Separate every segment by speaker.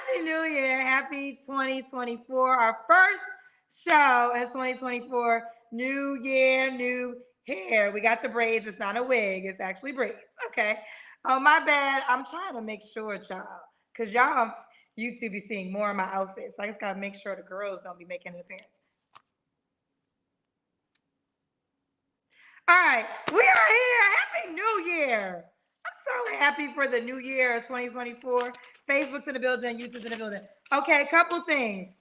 Speaker 1: Happy New Year. Happy 2024. Our first show in 2024. New year, new hair. We got the braids. It's not a wig. It's actually braids. Okay. Oh, my bad. I'm trying to make sure, y'all, because y'all YouTube be seeing more of my outfits. So I just got to make sure the girls don't be making an appearance. All right. We are here. Happy New Year. I'm so happy for the new year of 2024. Facebook's in the building, YouTube's in the building. Okay, a couple things.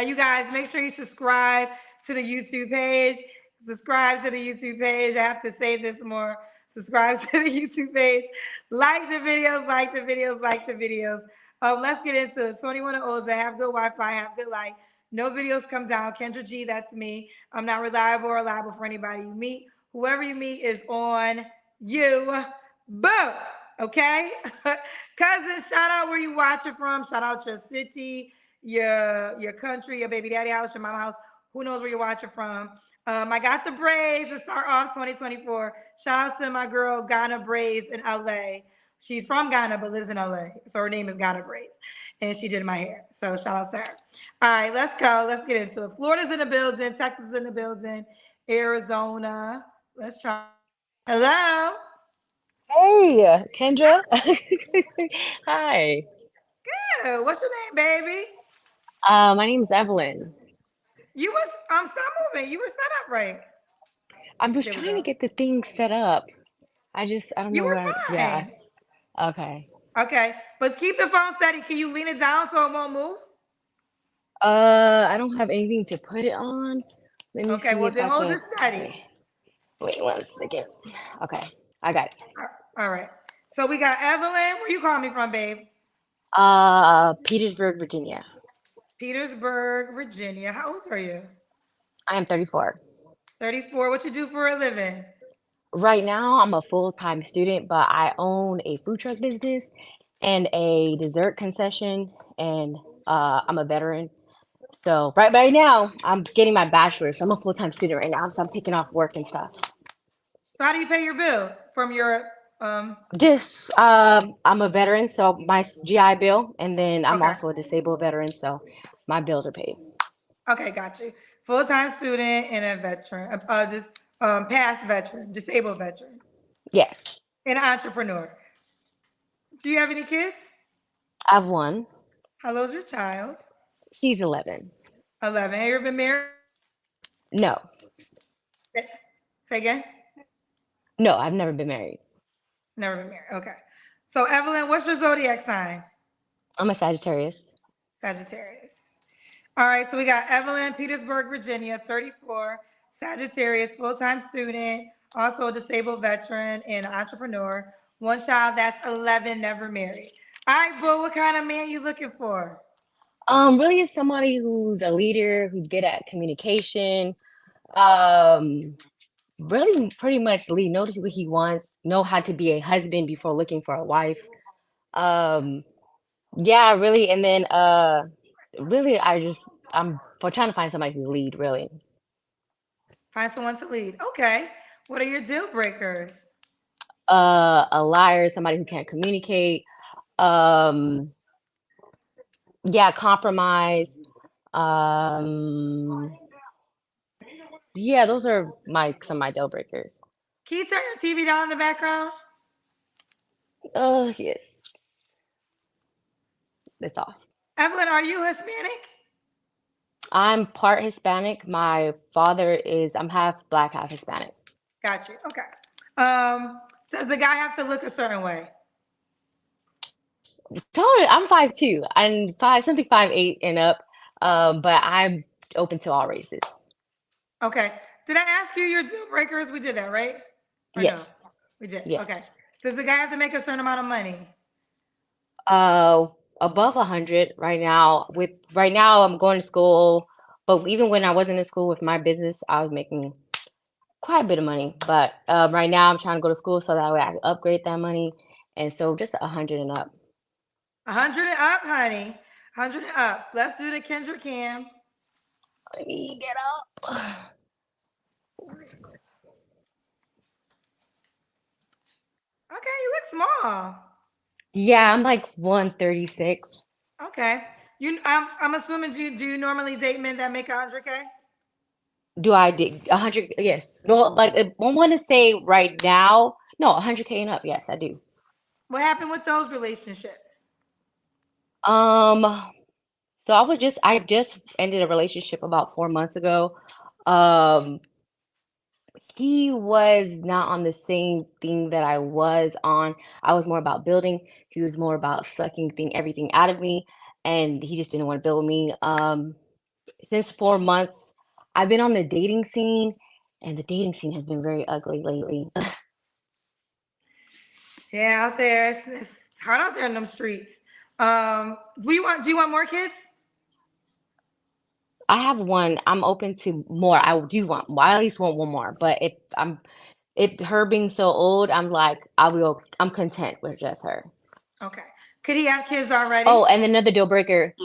Speaker 1: You guys, make sure you subscribe to the YouTube page. Subscribe to the YouTube page. I have to say this more. Subscribe to the YouTube page. Like the videos, like the videos, like the videos. Let's get into it. 21 and older, have good Wi-Fi, have good light. No videos come down. Kendra G, that's me. I'm not reliable or reliable for anybody you meet. Whoever you meet is on you. Boo. Okay? Cousin, shout out where you watching from. Shout out your city, your country, your baby daddy house, your mama house. Who knows where you're watching from? I got the braids to start off 2024. Shout out to my girl Ghana Braids in LA. She's from Ghana but lives in LA. So her name is Ghana Braids. And she did my hair. So shout out to her. All right, let's go. Let's get into it. Florida's in the building, Texas is in the building, Arizona. Let's try. Hello.
Speaker 2: Hey, Kendra. Hi.
Speaker 1: Good. What's your name, baby?
Speaker 2: My name's Evelyn.
Speaker 1: You was stop moving. You were set up right.
Speaker 2: I was
Speaker 1: There we
Speaker 2: trying to
Speaker 1: go.
Speaker 2: get the thing set up. I don't
Speaker 1: You
Speaker 2: know
Speaker 1: were
Speaker 2: where. Yeah.
Speaker 1: fine.
Speaker 2: Okay.
Speaker 1: Okay, but keep the phone steady. Can you lean it down so it won't move?
Speaker 2: I don't have anything to put it on. Let me
Speaker 1: Okay,
Speaker 2: see
Speaker 1: well
Speaker 2: if
Speaker 1: then
Speaker 2: I
Speaker 1: hold
Speaker 2: can.
Speaker 1: it steady.
Speaker 2: Okay. Wait 1 second. Okay. I got it.
Speaker 1: All right. So we got Evelyn. Where you calling me from, babe?
Speaker 2: Petersburg, Virginia.
Speaker 1: Petersburg, Virginia. How old are you?
Speaker 2: I am 34.
Speaker 1: 34. What you do for a living?
Speaker 2: Right now, I'm a full-time student, but I own a food truck business and a dessert concession, and I'm a veteran. So right now, I'm getting my bachelor's. So I'm a full-time student right now, so I'm taking off work and stuff.
Speaker 1: So how do you pay your bills from your um?
Speaker 2: Just I'm a veteran, so my GI Bill, and then I'm
Speaker 1: Okay.
Speaker 2: also a disabled veteran, so my bills are paid.
Speaker 1: Okay, got you. Full time student and a veteran. Just past veteran, disabled veteran,
Speaker 2: Yes,
Speaker 1: and an entrepreneur. Do you have any kids?
Speaker 2: I have one.
Speaker 1: How old's your child?
Speaker 2: She's 11.
Speaker 1: 11. Have you ever been married?
Speaker 2: No,
Speaker 1: Say again.
Speaker 2: no, I've never been married.
Speaker 1: Never been married. Okay. So Evelyn, what's your zodiac sign?
Speaker 2: I'm a Sagittarius.
Speaker 1: Sagittarius. All right. So we got Evelyn, Petersburg, Virginia, 34, Sagittarius, full-time student, also a disabled veteran and entrepreneur. One child that's 11, never married. All right, boo. What kind of man you looking for?
Speaker 2: Really is somebody who's a leader, who's good at communication. Um, really pretty much lead, know what he wants, know how to be a husband before looking for a wife. Um, yeah, really, and then really I'm for trying to find somebody who lead really.
Speaker 1: Find someone to lead. Okay. What are your deal breakers?
Speaker 2: A liar, somebody who can't communicate. Um, yeah, compromise. Um, yeah, those are my some of my deal breakers.
Speaker 1: Can you turn your TV down in the background?
Speaker 2: Oh, yes, it's off.
Speaker 1: Evelyn, are you Hispanic?
Speaker 2: I'm part Hispanic. My father is, I'm half black, half Hispanic.
Speaker 1: Got you. Okay. Um, does the guy have to look a certain way?
Speaker 2: Taller, I'm 5'2" and five something 5'8" and up. But I'm open to all races.
Speaker 1: Okay. Did I ask you your deal breakers? We did that, right? Or no?
Speaker 2: Yes,
Speaker 1: We did. Okay.
Speaker 2: yes.
Speaker 1: Does the guy have to make a certain amount of money?
Speaker 2: Uh, Above 100 right now. With right now, I'm going to school, but even when I wasn't in school with my business, I was making quite a bit of money. But right now, I'm trying to go to school so that way I can upgrade that money, and so just 100 and up.
Speaker 1: 100 and up, honey. 100 and up. Let's do the Kendra Cam.
Speaker 2: Let me get up.
Speaker 1: Okay, you look small.
Speaker 2: Yeah, I'm like 136.
Speaker 1: Okay. I'm assuming do you normally date men that make 100K?
Speaker 2: Do I did 100? Yes. Well, like I want to say right now, no, 100K and up. Yes, I do.
Speaker 1: What happened with those relationships?
Speaker 2: Um, so I just ended a relationship about 4 months ago. Um, he was not on the same thing that I was on. I was more about building. He was more about sucking everything out of me, and he just didn't want to build with me. Since 4 months, I've been on the dating scene, and the dating scene has been very ugly lately.
Speaker 1: Yeah, out there, it's hard out there in them streets. Do you want more kids?
Speaker 2: I have one. I'm open to more. I do want. Well, I at least want one more. But if her being so old, I'm like, I'm content with just her.
Speaker 1: Okay. Could he have kids already?
Speaker 2: Oh, and another deal breaker.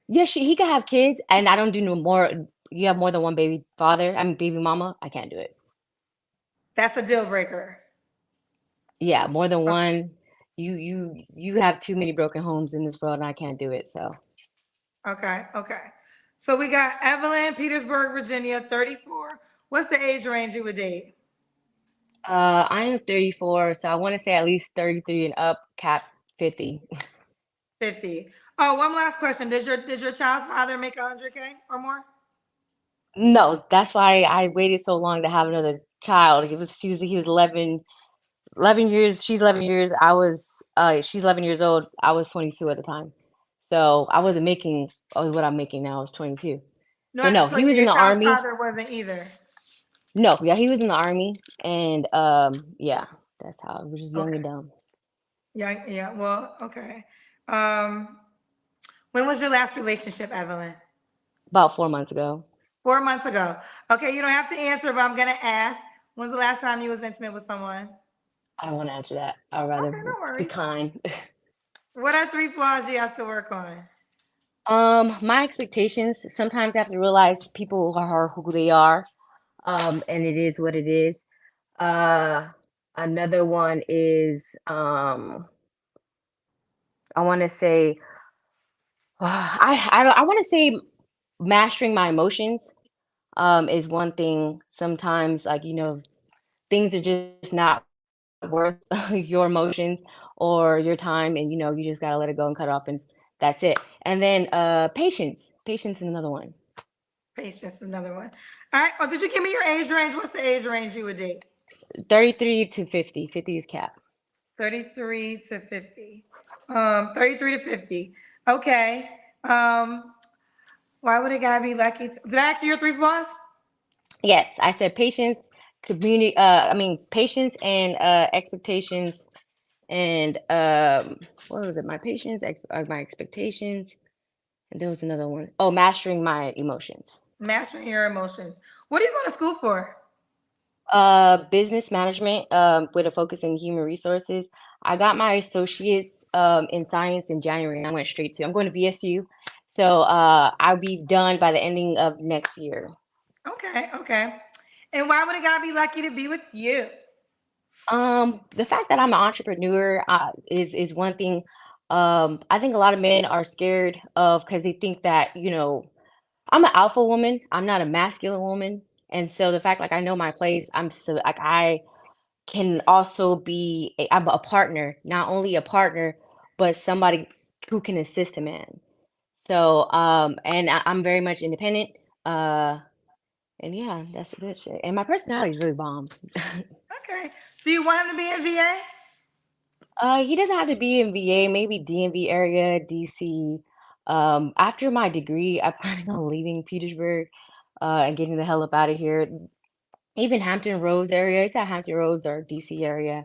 Speaker 2: Yeah, he could have kids, and I don't do no more. You have more than one baby father. I mean, baby mama. I can't do it.
Speaker 1: That's a deal breaker.
Speaker 2: Yeah, more than one. You have too many broken homes in this world, and I can't do it. So,
Speaker 1: Okay, okay. So we got Evelyn, Petersburg, Virginia, 34. What's the age range you would date?
Speaker 2: I am 34, so I want to say at least 33 and up. Cap 50.
Speaker 1: 50. Oh, one last question. Did your child's father make 100K or more?
Speaker 2: No, that's why I waited so long to have another child. He was 11 years. She's 11 years. She's 11 years old. I was 22 at the time. So I wasn't making what I'm making now. I was 22.
Speaker 1: No,
Speaker 2: So no,
Speaker 1: so
Speaker 2: he was in
Speaker 1: your
Speaker 2: the
Speaker 1: child's
Speaker 2: army.
Speaker 1: father wasn't either.
Speaker 2: No, yeah, he was in the army, and yeah, that's how I was just young and
Speaker 1: Okay.
Speaker 2: dumb.
Speaker 1: Yeah, yeah. Well, okay. Um, when was your last relationship, Evelyn?
Speaker 2: About 4 months ago.
Speaker 1: 4 months ago. Okay, you don't have to answer, but I'm gonna ask. When's the last time you was intimate with someone?
Speaker 2: I don't want to answer that. I'd rather
Speaker 1: Okay, no worries.
Speaker 2: decline.
Speaker 1: What are three flaws you have to work on?
Speaker 2: My expectations. Sometimes I have to realize people are who they are. And it is what it is. Uh, Another one is I want to say I want to say mastering my emotions is one thing. Sometimes like things are just not worth your emotions or your time, and you just gotta let it go and cut it off, and that's it. And then patience is another one.
Speaker 1: Patience is another one. All right. Oh, did you give me your age range? What's the age range you would date?
Speaker 2: 33 to 50. 50 is cap.
Speaker 1: 33 to 50. 33 to 50. Okay. Why would a guy be lucky? Did I ask you your three flaws?
Speaker 2: Yes, I said patience, patience and expectations, and what was it? My patience, my expectations, and there was another one. Oh, mastering my emotions.
Speaker 1: Mastering your emotions. What are you going to school for?
Speaker 2: Business management, with a focus in human resources. I got my associates in science in January, and I went straight to. I'm going to VSU, so I'll be done by the ending of next year.
Speaker 1: Okay, okay. And why would a guy be lucky to be with you?
Speaker 2: The fact that I'm an entrepreneur is one thing. I think a lot of men are scared of because they think that I'm an alpha woman. I'm not a masculine woman, and so the fact like I know my place. I'm so like I can also I'm a partner, not only a partner, but somebody who can assist a man. So and I'm very much independent. Uh, and yeah, that's good shit. And my personality is really bomb.
Speaker 1: Okay. Do you want him to be in VA?
Speaker 2: He doesn't have to be in VA, maybe DMV area, DC. After my degree, I'm planning on leaving Petersburg, and getting the hell up out of here. Even Hampton Roads area. It's at Hampton Roads or DC area.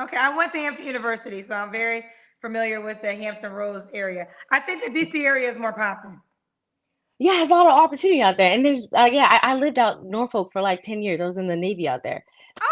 Speaker 1: Okay, I went to Hampton University, so I'm very familiar with the Hampton Roads area. I think the DC area is more popping.
Speaker 2: Yeah, there's a lot of opportunity out there. And there's, yeah, I lived out Norfolk for like 10 years. I was in the Navy out there.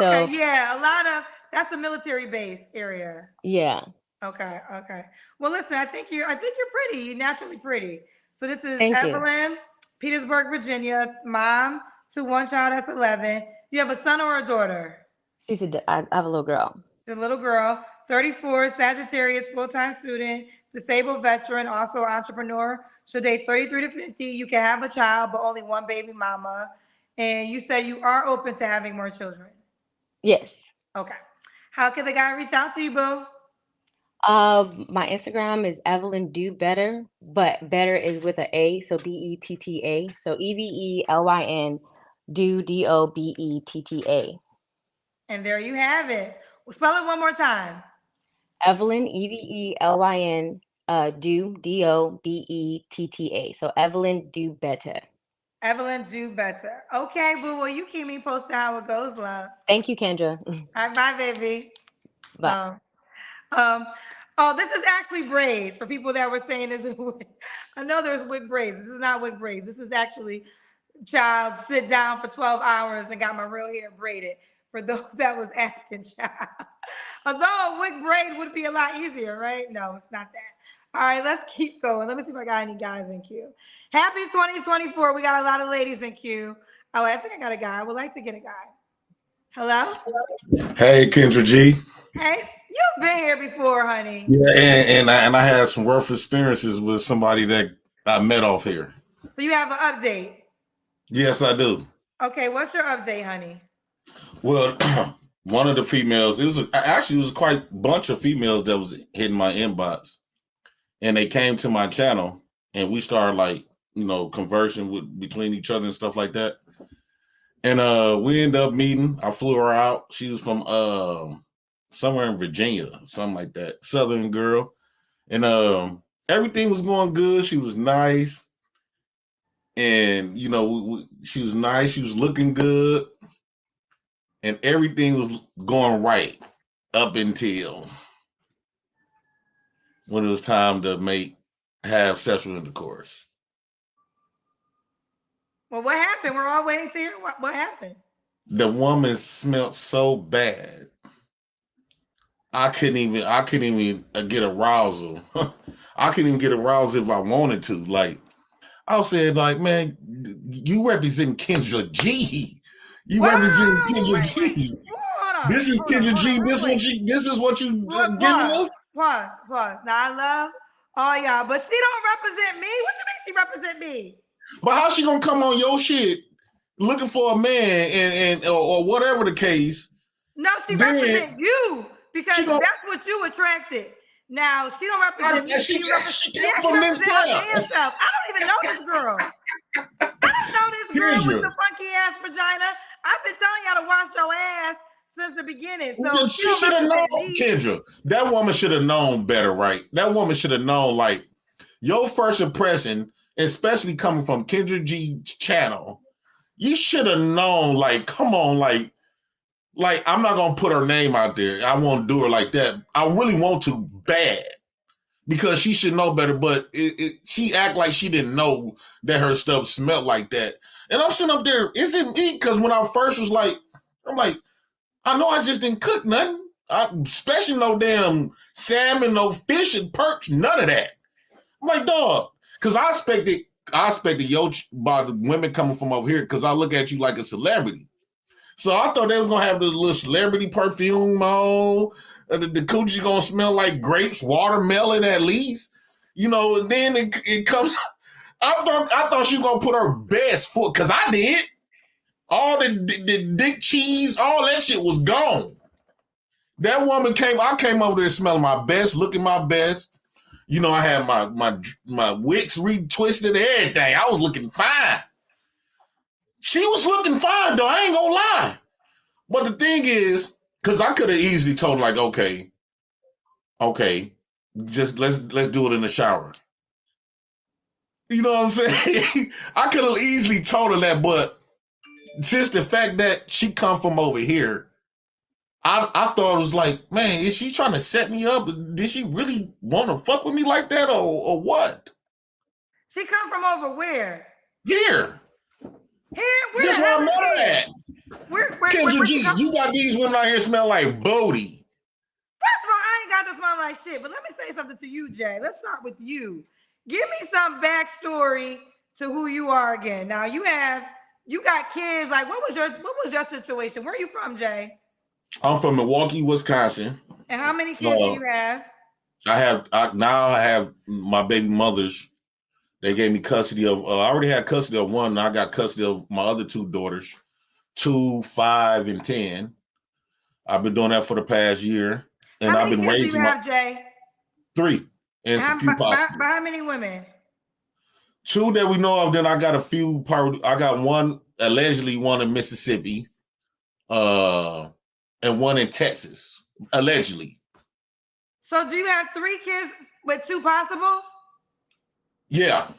Speaker 1: Okay,
Speaker 2: So,
Speaker 1: yeah, a lot of that's the military base area.
Speaker 2: yeah.
Speaker 1: Okay, okay. Well, listen, I think you're pretty. You're naturally pretty. So this is
Speaker 2: Thank you.
Speaker 1: Evelyn, Petersburg, Virginia, mom to one child that's 11. You have a son or a daughter?
Speaker 2: I have a little girl.
Speaker 1: The little girl, 34, Sagittarius, full-time student, disabled veteran, also entrepreneur. She'll date 33 to 50. You can have a child, but only one baby mama. And you said you are open to having more children.
Speaker 2: Yes.
Speaker 1: Okay. How can the guy reach out to you, boo?
Speaker 2: My Instagram is Evelyn Do Better, but better is with a A, so Betta. So Evelyn do Dobeetta.
Speaker 1: And there you have it. Well, spell it one more time.
Speaker 2: Evelyn Evelyn do Dobeetta. So Evelyn Do Better.
Speaker 1: Evelyn Do Better. Okay, boo. Well, you keep me posted how it goes, love.
Speaker 2: Thank you, Kendra.
Speaker 1: All right, bye, baby.
Speaker 2: Bye.
Speaker 1: Um, oh, this is actually braids for people that were saying this is I know there's wig braids. This is not wig braids. This is actually child sit down for 12 hours and got my real hair braided for those that was asking, child. Although a wig braid would be a lot easier, right? No, it's not that. All right, let's keep going. Let me see if I got any guys in queue. Happy 2024. We got a lot of ladies in queue. Oh, I think I got a guy. I would like to get a guy. Hello?
Speaker 3: Hey, Kendra G.
Speaker 1: Hey, you've been here before, honey.
Speaker 3: Yeah, and I had some rough experiences with somebody that I met off here.
Speaker 1: So you have an update.
Speaker 3: Yes, I do.
Speaker 1: Okay, what's your update, honey?
Speaker 3: Well, one of the females, it was quite a bunch of females that was hitting my inbox, and they came to my channel, and we started conversing between each other and stuff like that. And we ended up meeting. I flew her out. She was from somewhere in Virginia, something like that, Southern girl. And everything was going good. She was nice. And, she was nice. She was looking good. And everything was going right up until when it was time to have sexual intercourse.
Speaker 1: Well, what happened? We're all waiting to hear what happened.
Speaker 3: The woman smelled so bad. I couldn't even get arousal. I couldn't even get arousal if I wanted to. Like, I said, like, man, you represent Kendra G. You represent Kendra G. This is Kendra G. This is what you giving us?
Speaker 1: Pause. Now I love all y'all, but she don't represent me. What you mean she represent me?
Speaker 3: But how she gonna come on your shit looking for a man or whatever the case?
Speaker 1: No, she represent you because that's what you attracted. Now she don't represent me. She came from this town. I don't even know this girl. I don't know this girl with the funky ass vagina. I've been telling y'all to wash your ass since the beginning. So
Speaker 3: she should have known, Kendra. That woman should have known better, right? That woman should have known, like, your first impression, especially coming from Kendra G's channel, you should have known, like, come on, like I'm not gonna put her name out there. I won't do her like that. I really want to bad because she should know better. But she act like she didn't know that her stuff smelled like that. And I'm sitting up there, is it me? Because when I first was like, I'm like, I know I just didn't cook nothing. Especially no damn salmon, no fish and perch, none of that. I'm like, dog, because I expected yo by the women coming from over here because I look at you like a celebrity. So I thought they was gonna have this little celebrity perfume on. The coochie gonna smell like grapes, watermelon at least, And then it comes. I thought she was gonna put her best foot because I did. All the dick cheese, all that shit was gone. That woman I came over there smelling my best, looking my best. I had my wicks retwisted and everything. I was looking fine. She was looking fine, though. I ain't gonna lie. But the thing is, because I could have easily told her, like, okay, just let's do it in the shower. You know what I'm saying? I could have easily told her that, but since the fact that she come from over here, I thought it was like, man, is she trying to set me up? Did she really want to fuck with me like that, or what?
Speaker 1: She come from over where?
Speaker 3: Here.
Speaker 1: Where
Speaker 3: That's where I met her at.
Speaker 1: Where
Speaker 3: Kendra G, you got these women out here smell like Bodie.
Speaker 1: First of all, I ain't got to smell like shit, but let me say something to you, Jay. Let's start with you. Give me some backstory to who you are again. Now you got kids. Like, what was your situation? Where are you from, Jay?
Speaker 3: I'm from Milwaukee, Wisconsin.
Speaker 1: And how many kids do you have?
Speaker 3: I have my baby mothers. They gave me custody of. I already had custody of one. And I got custody of my other two daughters, 2, 5, and 10. I've been doing that for the past year, and
Speaker 1: How
Speaker 3: I've
Speaker 1: many
Speaker 3: been
Speaker 1: kids do you
Speaker 3: raising
Speaker 1: have, Jay?
Speaker 3: 3, and a few possible.
Speaker 1: By how many women?
Speaker 3: 2 that we know of. Then I got a few. I got one allegedly, one in Mississippi, and one in Texas, allegedly.
Speaker 1: So do you have 3 kids with 2 possibles?
Speaker 3: Yeah.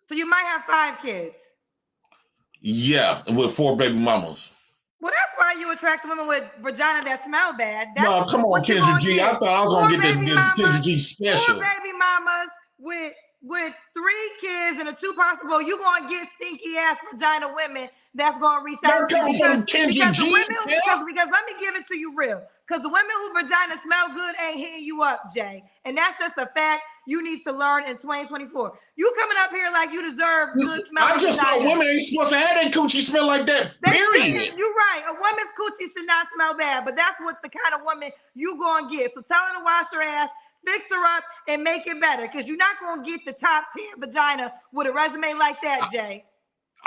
Speaker 1: So you might have 5 kids.
Speaker 3: Yeah, with 4 baby mamas.
Speaker 1: Well, that's why you attract women with vagina that smell bad. That's
Speaker 3: no, come on, Kendra G. I thought I was gonna get the Kendra G special.
Speaker 1: 4 baby mamas with 3 kids and a 2 possible. You gonna get stinky ass vagina women that's gonna reach out to you because the women because let me give it to you real. Because the women whose vagina smell good ain't hitting you up, Jay. And that's just a fact you need to learn in 2024. You coming up here like you deserve good smell.
Speaker 3: I just know women ain't supposed to have their coochie smell like that. Period.
Speaker 1: You're right. A woman's coochie should not smell bad, but that's what the kind of woman you gonna get. So tell her to wash her ass, fix her up, and make it better. Because you're not gonna get the top 10 vagina with a resume like that, Jay.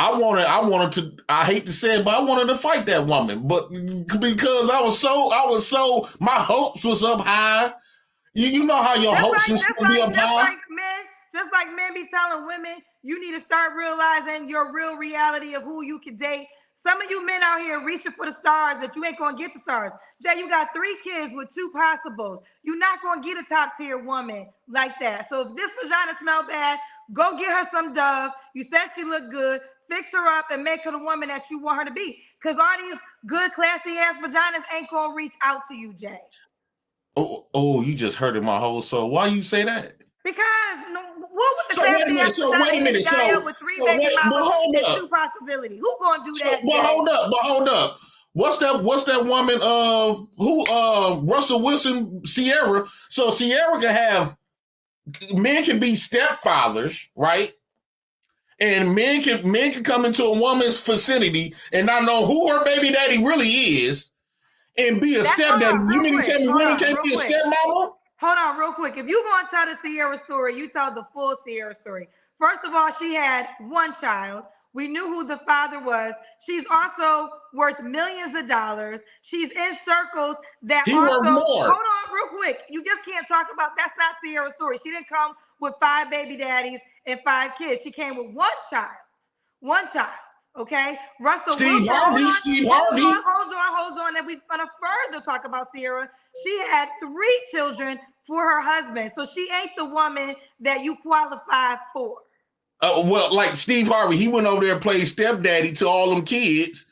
Speaker 3: I wanted to, I hate to say it, but I wanted to fight that woman. But because I was so, my hopes was up high. You know how your hopes used to be up high?
Speaker 1: Just like men be telling women, you need to start realizing your real reality of who you can date. Some of you men out here reaching for the stars that you ain't gonna get the stars. Jay, you got 3 kids with 2 possibles. You're not gonna get a top tier woman like that. So if this vagina smell bad, go get her some Dove. You said she looked good. Fix her up and make her the woman that you want her to be. Because all these good, classy ass vaginas ain't gonna reach out to you, Jay.
Speaker 3: Oh, you just hurted my whole soul. Why you say that?
Speaker 1: Because what would the
Speaker 3: wait a minute. So
Speaker 1: with 3 baby mamas and 2 possibilities? Who gonna do that?
Speaker 3: But hold up. What's that woman? Russell Wilson, Sierra. So Sierra can have men can be stepfathers, right? And men can come into a woman's vicinity and not know who her baby daddy really is, and be a stepdaddy. You mean to tell me women can't be a stepmama?
Speaker 1: Hold on, real quick. If you gonna tell the Sierra story, you tell the full Sierra story. First of all, she had 1 child. We knew who the father was. She's also worth millions of dollars. She's in circles that
Speaker 3: he also.
Speaker 1: Hold on, real quick. You just can't talk about. That's not Sierra's story. She didn't come with 5 baby daddies and 5 kids. She came with 1 child. 1 child. Okay, Russell
Speaker 3: Steve Harvey.
Speaker 1: Hold on. And we're gonna further talk about Sierra. She had 3 children for her husband, so she ain't the woman that you qualify for.
Speaker 3: Well, like Steve Harvey, he went over there and played stepdaddy to all them kids.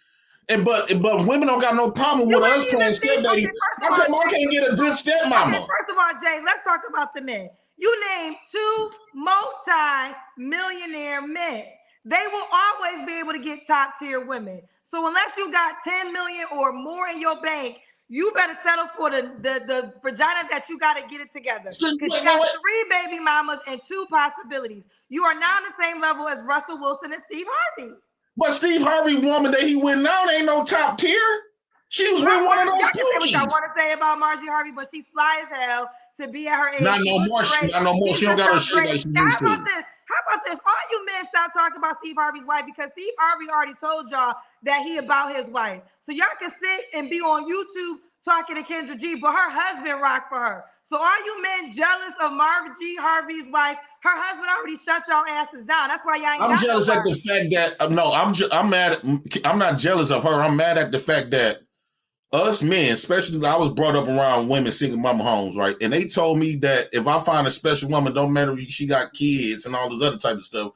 Speaker 3: But women don't got no problem with us playing stepdaddy. How come I can't get a good stepmama?
Speaker 1: Okay, first of all, Jay, let's talk about the men. You named 2 multi-millionaire men. They will always be able to get top tier women. So unless you got 10 million or more in your bank, you better settle for the vagina that you got to get it together. Because you got 3 baby mamas and 2 possibilities. You are not on the same level as Russell Wilson and Steve Harvey.
Speaker 3: But Steve Harvey woman that he went now ain't no top tier. She was with one of those cookies.
Speaker 1: I want to say about Margie Harvey, but she's fly as hell to be at her age.
Speaker 3: Not no more. She don't got her shit like she used to.
Speaker 1: How about this? All you men stop talking about Steve Harvey's wife because Steve Harvey already told y'all that he about his wife. So y'all can sit and be on YouTube talking to Kendra G, but her husband rocked for her. So are you men jealous of Margie Harvey's wife? Her husband already shut y'all asses down. That's why y'all ain't
Speaker 3: I'm jealous at the fact that I'm mad. I'm not jealous of her. I'm mad at the fact that us men, especially I was brought up around women single mama homes, right? And they told me that if I find a special woman, don't matter if she got kids and all this other type of stuff.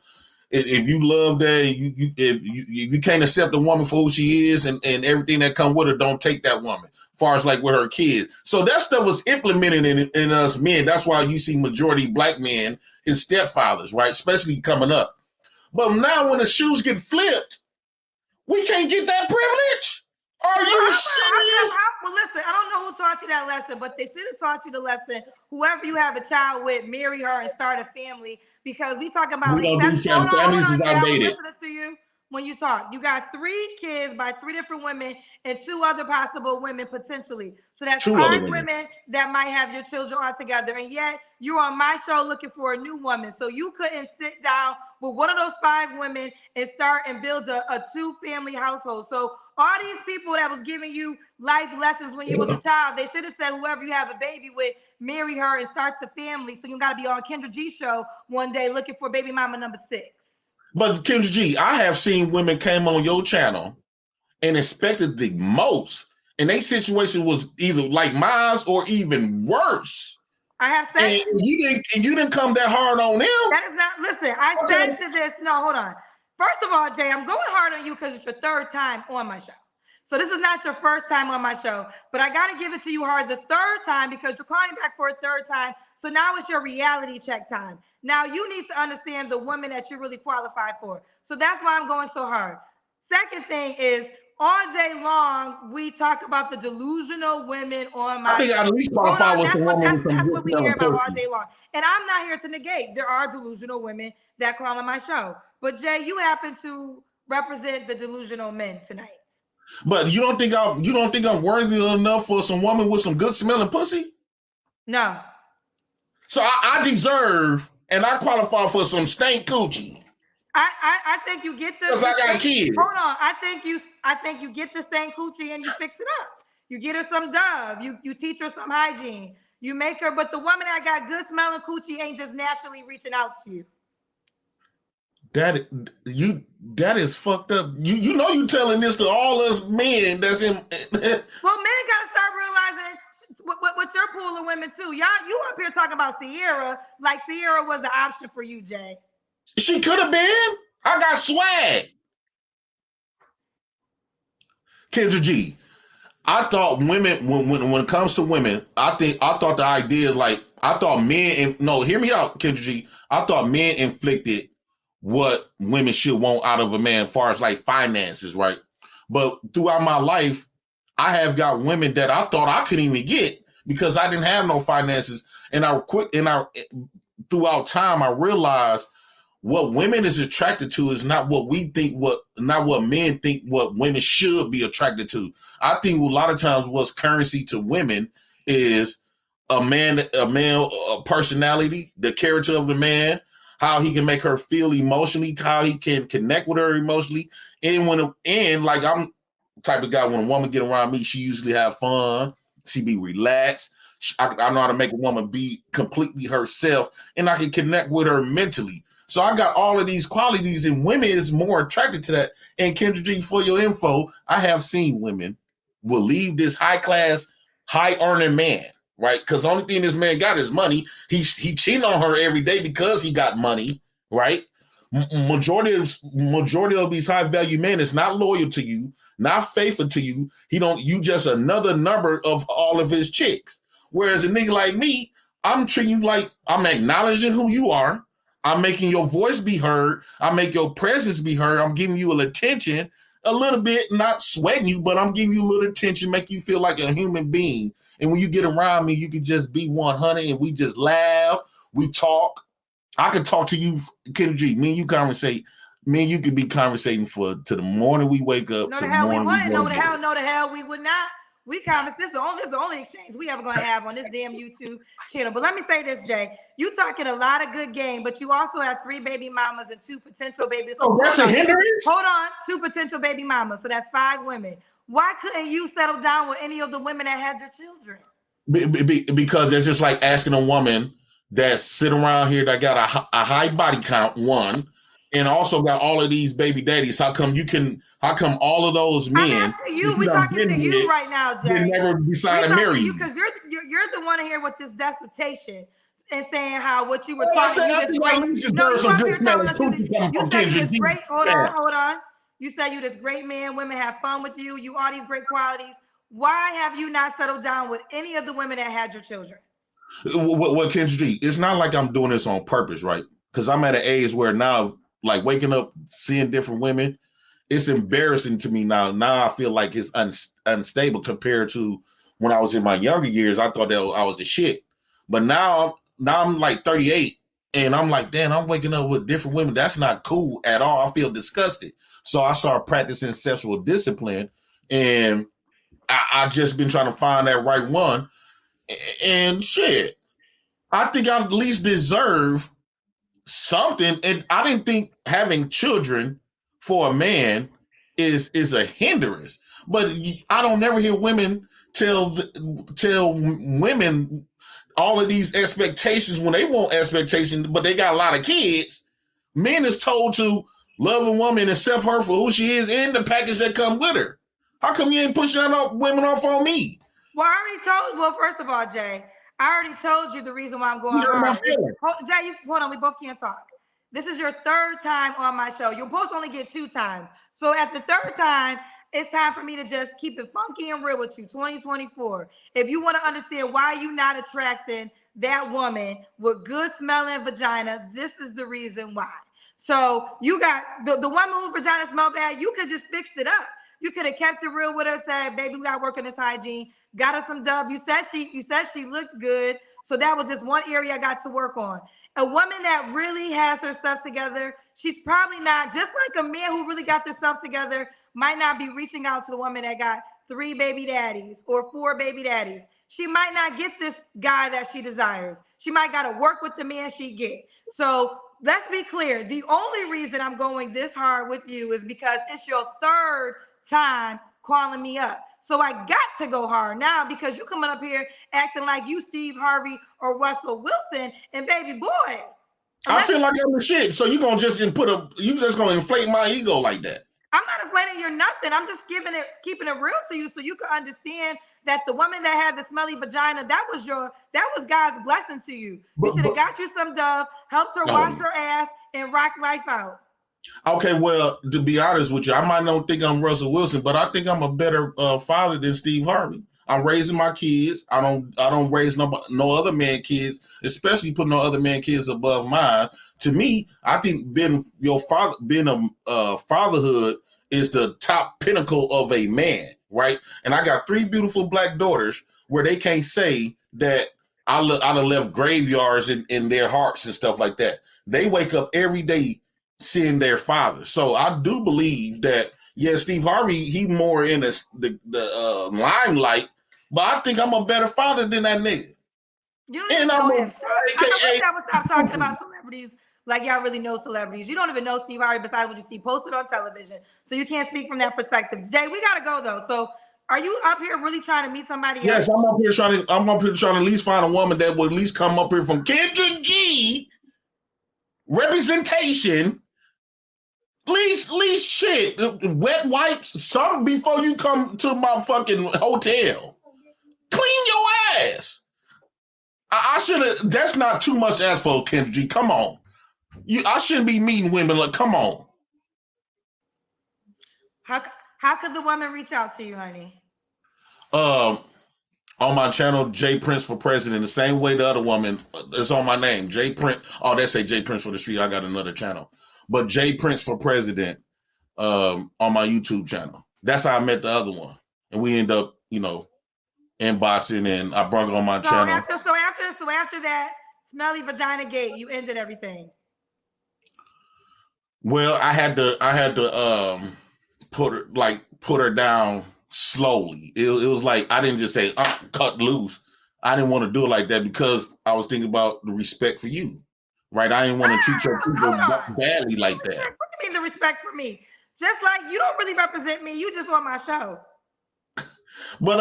Speaker 3: If you love that, if you can't accept a woman for who she is and everything that come with her, don't take that woman. As far as like with her kids, so that stuff was implemented in us men. That's why you see majority black men as stepfathers, right? Especially coming up. But now when the shoes get flipped, we can't get that privilege. Are you serious?
Speaker 1: Well, listen, I don't know who taught you that lesson, but they should have taught you the lesson. Whoever you have a child with, marry her and start a family. Because we talk about
Speaker 3: we don't do families is outdated.
Speaker 1: Listening to you. when you talk. You got 3 kids by 3 different women and 2 other possible women potentially. So that's 5 women that might have your children all together. And yet you're on my show looking for a new woman. So you couldn't sit down with one of those 5 women and start and build a 2-family household. So all these people that was giving you life lessons when you was a child, they should have said, whoever you have a baby with, marry her and start the family. So you got to be on Kendra G show one day looking for baby mama number 6.
Speaker 3: But Kendra G, I have seen women came on your channel and expected the most, and their situation was either like mine or even worse.
Speaker 1: I have said,
Speaker 3: and you didn't come that hard on them.
Speaker 1: That is not. Listen, I said to this. No, hold on. First of all, Jay, I'm going hard on you because it's your 3rd time on my show. So this is not your first time on my show, but I got to give it to you hard the 3rd time because you're calling back for a 3rd time. So now it's your reality check time. Now you need to understand the woman that you're really qualified for. So that's why I'm going so hard. Second thing is, all day long, we talk about the delusional women on my show.
Speaker 3: I think I at least qualify with the woman.
Speaker 1: That's what we hear about all day long. And I'm not here to negate. There are delusional women that call on my show. But Jay, you happen to represent the delusional men tonight.
Speaker 3: But you don't think I'm worthy enough for some woman with some good smelling pussy?
Speaker 1: No.
Speaker 3: So I deserve and I qualify for some stank coochie.
Speaker 1: I think you get the.
Speaker 3: Because I got kids.
Speaker 1: Hold on. I think you get the stank coochie and you fix it up. You get her some Dove. You teach her some hygiene. You make her. But the woman that got good smelling coochie ain't just naturally reaching out to you.
Speaker 3: That is fucked up. You know you telling this to all us men that's in.
Speaker 1: Well, men gotta start realizing what you're pulling women too. You up here talking about Sierra like Sierra was an option for you, Jay.
Speaker 3: She could have been. I got swag. Kendra G, I thought women when it comes to women, I thought the idea is like I thought men hear me out, Kendra G. I thought men inflicted what women should want out of a man as far as like finances, right? But throughout my life, I have got women that I thought I couldn't even get because I didn't have no finances. And throughout time, I realized what women is attracted to is not what we think, not what men think what women should be attracted to. I think a lot of times what's currency to women is a male personality, the character of the man, how he can make her feel emotionally, how he can connect with her emotionally. And like I'm the type of guy, when a woman get around me, she usually have fun. She be relaxed. I know how to make a woman be completely herself, and I can connect with her mentally. So I got all of these qualities, and women is more attracted to that. And Kendra G, for your info, I have seen women will leave this high class, high earning man, right? Because the only thing this man got is money. He cheating on her every day because he got money, right? Majority of these high value men is not loyal to you, not faithful to you. You just another number of all of his chicks. Whereas a nigga like me, I'm treating you like I'm acknowledging who you are. I'm making your voice be heard. I make your presence be heard. I'm giving you a attention a little bit, not sweating you, but I'm giving you a little attention, make you feel like a human being. And when you get around me, you can just be 100 and we just laugh, we talk. I could talk to you, Kendra G. Me and you conversate. Me and you could be conversating to the morning we wake up.
Speaker 1: No, the hell we wouldn't. No, the hell we would not. We conversate. This is the only exchange we ever gonna have on this damn YouTube channel. But let me say this, Jay. You talking a lot of good game, but you also have 3 baby mamas and 2 potential babies.
Speaker 3: Oh, that's a hindrance?
Speaker 1: Hold on, 2 potential baby mamas. So that's 5 women. Why couldn't you settle down with any of the women that had your children?
Speaker 3: Because it's just like asking a woman that's sitting around here that got a high body count, one, and also got all of these baby daddies. How come all of those men?
Speaker 1: I'm asking you. We talking to you right now, Jay.
Speaker 3: Never decided to marry you
Speaker 1: because you're the one here with this dissertation and saying how what you were talking. No, you up here telling us you said you this great. Hold on. You said you this great man. Women have fun with you. You all these great qualities. Why have you not settled down with any of the women that had your children?
Speaker 3: What Kendra G? It's not like I'm doing this on purpose, right? Because I'm at an age where now, like waking up, seeing different women, it's embarrassing to me now. Now I feel like it's unstable compared to when I was in my younger years. I thought that I was the shit. But now I'm like 38 and I'm like, damn, I'm waking up with different women. That's not cool at all. I feel disgusted. So I started practicing sexual discipline, and I just been trying to find that right one. And shit, I think I at least deserve something. And I didn't think having children for a man is a hindrance. But I don't never hear women tell women all of these expectations when they want expectations, but they got a lot of kids. Men is told to love a woman and accept her for who she is and the package that come with her. How come you ain't pushing that women off on me?
Speaker 1: Well, I already told. Well, first of all, Jay, I already told you the reason why I'm going hard. Jay, hold on. We both can't talk. This is your third time on my show. You're supposed to only get 2 times. So at the third time, it's time for me to just keep it funky and real with you. 2024. If you want to understand why you're not attracting that woman with good smelling vagina, this is the reason why. So you got the woman whose vagina smell bad, you could just fix it up. You could have kept it real with her, said, baby, we gotta work on this hygiene. Got her some dub. You said she looked good. So that was just one area I got to work on. A woman that really has her stuff together, she's probably not, just like a man who really got their stuff together, might not be reaching out to the woman that got 3 baby daddies or 4 baby daddies. She might not get this guy that she desires. She might got to work with the man she get. So let's be clear. The only reason I'm going this hard with you is because it's your third time calling me up. So I got to go hard now because you coming up here acting like you Steve Harvey or Russell Wilson, and baby boy.
Speaker 3: I feel like I'm the shit. So you just gonna inflate my ego like that.
Speaker 1: I'm not inflating your nothing. I'm just keeping it real to you so you can understand that the woman that had the smelly vagina, that was God's blessing to you. You should have got you some dove, helped her wash her ass, and rock life out.
Speaker 3: Okay, well, to be honest with you, I might not think I'm Russell Wilson, but I think I'm a better father than Steve Harvey. I'm raising my kids. I don't raise no other man kids, especially put no other man kids above mine. To me, I think being a fatherhood is the top pinnacle of a man, right? And I got 3 beautiful black daughters where they can't say that I done left graveyards in their hearts and stuff like that. They wake up every day seeing their father. So I do believe that, yeah, Steve Harvey, he more in the limelight, but I think I'm a better father than that nigga.
Speaker 1: You don't even know him. I wish I would stop talking about celebrities like y'all really know celebrities. You don't even know Steve Harvey besides what you see posted on television. So you can't speak from that perspective. Jay, we gotta go though. So are you up here really trying to meet somebody else?
Speaker 3: Yes, I'm up here trying to at least find a woman that would at least come up here from Kendra G representation. Least shit. Wet wipes, something before you come to my fucking hotel. Clean your ass. I should have. That's not too much to ask for, Kendra G. Come on. I shouldn't be meeting women. Like, come on.
Speaker 1: How could the woman reach out to you, honey?
Speaker 3: On my channel, J Prince for President, the same way the other woman is on my name, J Prince. Oh, they say J Prince for the Street. I got another channel, but J Prince for President on my YouTube channel. That's how I met the other one, and we end up, inboxing, and I brought it on my channel.
Speaker 1: After that smelly vagina gate, you ended everything.
Speaker 3: Well, I had to put her down slowly. It was like I didn't just say cut loose. I didn't want to do it like that because I was thinking about the respect for you, right? I didn't want to treat your people badly like that.
Speaker 1: What do you mean the respect for me? Just like you don't really represent me. You just want my show.
Speaker 3: But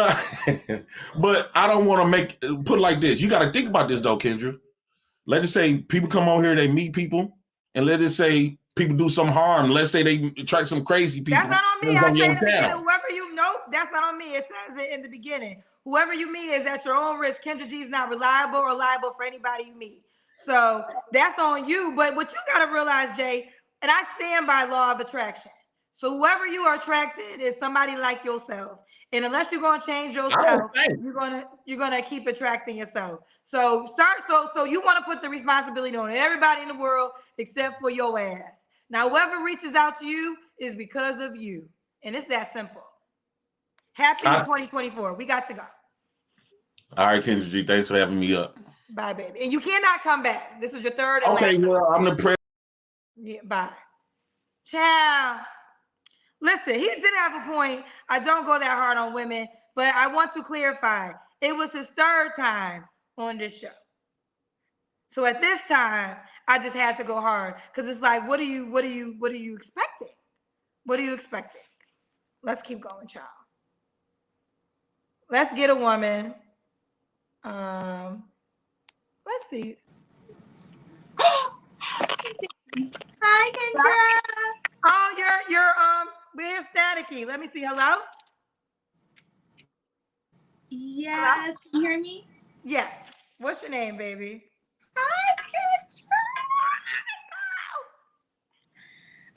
Speaker 3: I don't want to put it like this. You got to think about this though, Kendra. Let's just say people come on here, they meet people, and let's just say people do some harm. Let's say they attract some crazy people.
Speaker 1: That's not on me. I say in the beginning, whoever you know, that's not on me. It says it in the beginning. Whoever you meet is at your own risk. Kendra G is not reliable or liable for anybody you meet. So that's on you. But what you got to realize, Jay, and I stand by law of attraction. So whoever you are attracted is somebody like yourself. And unless you're gonna change yourself, you're gonna keep attracting yourself. So you want to put the responsibility on everybody in the world except for your ass. Now, whoever reaches out to you is because of you, and it's that simple. Happy 2024. We got to go.
Speaker 3: All right, Kendra G, thanks for having me up.
Speaker 1: Bye, baby. And you cannot come back. This is your third.
Speaker 3: Okay, well, I'm the president.
Speaker 1: Yeah, bye. Ciao. Listen, he did have a point. I don't go that hard on women, but I want to clarify. It was his third time on this show. So at this time, I just had to go hard because it's like, what are you expecting? What are you expecting? Let's keep going, child. Let's get a woman. Let's see.
Speaker 4: Hi, Kendra.
Speaker 1: Oh, you're we're staticky. Let me see. Hello?
Speaker 4: Yes,
Speaker 1: Hello?
Speaker 4: can you hear me?
Speaker 1: Yes. What's your name, baby?
Speaker 4: Hi,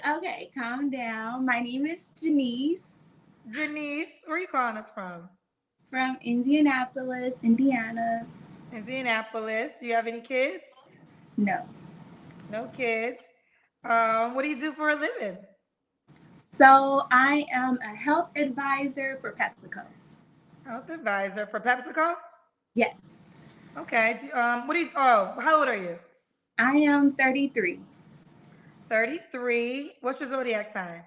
Speaker 4: Kendra. Okay, calm down. My name is Janice
Speaker 1: Janice. Where are you calling us from?
Speaker 4: from Indianapolis, Indiana.
Speaker 1: Indianapolis. Do you have any kids?
Speaker 4: No.
Speaker 1: No kids. What do you do for a living?
Speaker 4: So I am a health advisor for PepsiCo.
Speaker 1: Health advisor for PepsiCo?
Speaker 4: Yes.
Speaker 1: Okay. How old are you?
Speaker 4: I am 33.
Speaker 1: 33. What's your zodiac sign?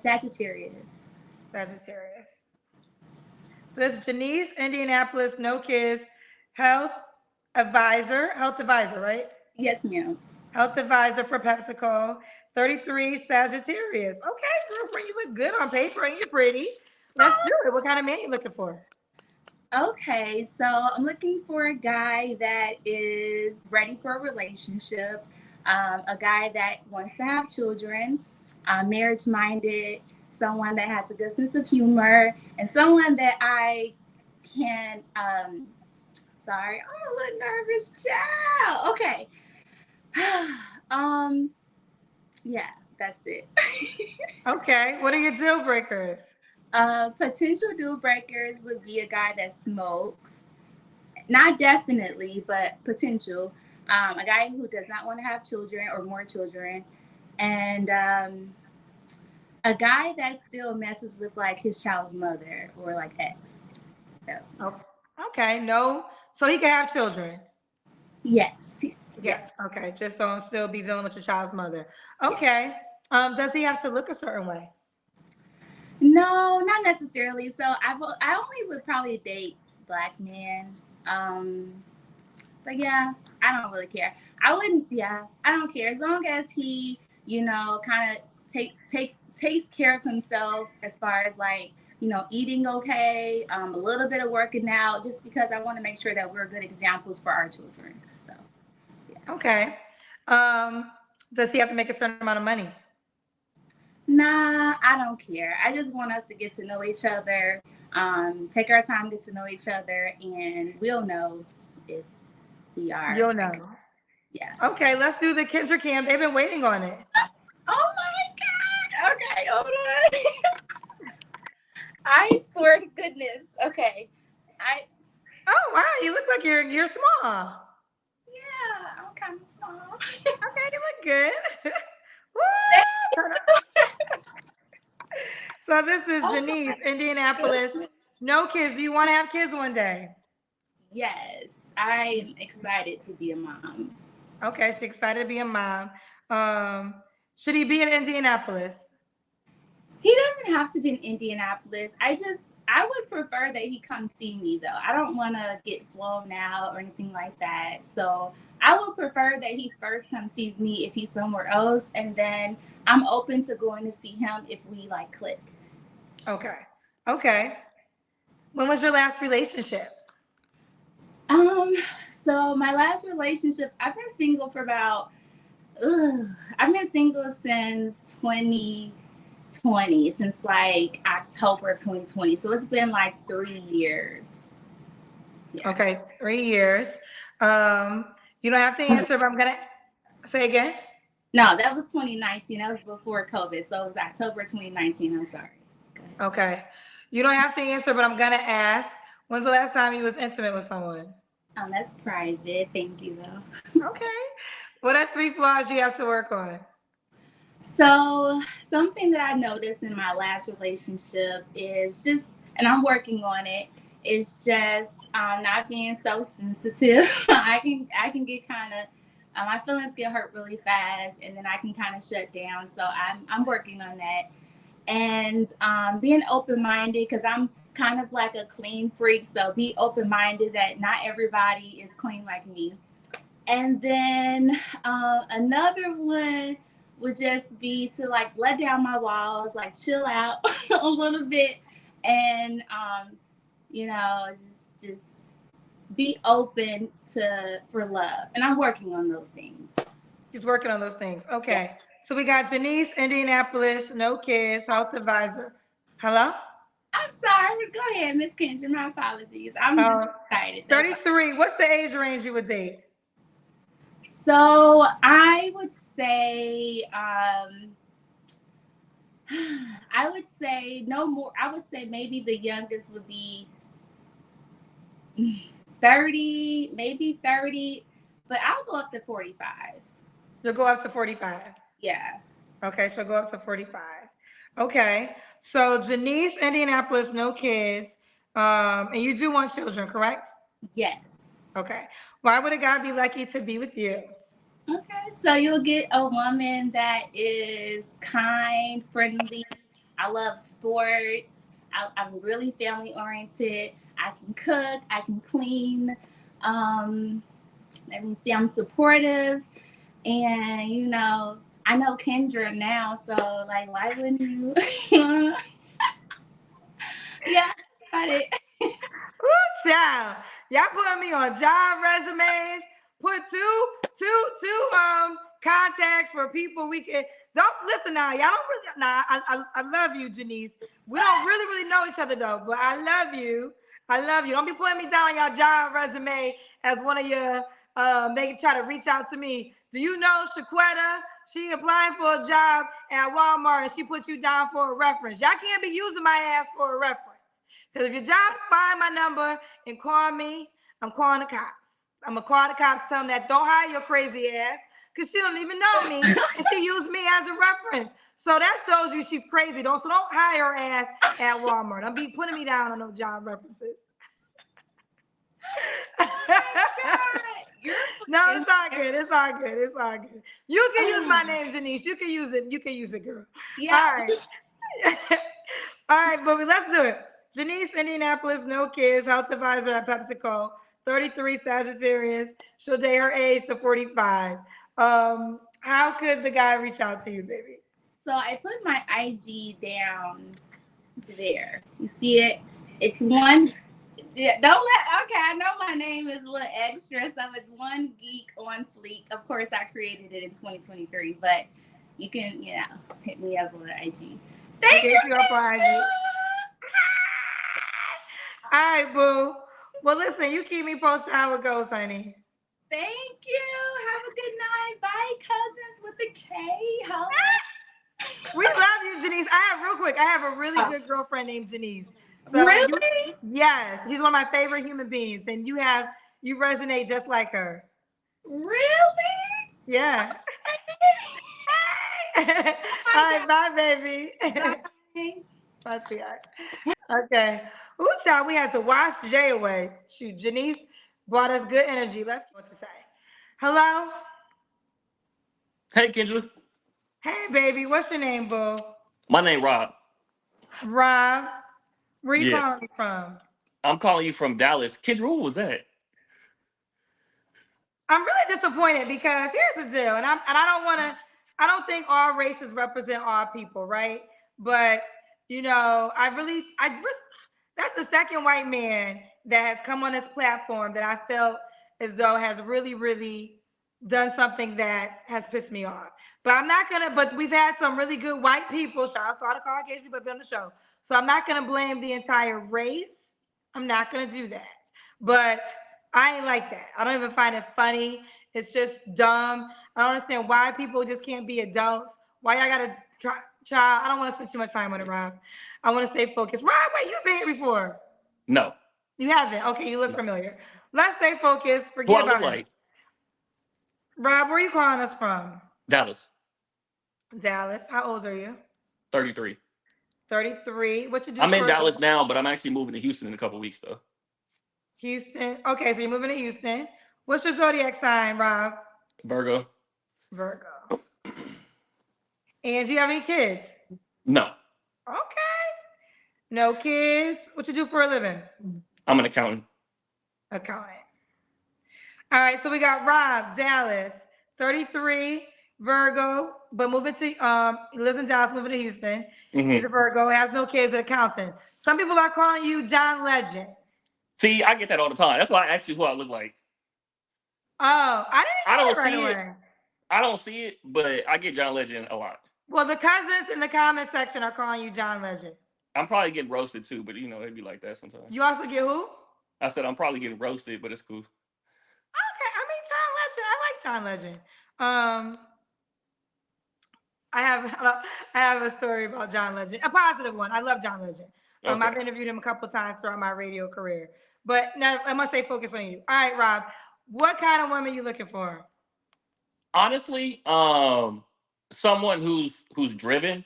Speaker 4: Sagittarius.
Speaker 1: Sagittarius. This is Janice, Indianapolis, no kids, health health advisor, right?
Speaker 4: Yes, ma'am.
Speaker 1: Health advisor for PepsiCo, 33, Sagittarius. Okay, girlfriend, you look good on paper and you're pretty. Let's do it. What kind of man you looking for?
Speaker 4: Okay, so I'm looking for a guy that is ready for a relationship, a guy that wants to have children, marriage minded, someone that has a good sense of humor, and someone that I can. Sorry, I'm a little nervous, child. Okay. Yeah, that's it.
Speaker 1: Okay, what are your deal breakers?
Speaker 4: Potential deal breakers would be a guy that smokes. Not definitely, but potential. A guy who does not want to have children or more children, and a guy that still messes with like his child's mother or like ex. So,
Speaker 1: Oh, okay, no. So he can have children.
Speaker 4: yes,
Speaker 1: Yeah. Okay. Just don't still be dealing with your child's mother.
Speaker 4: yeah.
Speaker 1: Okay. Does he have to look a certain way?
Speaker 4: No, not necessarily. So I only would probably date black men. But yeah, I don't really care. I wouldn't. Yeah, I don't care as long as he, kind of takes care of himself as far as like eating okay, a little bit of working out, just because I want to make sure that we're good examples for our children. So yeah.
Speaker 1: Okay. Does he have to make a certain amount of money?
Speaker 4: Nah, I don't care. I just want us to get to know each other, take our time, get to know each other, and we'll know if we are.
Speaker 1: You'll know.
Speaker 4: Yeah.
Speaker 1: Okay, let's do the Kendra cam. They've been waiting on it.
Speaker 4: Oh my God. Okay, hold on. I swear to goodness. Okay.
Speaker 1: Oh wow, you look like you're small.
Speaker 4: Yeah, I'm kind of small.
Speaker 1: Okay, you look good. Woo! So this is Janice, Indianapolis. No kids. Do you want to have kids one day?
Speaker 4: Yes, I'm excited to be a mom.
Speaker 1: Okay, she's excited to be a mom. Should he be in Indianapolis?
Speaker 4: He doesn't have to be in Indianapolis. I would prefer that he come see me though. I don't want to get flown out or anything like that. So I would prefer that he first come sees me if he's somewhere else, and then I'm open to going to see him if we like click.
Speaker 1: Okay. Okay. When was your last relationship?
Speaker 4: So my last relationship, I've been single for I've been single since 2020, since like October 2020. So it's been like 3 years.
Speaker 1: Yeah. Okay, 3 years. You don't have to answer, but I'm gonna say again.
Speaker 4: No, that was 2019. That was before COVID. So it was October 2019. I'm sorry.
Speaker 1: Okay. You don't have to answer, but I'm gonna ask. When's the last time you was intimate with someone?
Speaker 4: That's private. Thank you though.
Speaker 1: Okay. What are 3 flaws you have to work on?
Speaker 4: So something that I noticed in my last relationship is and I'm working on it, is just not being so sensitive. I can get kind of, my feelings get hurt really fast, and then I can kind of shut down. So I'm working on that. and being open-minded, because I'm kind of like a clean freak. So be open-minded that not everybody is clean like me. And then another one would just be to like let down my walls, like chill out a little bit, and just be open for love. And I'm working on those things.
Speaker 1: She's working on those things. Okay. So we got Janice, Indianapolis, no kids, health advisor. Hello?
Speaker 4: I'm sorry. Go ahead, Miss Kendra. My apologies. I'm just excited.
Speaker 1: 33. What's the age range you would date?
Speaker 4: So I would say, no more. I would say maybe the youngest would be 30, maybe 30, but I'll go up to 45.
Speaker 1: You'll go up to 45.
Speaker 4: Yeah.
Speaker 1: Okay, so go up to 45. Okay. So Janice, Indianapolis, no kids. And you do want children, correct?
Speaker 4: Yes.
Speaker 1: Okay. Why would a guy be lucky to be with you?
Speaker 4: Okay, so you'll get a woman that is kind, friendly. I love sports. I'm really family oriented. I can cook. I can clean. Let me see. I'm supportive, and I know Kendra now, so like, why wouldn't you? Yeah, got it.
Speaker 1: Ooh, child. Y'all putting me on job resumes. Put two contacts for people we can. Don't listen now. Y'all don't really. Nah, I love you, Janice. We don't really know each other though, but I love you. I love you. Don't be putting me down on your job resume as one of your. They try to reach out to me. Do you know Shaquetta? She applying for a job at Walmart and she put you down for a reference. Y'all can't be using my ass for a reference. Because if your job, find my number and call me, I'm calling the cops. I'm going to call the cops, tell them that don't hire your crazy ass because she don't even know me and she used me as a reference. So that shows you she's crazy. So don't hire her ass at Walmart. Don't be putting me down on no job references. No, it's all good. It's all good. It's all good. You can use my name, Janice. You can use it. You can use it, girl.
Speaker 4: Yeah.
Speaker 1: All right. All right, but let's do it. Janice, Indianapolis, no kids, health advisor at PepsiCo, 33 Sagittarius. She'll date her age to 45. How could the guy reach out to you, baby?
Speaker 4: So I put my IG down there. You see it? It's one. Yeah, okay, I know my name is a little extra, so it's One Geek on Fleek. Of course, I created it in 2023, but you can, hit me up on IG. Thank you.
Speaker 1: Up on IG. All right, boo. Well, listen, you keep me posted how it goes, honey.
Speaker 4: Thank you. Have a good night. Bye, cousins with the K.
Speaker 1: We love you, Janice. I have a really good girlfriend named Janice. So
Speaker 4: really?
Speaker 1: Yes. She's one of my favorite human beings. And you resonate just like her.
Speaker 4: Really?
Speaker 1: Yeah. All right, bye, baby.
Speaker 4: Bye.
Speaker 1: Bye, sweetheart. Okay. Ooh, child, we had to wash Jay away. Shoot, Janice brought us good energy. Let's see what to say. Hello?
Speaker 5: Hey, Kendra.
Speaker 1: Hey, baby. What's your name, boo?
Speaker 5: My name Rob.
Speaker 1: Rob. Where you
Speaker 5: Yeah.
Speaker 1: calling me from?
Speaker 5: I'm calling you from Dallas. Kendra, what was that?
Speaker 1: I'm really disappointed because here's the deal, and I don't think all races represent all people, right? But that's the second white man that has come on this platform that I felt as though has really, really done something that has pissed me off. But we've had some really good white people. Shout out to all the Caucasian people on the show. So I'm not gonna blame the entire race. I'm not gonna do that. But I ain't like that. I don't even find it funny. It's just dumb. I don't understand why people just can't be adults. Why y'all gotta try? Child, I don't want to spend too much time on it, Rob. I want to stay focused. Rob, wait, you've been here before.
Speaker 5: No.
Speaker 1: You haven't? Okay, you look familiar. Let's stay focused.
Speaker 5: Who
Speaker 1: Forget
Speaker 5: I look
Speaker 1: about it.
Speaker 5: like?
Speaker 1: Rob, where are you calling us from?
Speaker 5: Dallas.
Speaker 1: Dallas. How old are you?
Speaker 5: 33.
Speaker 1: 33. What you do?
Speaker 5: I'm in Dallas now, but I'm actually moving to Houston in a couple weeks, though.
Speaker 1: Houston. Okay, so you're moving to Houston. What's your zodiac sign, Rob?
Speaker 5: Virgo.
Speaker 1: Virgo. And do you have any kids?
Speaker 5: No.
Speaker 1: Okay. No kids. What you do for a living?
Speaker 5: I'm an accountant.
Speaker 1: Accountant. All right, so we got Rob, Dallas, 33, Virgo, but moving to he lives in Dallas, moving to Houston. He's a Virgo, has no kids, an accountant. Some people are calling you John Legend.
Speaker 5: See, I get that all the time. That's why I asked you who I look like.
Speaker 1: Oh, I
Speaker 5: I
Speaker 1: didn't
Speaker 5: don't
Speaker 1: get it right
Speaker 5: see it.
Speaker 1: away.
Speaker 5: I don't see it, but I get John Legend a lot.
Speaker 1: Well, the cousins in the comment section are calling you John Legend.
Speaker 5: I'm probably getting roasted too, but you know, it'd be like that sometimes.
Speaker 1: You also get who?
Speaker 5: I said I'm probably getting roasted, but it's cool.
Speaker 1: Okay, I mean John Legend. I like John Legend. I have I have a story about John Legend, a positive one. I love John Legend.
Speaker 5: Okay.
Speaker 1: I've interviewed him a couple times throughout my radio career. But now I must say focus on you. All right, Rob. What kind of woman you looking for?
Speaker 5: Honestly, someone who's driven,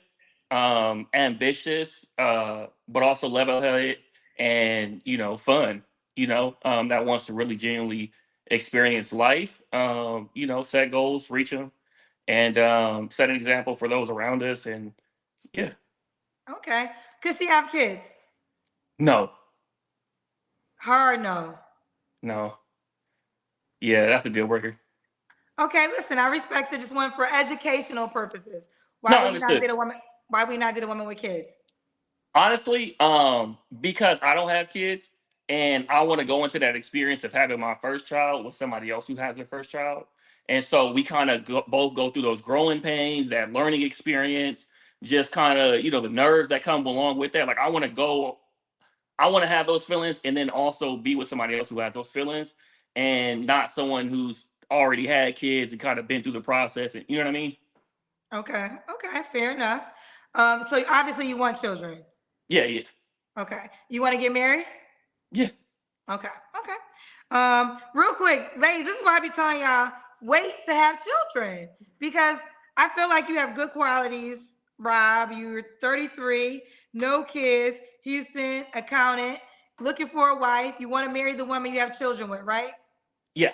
Speaker 5: ambitious, but also level-headed and fun. That wants to really genuinely experience life. Set goals, reach them, and set an example for those around us. And yeah,
Speaker 1: Okay. Could she have kids?
Speaker 5: no,
Speaker 1: Hard no.
Speaker 5: no, yeah, that's a deal breaker.
Speaker 1: Okay, listen, I respect it. Just one for educational purposes.
Speaker 5: No,
Speaker 1: Why would you not
Speaker 5: understood.
Speaker 1: date a woman? Why would you not date a woman with kids?
Speaker 5: Honestly, because I don't have kids and I want to go into that experience of having my first child with somebody else who has their first child. And so we kind of both go through those growing pains, that learning experience, just kind of, the nerves that come along with that. Like I want to have those feelings and then also be with somebody else who has those feelings and not someone who's already had kids and kind of been through the process. And you know what I mean?
Speaker 1: Okay, okay, fair enough. So obviously you want children.
Speaker 5: Yeah, yeah.
Speaker 1: Okay. You want to get married?
Speaker 5: Yeah.
Speaker 1: Okay. Okay. Real quick, ladies, this is why I be telling y'all wait to have children because I feel like you have good qualities. Rob, you're 33, no kids, Houston, accountant, looking for a wife. You want to marry the woman you have children with, right?
Speaker 5: Yeah.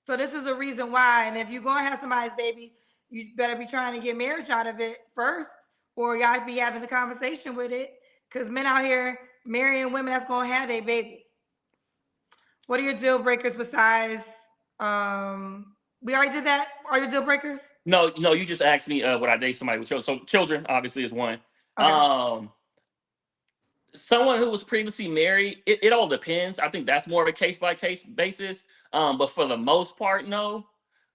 Speaker 1: So this is a reason why. And if you're going to have somebody's baby, you better be trying to get marriage out of it first, or y'all be having the conversation with it. Because men out here marrying women that's going to have their baby. What are your deal breakers besides? We already did that. Are your deal breakers?
Speaker 5: No, you just asked me would I date somebody with children. So children obviously is one.
Speaker 1: Okay.
Speaker 5: Someone who was previously married, it all depends. I think that's more of a case by case basis. But for the most part, no.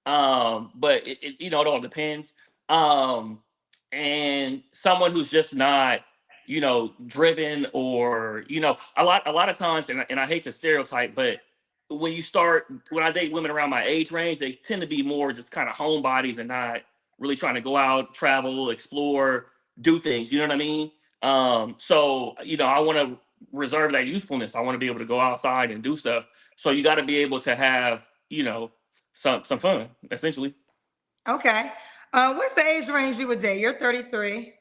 Speaker 5: But it all depends. Um, and someone who's just not, driven or a lot of times, and I hate to stereotype, but when I date women around my age range, they tend to be more just kind of homebodies and not really trying to go out, travel, explore, do things. You know what I mean? So I want to reserve that youthfulness. I want to be able to go outside and do stuff. So you got to be able to have, some fun, essentially.
Speaker 1: Okay. What's the age range you would date? You're 33.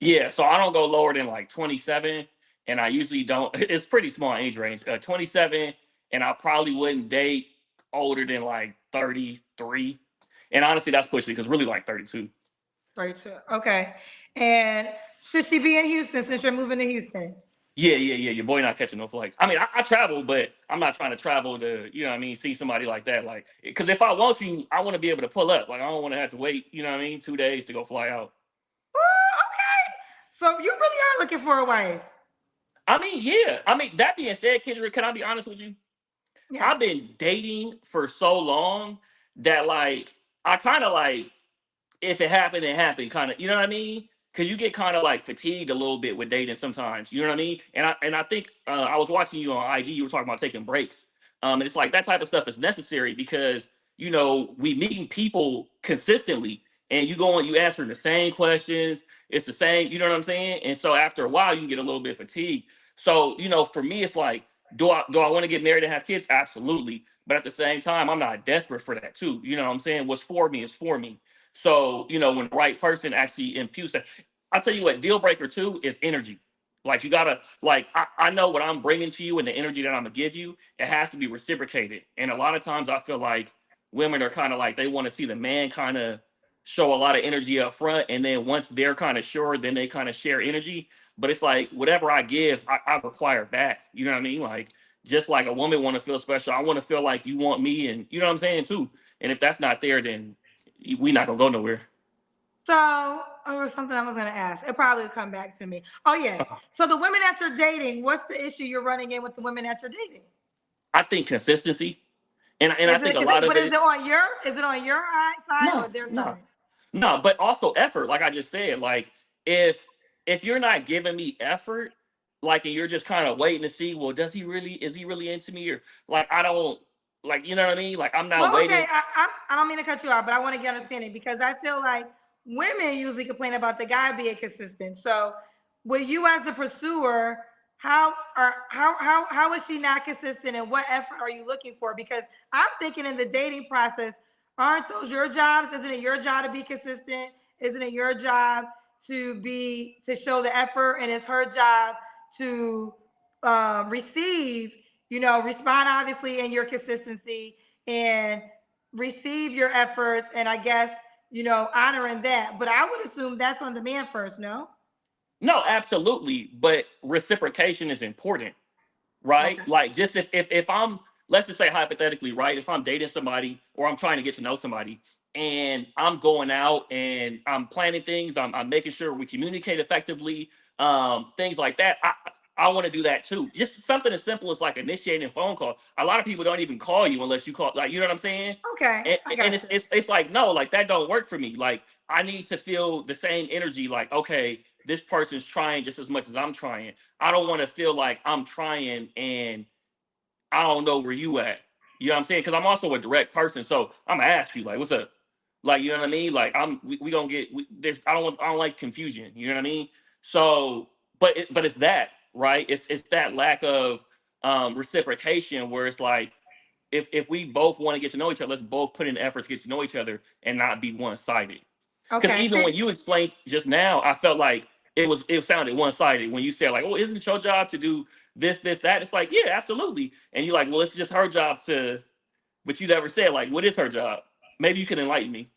Speaker 5: Yeah, so I don't go lower than like 27, and I usually don't. It's pretty small age range. 27, and I probably wouldn't date older than like 33. And honestly, that's pushing because really like 32.
Speaker 1: 32. Okay. And should she be in Houston since you're moving to Houston?
Speaker 5: Yeah. Your boy not catching no flights. I mean, I travel, but I'm not trying to travel to, what I mean, see somebody like that. Like, because if I want you, I want to be able to pull up. Like, I don't want to have to wait, 2 days to go fly out.
Speaker 1: Ooh, okay. So you really are looking for a wife.
Speaker 5: I mean, yeah. I mean, that being said, Kendra, can I be honest with you?
Speaker 1: Yes.
Speaker 5: I've been dating for so long that, like, I kind of like, if it happened, it happened, kind of, you know what I mean? Because you get kind of like fatigued a little bit with dating sometimes, you know what I mean? And I think I was watching you on IG, you were talking about taking breaks, and it's like that type of stuff is necessary because we meeting people consistently, and you go and you answer the same questions, it's the same, you know what I'm saying? And so after a while, you can get a little bit fatigued. So for me, it's like, do I want to get married and have kids? Absolutely. But at the same time, I'm not desperate for that too. You know what I'm saying? What's for me is for me. So, when the right person actually imputes that, I'll tell you what, deal breaker too is energy. Like you gotta, like, I know what I'm bringing to you and the energy that I'm gonna give you, it has to be reciprocated. And a lot of times I feel like women are kind of like, they want to see the man kind of show a lot of energy up front, and then once they're kind of sure, then they kind of share energy. But it's like whatever I give, I require back. You know what I mean? Like just like a woman want to feel special, I want to feel like you want me, and you know what I'm saying too. And if that's not there, then we not gonna go nowhere.
Speaker 1: So, or something I was going to ask. It probably will come back to me. Oh, yeah. So, the women that you're dating, what's the issue you're running in with the women that you're dating?
Speaker 5: I think consistency, and I
Speaker 1: Is
Speaker 5: think
Speaker 1: it,
Speaker 5: a
Speaker 1: is
Speaker 5: lot
Speaker 1: it,
Speaker 5: of
Speaker 1: but
Speaker 5: it.
Speaker 1: is it on your side or
Speaker 5: No,
Speaker 1: their
Speaker 5: no,
Speaker 1: side?
Speaker 5: no, but also effort. Like I just said, like if you're not giving me effort, like and you're just kind of waiting to see, well, does he really is he really into me or like I don't like you know what I mean? Like I'm not
Speaker 1: Well, okay,
Speaker 5: waiting.
Speaker 1: I don't mean to cut you off, but I want to get understanding because I feel like women usually complain about the guy being consistent. So, with you as the pursuer, how is she not consistent, and what effort are you looking for? Because I'm thinking in the dating process, aren't those your jobs? Isn't it your job to be consistent? Isn't it your job to show the effort, and it's her job to receive, respond obviously in your consistency and receive your efforts, and I guess, honoring that. But I would assume that's on the man first, no?
Speaker 5: No, absolutely, but reciprocation is important. Right?
Speaker 1: Okay.
Speaker 5: Like just if I'm let's just say hypothetically, right? If I'm dating somebody or I'm trying to get to know somebody and I'm going out and I'm planning things, I'm making sure we communicate effectively, things like that. I want to do that too. Just something as simple as like initiating a phone call. A lot of people don't even call you unless you call, like you know what I'm saying?
Speaker 1: Okay, I
Speaker 5: And
Speaker 1: got
Speaker 5: it's,
Speaker 1: you.
Speaker 5: it's it's like no, like that don't work for me. Like I need to feel the same energy. Like okay, this person's trying just as much as I'm trying. I don't want to feel like I'm trying and I don't know where you at. You know what I'm saying? Because I'm also a direct person, so I'm gonna ask you like, "What's up?" Like, you know what I mean? Like, we gonna get there's I don't like confusion. You know what I mean? So, but it's that right? It's that lack of reciprocation where it's like if we both want to get to know each other, let's both put in effort to get to know each other and not be one sided. Because
Speaker 1: Okay.
Speaker 5: even when you explained just now, I felt like it sounded one sided when you said like, "Oh, isn't it your job to do this, that?" It's like, yeah, absolutely. And you're like, well, it's just her job to. But you never said like, what is her job? Maybe you can enlighten me.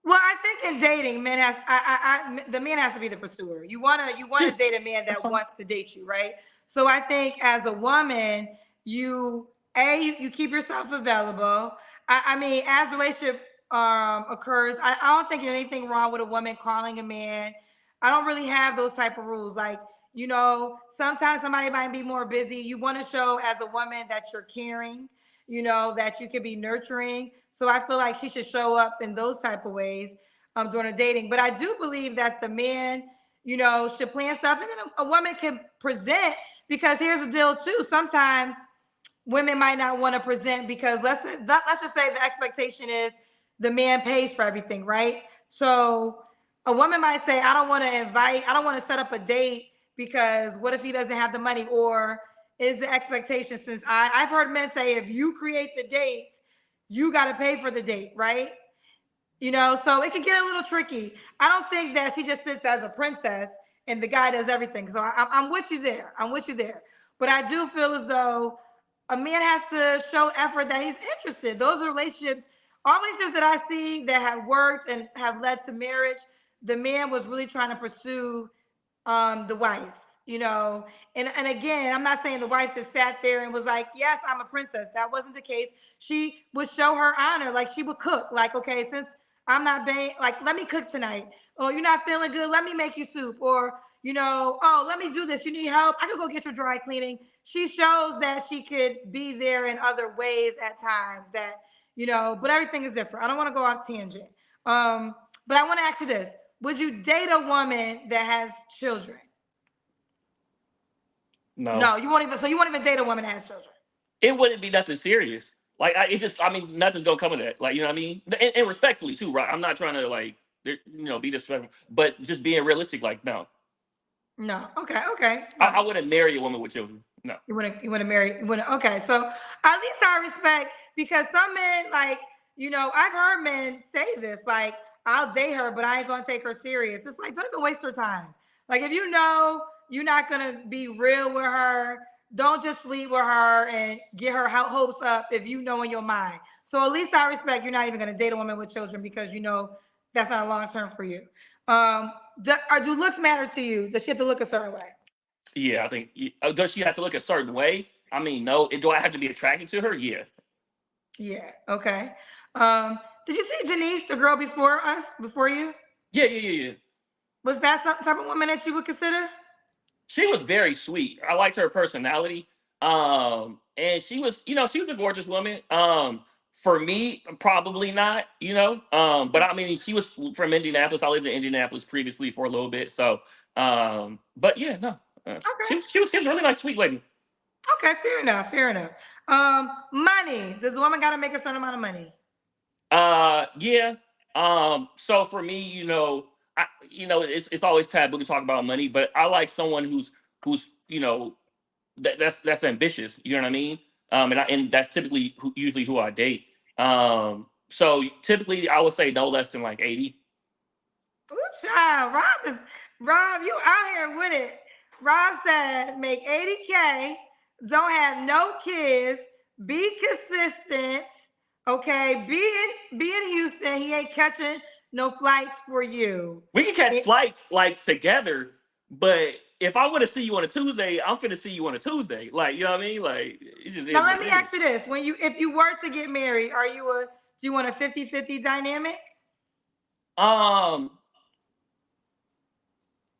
Speaker 1: Well, I think in dating, the man has to be the pursuer. You wanna
Speaker 5: Yeah,
Speaker 1: date a man
Speaker 5: that's
Speaker 1: that
Speaker 5: fine.
Speaker 1: wants to date you, right? So I think as a woman, you keep yourself available. I mean, as relationship occurs, I don't think there's anything wrong with a woman calling a man. I don't really have those type of rules. Like, sometimes somebody might be more busy. You want to show as a woman that you're caring, that you could be nurturing. So I feel like she should show up in those type of ways during a dating. But I do believe that the man, should plan stuff, and then a woman can present. Because here's the deal too. Sometimes women might not want to present because let's just say the expectation is the man pays for everything, right? So a woman might say, I don't want to set up a date because what if he doesn't have the money? Or is the expectation, since I've heard men say, if you create the date, you got to pay for the date, right? So it can get a little tricky. I don't think that she just sits as a princess and the guy does everything. So I'm with you there. I'm with you there. But I do feel as though a man has to show effort that he's interested. Those are relationships, all relationships that I see that have worked and have led to marriage. The man was really trying to pursue the wife, and again, I'm not saying the wife just sat there and was like, yes, I'm a princess. That wasn't the case. She would show her honor, like she would cook, like, okay, since I'm not paying, like, let me cook tonight. Oh, you're not feeling good, let me make you soup. Or, oh, let me do this, you need help, I could go get your dry cleaning. She shows that she could be there in other ways at times, that, but everything is different. I don't want to go off tangent. But I want to ask you this: would you date a woman that has children?
Speaker 5: No,
Speaker 1: No, you won't even. So you won't even date a woman that has children.
Speaker 5: it wouldn't be nothing serious. Like I mean, nothing's gonna come of that. Like you know what I mean, and respectfully too, right? I'm not trying to like, be disrespectful, but just being realistic. Like, no,
Speaker 1: No. Okay. Okay.
Speaker 5: I
Speaker 1: Fine.
Speaker 5: wouldn't marry a woman with children. No.
Speaker 1: You want to marry. You want to. Okay. So at least I respect, because some men, like, I've heard men say this, like, I'll date her, but I ain't gonna take her serious. It's like, don't even waste her time. Like, if you know you're not gonna be real with her, don't just sleep with her and get her hopes up if you know in your mind. So at least I respect you're not even gonna date a woman with children because That's not long term for you. Do looks matter to you? Does she have to look a certain way?
Speaker 5: Yeah, I think. Does she have to look a certain way? I mean, no. Do I have to be attracted to her? Yeah.
Speaker 1: Yeah. Okay. Did you see Janice, the girl before us, before you?
Speaker 5: Yeah.
Speaker 1: Was that some type of woman that you would consider?
Speaker 5: She was very sweet. I liked her personality. And she was, she was a gorgeous woman. For me, probably not, but I mean, she was from Indianapolis. I lived in Indianapolis previously for a little bit. So, but yeah, no.
Speaker 1: Okay.
Speaker 5: She was a really nice, sweet lady.
Speaker 1: Okay, fair enough. Fair enough. Money. Does a woman got to make a certain amount of money?
Speaker 5: Yeah. So for me, it's always taboo to talk about money, but I like someone who's that's ambitious. You know what I mean? And that's typically usually who I date. So typically I would say no less than like 80.
Speaker 1: Ooh, child. Rob, you out here with it. Rob said make 80K, don't have no kids, be consistent. Okay, be in Houston. He ain't catching no flights for you.
Speaker 5: We can catch flights like together, but if I want to see you on a Tuesday, I'm finna see you on a Tuesday. Like, you know what I mean? Like, it just is.
Speaker 1: Now let me ask you this: if you were to get married, do you want a 50-50 dynamic?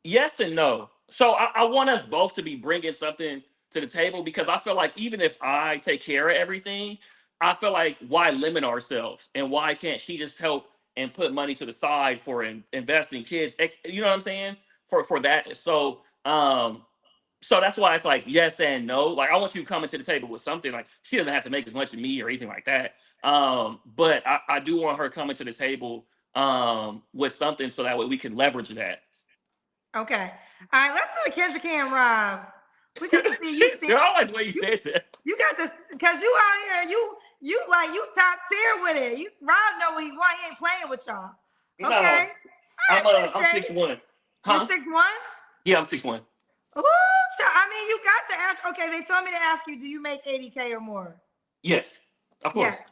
Speaker 5: Yes and no. So I want us both to be bringing something to the table, because I feel like even if I take care of everything, I feel like why limit ourselves, and why can't she just help and put money to the side for investing in kids? You know what I'm saying? For that. So that's why it's like yes and no. Like I want you coming to the table with something. Like she doesn't have to make as much as me or anything like that. But I do want her coming to the table with something, so that way we can leverage that.
Speaker 1: Okay. All right, let's do the Kendra Can Rob. We got to see you.
Speaker 5: Girl, I like the way you said that.
Speaker 1: You got to, because you out here, you top tier with it. Rob know what he want. He ain't playing with y'all. Okay.
Speaker 5: No,
Speaker 1: All right,
Speaker 5: I'm
Speaker 1: appreciate
Speaker 5: 6'1".
Speaker 1: You 6'1"?
Speaker 5: Yeah, I'm 6'1".
Speaker 1: Ooh, I mean, you got the answer. Okay, they told me to ask you, do you make 80K or more?
Speaker 5: Yes, of course.
Speaker 1: Yes.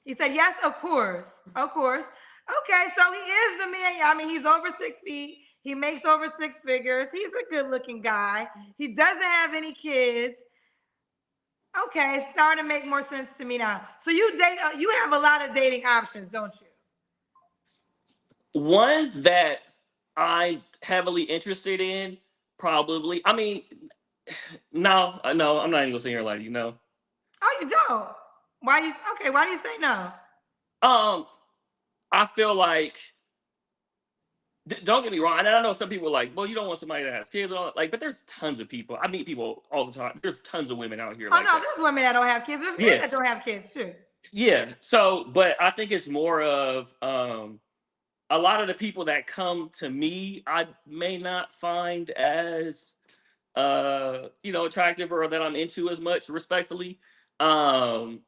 Speaker 1: He said, yes, of course. Of course. Okay, so he is the man. I mean, he's over 6 feet. He makes over 6 figures. He's a good looking guy. He doesn't have any kids. Okay, it's starting to make more sense to me now. So you have a lot of dating options, don't you?
Speaker 5: Ones that I'm heavily interested in, probably. I mean, no, I'm not even gonna say here like
Speaker 1: Oh, you don't? Why do you say no?
Speaker 5: I feel like don't get me wrong, and I know some people are like, well, you don't want somebody that has kids and all that. Like, but there's tons of people. I meet people all the time. There's tons of women out here.
Speaker 1: Oh, no, there's women that don't have kids. There's men that don't have kids too.
Speaker 5: Yeah. So, but I think it's more of a lot of the people that come to me, I may not find as attractive, or that I'm into as much, respectfully. And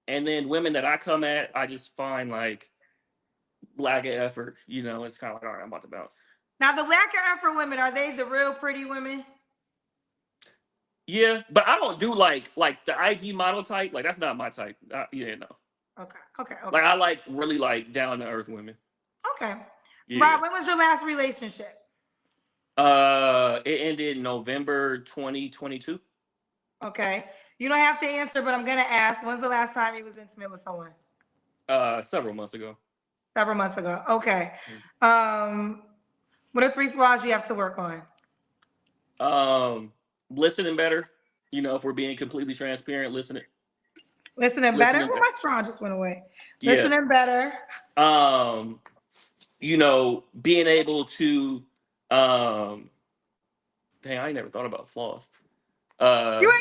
Speaker 5: then women that I come at, I just find like lack of effort. It's kind of like, all right, I'm about to bounce.
Speaker 1: Now, the lack of effort women, are they the real pretty women?
Speaker 5: Yeah, but I don't do like the IG model type. Like that's not my type. Yeah, no.
Speaker 1: Okay.
Speaker 5: Like I like really like down to earth women.
Speaker 1: Okay.
Speaker 5: Yeah.
Speaker 1: Rob, when was your last relationship?
Speaker 5: It ended November 2022.
Speaker 1: Okay. You don't have to answer, but I'm gonna ask. When's the last time you was intimate with someone?
Speaker 5: Several months ago.
Speaker 1: Several months ago. Okay. What are 3 flaws you have to work
Speaker 5: on? Listening better. If we're being completely transparent, listening
Speaker 1: better.
Speaker 5: better.
Speaker 1: My straw just went away. Yeah. Listening better.
Speaker 5: Being able to dang, I ain't never thought about flaws.
Speaker 1: You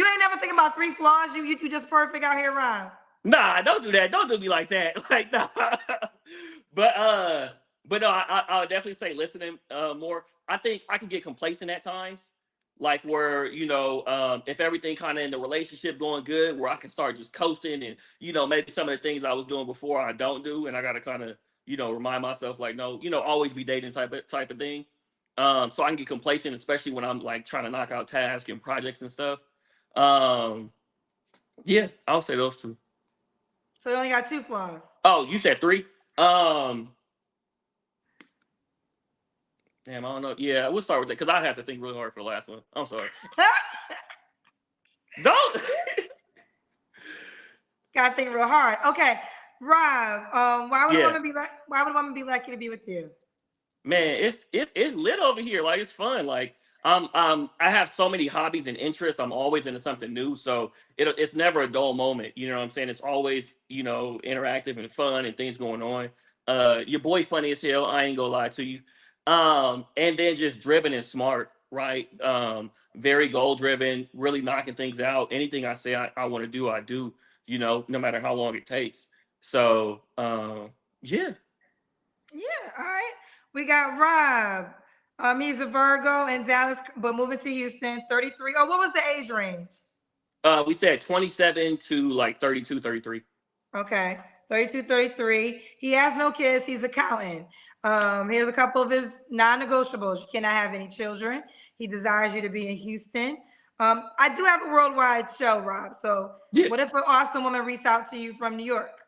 Speaker 1: ain't never think about 3 flaws. You just perfect out here, Rob.
Speaker 5: Nah, don't do that. Don't do me like that. Like, nah. But no, I'll definitely say listening more. I think I can get complacent at times, like where if everything kind of in the relationship going good, where I can start just coasting, and maybe some of the things I was doing before I don't do, and I got to kind of remind myself like no, always be dating type of thing. So I can get complacent, especially when I'm like trying to knock out tasks and projects and stuff. Yeah, I'll say those 2.
Speaker 1: So you only got 2 flaws.
Speaker 5: Oh, you said 3. Damn, I don't know. Yeah, we'll start with that because I have to think really hard for the last one. I'm sorry. Don't.
Speaker 1: Gotta think real hard. Okay, Rob. Why would a
Speaker 5: Yeah.
Speaker 1: woman be like? Why would a woman be lucky to be with you?
Speaker 5: Man, it's lit over here. Like it's fun. Like I have so many hobbies and interests. I'm always into something new. So it's never a dull moment. You know what I'm saying? It's always, interactive and fun and things going on. Your boy funny as hell, I ain't gonna lie to you. And then just driven and smart, right? Very goal driven, really knocking things out. Anything I say I want to do, I do, no matter how long it takes. So yeah.
Speaker 1: Yeah. All right. We got Rob. He's a Virgo in Dallas, but moving to Houston. 33. Oh, what was the age range?
Speaker 5: We said 27 to like 32, 33.
Speaker 1: Okay. 32, 33. He has no kids. He's accountant. Here's a couple of his non-negotiables. You cannot have any children. He desires you to be in Houston. I do have a worldwide show, Rob. So
Speaker 5: Yeah.
Speaker 1: what if an awesome woman reached out to you from New York?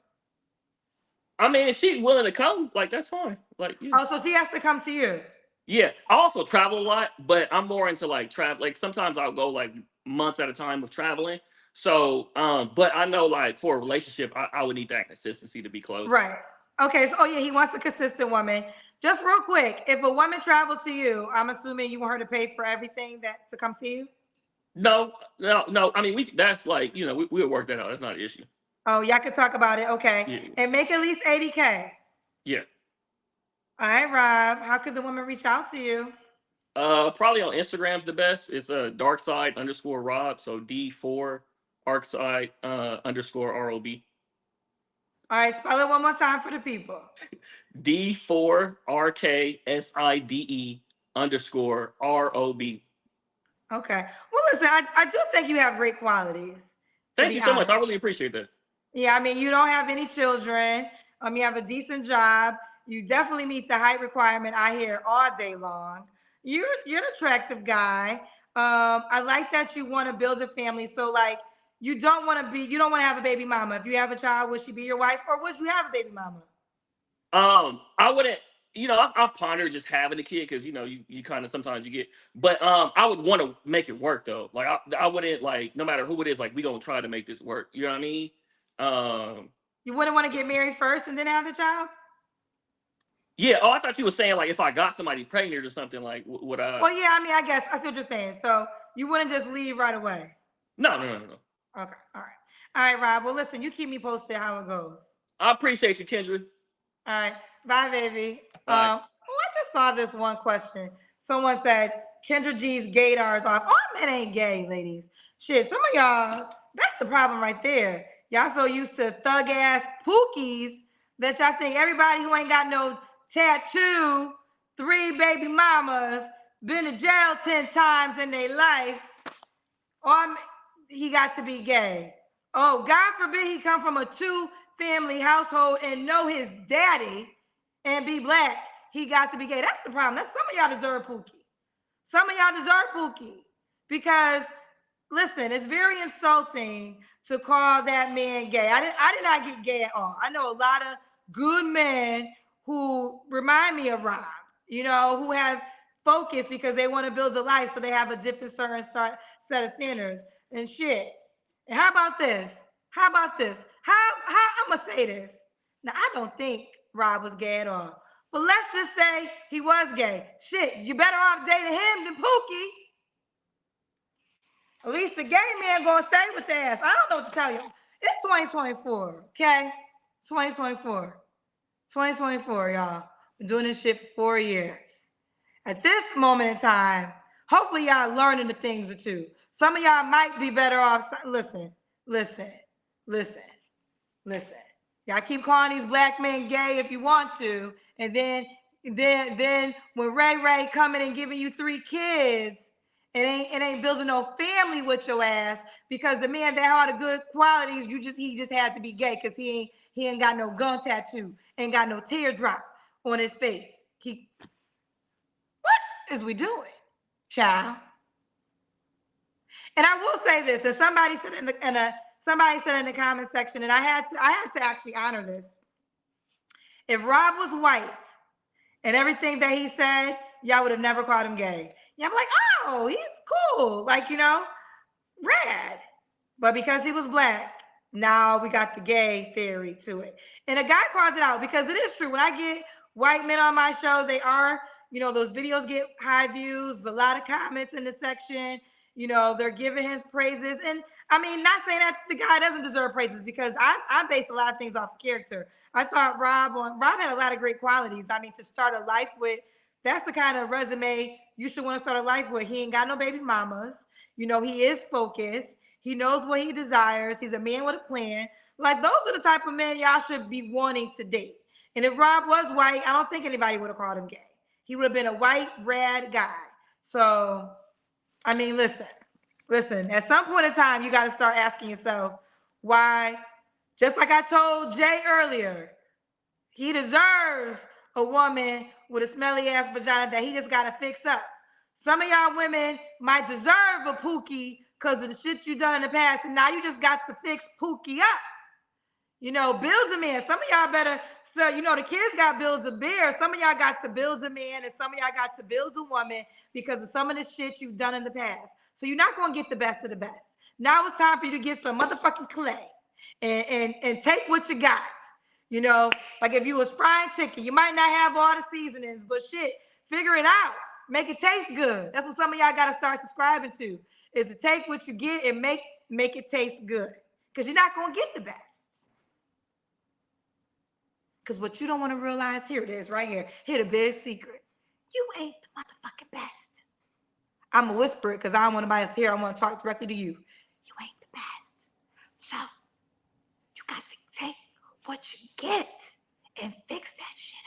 Speaker 5: I mean, if she's willing to come, like that's fine. Like, yeah.
Speaker 1: Oh, so she has to come to you.
Speaker 5: Yeah. I also travel a lot, but I'm more into like travel. Like sometimes I'll go like months at a time with traveling. So, but I know like for a relationship, I would need that consistency to be close.
Speaker 1: Right. Okay. So, oh yeah, he wants a consistent woman. Just real quick, if a woman travels to you, I'm assuming you want her to pay for everything that to come see you.
Speaker 5: No. I mean, that's like, we'll work that out. That's not an issue.
Speaker 1: Oh, y'all could talk about it. Okay.
Speaker 5: Yeah.
Speaker 1: And make at least 80K.
Speaker 5: Yeah.
Speaker 1: All right, Rob. How could the woman reach out to you?
Speaker 5: Probably on Instagram's the best. It's darkside_Rob. So D4 arcside _ROB.
Speaker 1: All right, spell it one more time for the people.
Speaker 5: D4RKSIDE_ROB.
Speaker 1: Okay. Well, listen, I do think you have great qualities.
Speaker 5: Thank you so much. I really appreciate that.
Speaker 1: Yeah, I mean, you don't have any children. You have a decent job. You definitely meet the height requirement I hear all day long. You're an attractive guy. I like that you want to build a family. So like you don't want to have a baby mama. If you have a child, would she be your wife or would you have a baby mama?
Speaker 5: I wouldn't, I've pondered just having a kid because you kind of sometimes you get, but I would want to make it work though. Like I wouldn't like no matter who it is, like we gonna try to make this work. You know what I mean?
Speaker 1: You wouldn't want to get married first and then have the child?
Speaker 5: Yeah. Oh, I thought you were saying like if I got somebody pregnant or something, like would I?
Speaker 1: Well, yeah. I mean, I guess I see what you're saying. So you wouldn't just leave right away.
Speaker 5: No.
Speaker 1: Okay. All right, Rob. Well, listen. You keep me posted how it goes.
Speaker 5: I appreciate you, Kendra.
Speaker 1: All right. Bye, baby.
Speaker 5: Bye.
Speaker 1: I just saw this one question. Someone said Kendra G's gaydar is off. All men ain't gay, ladies. Shit, some of y'all, that's the problem right there. Y'all so used to thug ass pookies that y'all think everybody who ain't got no tattoo, 3 baby mamas, been to jail 10 times in their life, he got to be gay. Oh, God forbid he come from a 2-family household and know his daddy and be black. He got to be gay. That's the problem. Some of y'all deserve pookie. Some of y'all deserve pookie because listen, it's very insulting to call that man gay. I did not get gay at all. I know a lot of good men who remind me of Rob, who have focus because they want to build a life, so they have a different certain set of standards and shit. And how about this? How I'm gonna say this? Now, I don't think Rob was gay at all, but let's just say he was gay. Shit, you better off dating him than Pookie. At least the gay man gonna stay with your ass. I don't know what to tell you. It's 2024, okay? 2024, y'all. Been doing this shit for 4 years. At this moment in time, hopefully y'all learning the things or two. Some of y'all might be better off. Listen. Y'all keep calling these black men gay if you want to, and then when Ray coming and giving you 3 kids, it ain't building no family with your ass because the man that had the good qualities, he just had to be gay because he ain't got no gun tattoo, ain't got no teardrop on his face. What is we doing, child? And I will say this: if somebody said in a somebody said in the comment section, and I had to actually honor this. If Rob was white and everything that he said, y'all would have never called him gay. Yeah, I'm like, oh, he's cool, like, you know, rad. But because he was black, now we got the gay theory to it. And a guy calls it out because it is true. When I get white men on my show, they are, you know, those videos get high views, a lot of comments in the section. You know, they're giving his praises. And I mean, not saying that the guy doesn't deserve praises, because I base a lot of things off of character. I thought Rob had a lot of great qualities. I mean, to start a life with, that's the kind of resume you should want to start a life with. He ain't got no baby mamas. You know, he is focused. He knows what he desires. He's a man with a plan. Like, those are the type of men y'all should be wanting to date. And if Rob was white, I don't think anybody would have called him gay. He would have been a white, rad guy. So, I mean, listen, at some point in time, you got to start asking yourself why, just like I told Jay earlier, he deserves a woman with a smelly ass vagina that he just got to fix up. Some of y'all women might deserve a Pookie because of the shit you done in the past, and now you just got to fix Pookie up. You know, build a man. Some of y'all better, so you know, the kids got builds a bear. Some of y'all got to build a man, and some of y'all got to build a woman because of some of the shit you've done in the past. So you're not gonna get the best of the best. Now it's time for you to get some motherfucking clay and take what you got. You know, like if you was frying chicken, you might not have all the seasonings, but shit, figure it out. Make it taste good. That's what some of y'all gotta start subscribing to, is to take what you get and make it taste good. Because you're not gonna get the best. Because what you don't want to realize, here it is right here. Here the big secret. You ain't the motherfucking best. I'm going to whisper it because I don't want nobody else to hear. I want to talk directly to you. You ain't the best. So you got to take what you get and fix that shit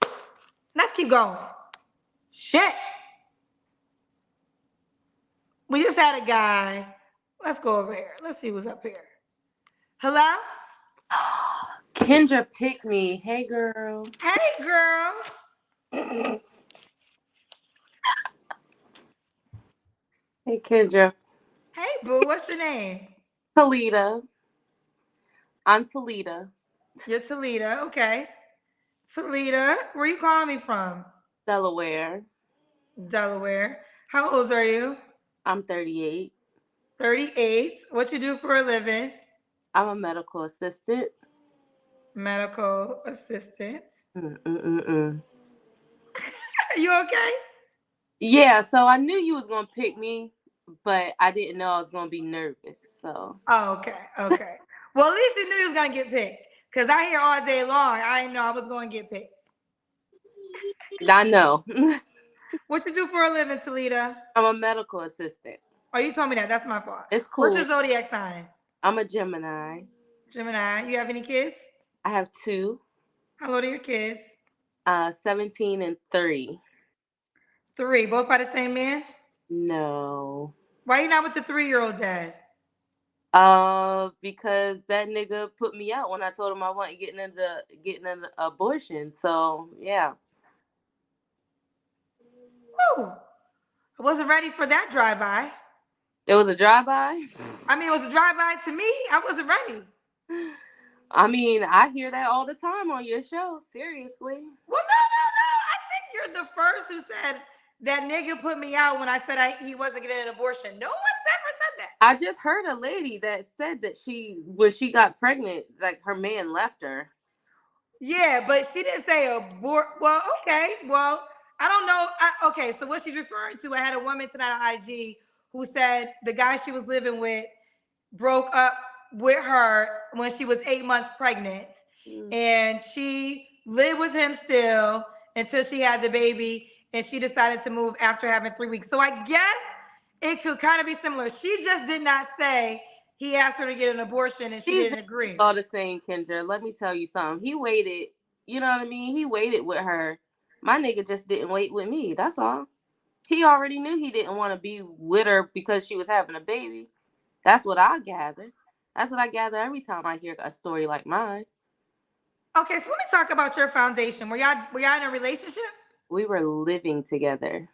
Speaker 1: up. Let's keep going. Shit. We just had a guy. Let's go over here. Let's see who's up here. Hello?
Speaker 6: Kendra picked me. Hey, girl.
Speaker 1: Hey, girl.
Speaker 6: Hey, Kendra.
Speaker 1: Hey, boo. What's your name?
Speaker 6: Selita. I'm Selita.
Speaker 1: You're Selita. Okay. Selita, where you calling me from?
Speaker 6: Delaware.
Speaker 1: Delaware. How old are you?
Speaker 6: I'm 38.
Speaker 1: 38. What you do for a living?
Speaker 6: I'm a medical assistant.
Speaker 1: Medical assistant.
Speaker 6: Mm-mm-mm-mm.
Speaker 1: You okay?
Speaker 6: Yeah, so I knew you was going to pick me, but I didn't know I was going to be nervous, so.
Speaker 1: Oh, okay. Okay. Well, at least you knew you was going to get picked. Because I hear all day long, I didn't know I was going to get picked.
Speaker 6: I know.
Speaker 1: What you do for a living, Selita?
Speaker 6: I'm a medical assistant.
Speaker 1: Oh, you told me that. That's my fault.
Speaker 6: It's cool.
Speaker 1: What's your zodiac sign?
Speaker 6: I'm a Gemini.
Speaker 1: Gemini. You have any kids?
Speaker 6: I have 2.
Speaker 1: How old are your kids?
Speaker 6: 17 and 3.
Speaker 1: 3. Both by the same man?
Speaker 6: No.
Speaker 1: Why you not with the 3-year-old dad?
Speaker 6: Because that nigga put me out when I told him I wasn't getting an abortion. So yeah.
Speaker 1: Woo. I wasn't ready for that drive-by.
Speaker 6: It was a drive-by.
Speaker 1: I mean, it was a drive-by to me. I wasn't ready.
Speaker 6: I mean, I hear that all the time on your show. Seriously.
Speaker 1: Well, no. I think you're the first who said that nigga put me out when I said he wasn't getting an abortion. No one's ever said that.
Speaker 6: I just heard a lady that said that when she got pregnant, like her man left her.
Speaker 1: Yeah, but she didn't say abort. Well, okay. Well, I don't know. Okay, so what she's referring to, I had a woman tonight on IG who said the guy she was living with broke up with her when she was 8 months pregnant. And she lived with him still until she had the baby, and she decided to move after having 3 weeks. So I guess it could kind of be similar. She just did not say he asked her to get an abortion and she didn't agree.
Speaker 6: All the same, Kendra. Let me tell you something. He waited. You know what I mean? He waited with her. My nigga just didn't wait with me. That's all. He already knew he didn't want to be with her because she was having a baby. That's what I gathered. That's what I gather every time I hear a story like mine.
Speaker 1: Okay, so let me talk about your foundation. Were y'all in a relationship?
Speaker 6: We were living together.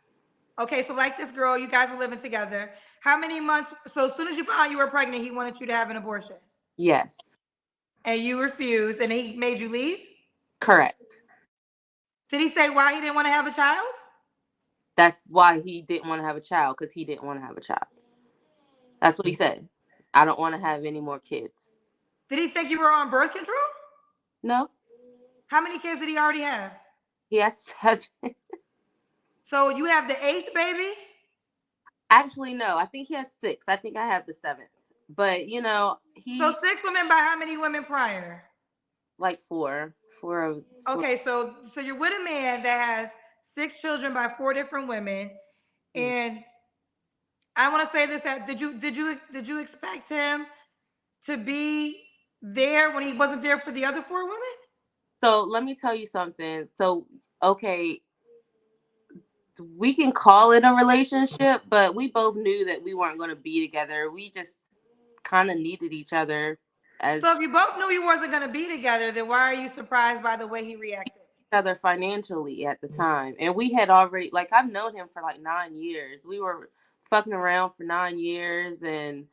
Speaker 1: Okay, so like this girl, you guys were living together. How many months? So as soon as you found out you were pregnant, he wanted you to have an abortion,
Speaker 6: Yes,
Speaker 1: and you refused, and he made you leave.
Speaker 6: correct.
Speaker 1: Did he say why he didn't want to have a child?
Speaker 6: That's why he didn't want to have a child, because he didn't want to have a child. That's what he said. I don't want to have any more kids.
Speaker 1: Did he think you were on birth control?
Speaker 6: No,
Speaker 1: How many kids did he already have?
Speaker 6: he has 7.
Speaker 1: So you have the eighth baby?
Speaker 6: Actually, no, I think he has 6. I think I have the 7th. But,
Speaker 1: So
Speaker 6: he
Speaker 1: 6 women by how many women prior?
Speaker 6: like 4. 4 of 4.
Speaker 1: Okay, so you're with a man that has 6 children by 4 different women, and I want to say this: that did you expect him to be there when he wasn't there for the other 4 women?
Speaker 6: So let me tell you something. So, okay, we can call it a relationship, but we both knew that we weren't going to be together. We just kind of needed each other as
Speaker 1: So if you both knew you wasn't going to be together, then why are you surprised by the way he reacted?
Speaker 6: each other financially at the time. And we had already, like, I've known him for like 9 years. We were fucking around for 9 years, and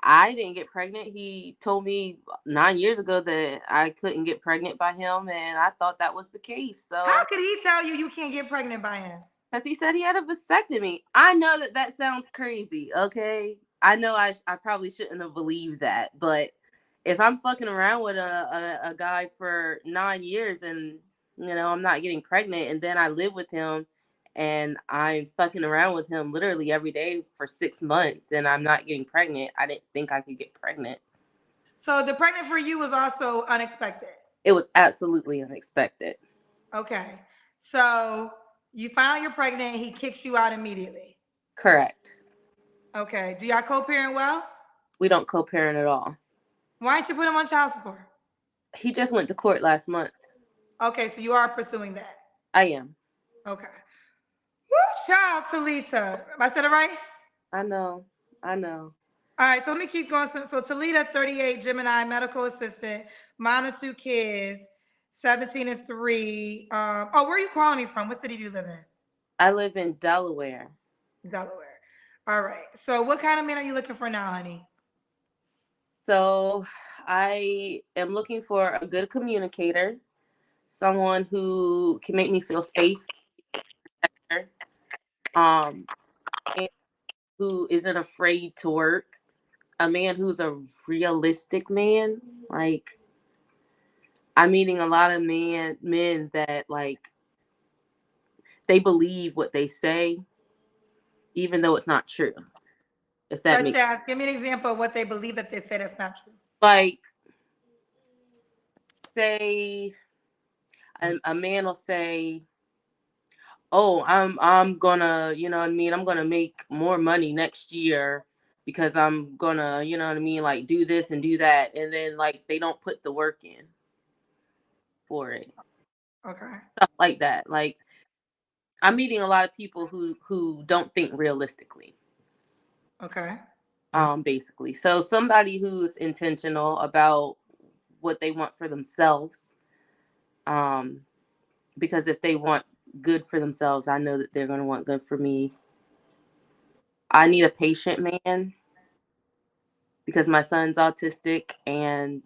Speaker 6: I didn't get pregnant. He told me 9 years ago that I couldn't get pregnant by him, and I thought that was the case. So
Speaker 1: How could he tell you you can't get pregnant by him?
Speaker 6: because he said he had a vasectomy. I know that sounds crazy, okay? I know I probably shouldn't have believed that, but if I'm fucking around with a guy for 9 years and, I'm not getting pregnant, and then I live with him and I'm fucking around with him literally every day for 6 months and I'm not getting pregnant, I didn't think I could get pregnant.
Speaker 1: So the pregnant for you was also unexpected.
Speaker 6: It was absolutely unexpected.
Speaker 1: Okay. So you find out you're pregnant and he kicks you out immediately.
Speaker 6: Correct.
Speaker 1: Okay. Do y'all co-parent well?
Speaker 6: We don't co-parent at all.
Speaker 1: Why didn't you put him on child support?
Speaker 6: He just went to court last month.
Speaker 1: Okay, so you are pursuing that.
Speaker 6: I am.
Speaker 1: Okay. Woo, child, Selita. I said it right?
Speaker 6: I know.
Speaker 1: All right, so let me keep going. So Talita, 38, Gemini, medical assistant, mom of 2 kids, 17 and 3. Where are you calling me from? What city do you live in?
Speaker 6: I live in Delaware.
Speaker 1: Delaware. All right. So what kind of man are you looking for now, honey?
Speaker 6: So I am looking for a good communicator, someone who can make me feel safe, and who isn't afraid to work, a man who's a realistic man. Like, I'm meeting a lot of men that, like, they believe what they say, even though it's not true. If that
Speaker 1: Such
Speaker 6: makes
Speaker 1: as, give me an example of what they believe that they say that's not true.
Speaker 6: like, say a man will say, oh, I'm gonna, I'm gonna make more money next year because I'm gonna, like, do this and do that, and then, like, they don't put the work in for it.
Speaker 1: Okay.
Speaker 6: Stuff like that. Like, I'm meeting a lot of people who don't think realistically.
Speaker 1: Okay.
Speaker 6: Basically. So somebody who's intentional about what they want for themselves. Because if they want good for themselves, I know that they're gonna want good for me. I need a patient man because my son's autistic and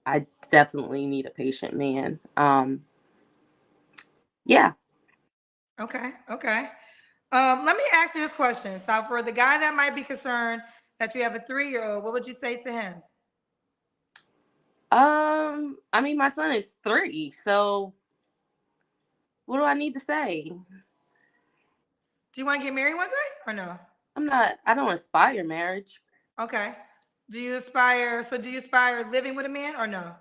Speaker 6: I definitely need a patient man. Yeah.
Speaker 1: Okay. Okay. Let me ask you this question. So for the guy that might be concerned that you have a 3-year-old, what would you say to him?
Speaker 6: I mean, my son is 3, so what do I need to say?
Speaker 1: Do you want to get married one day or no?
Speaker 6: I don't aspire marriage.
Speaker 1: Okay. Do you aspire living with a man or no?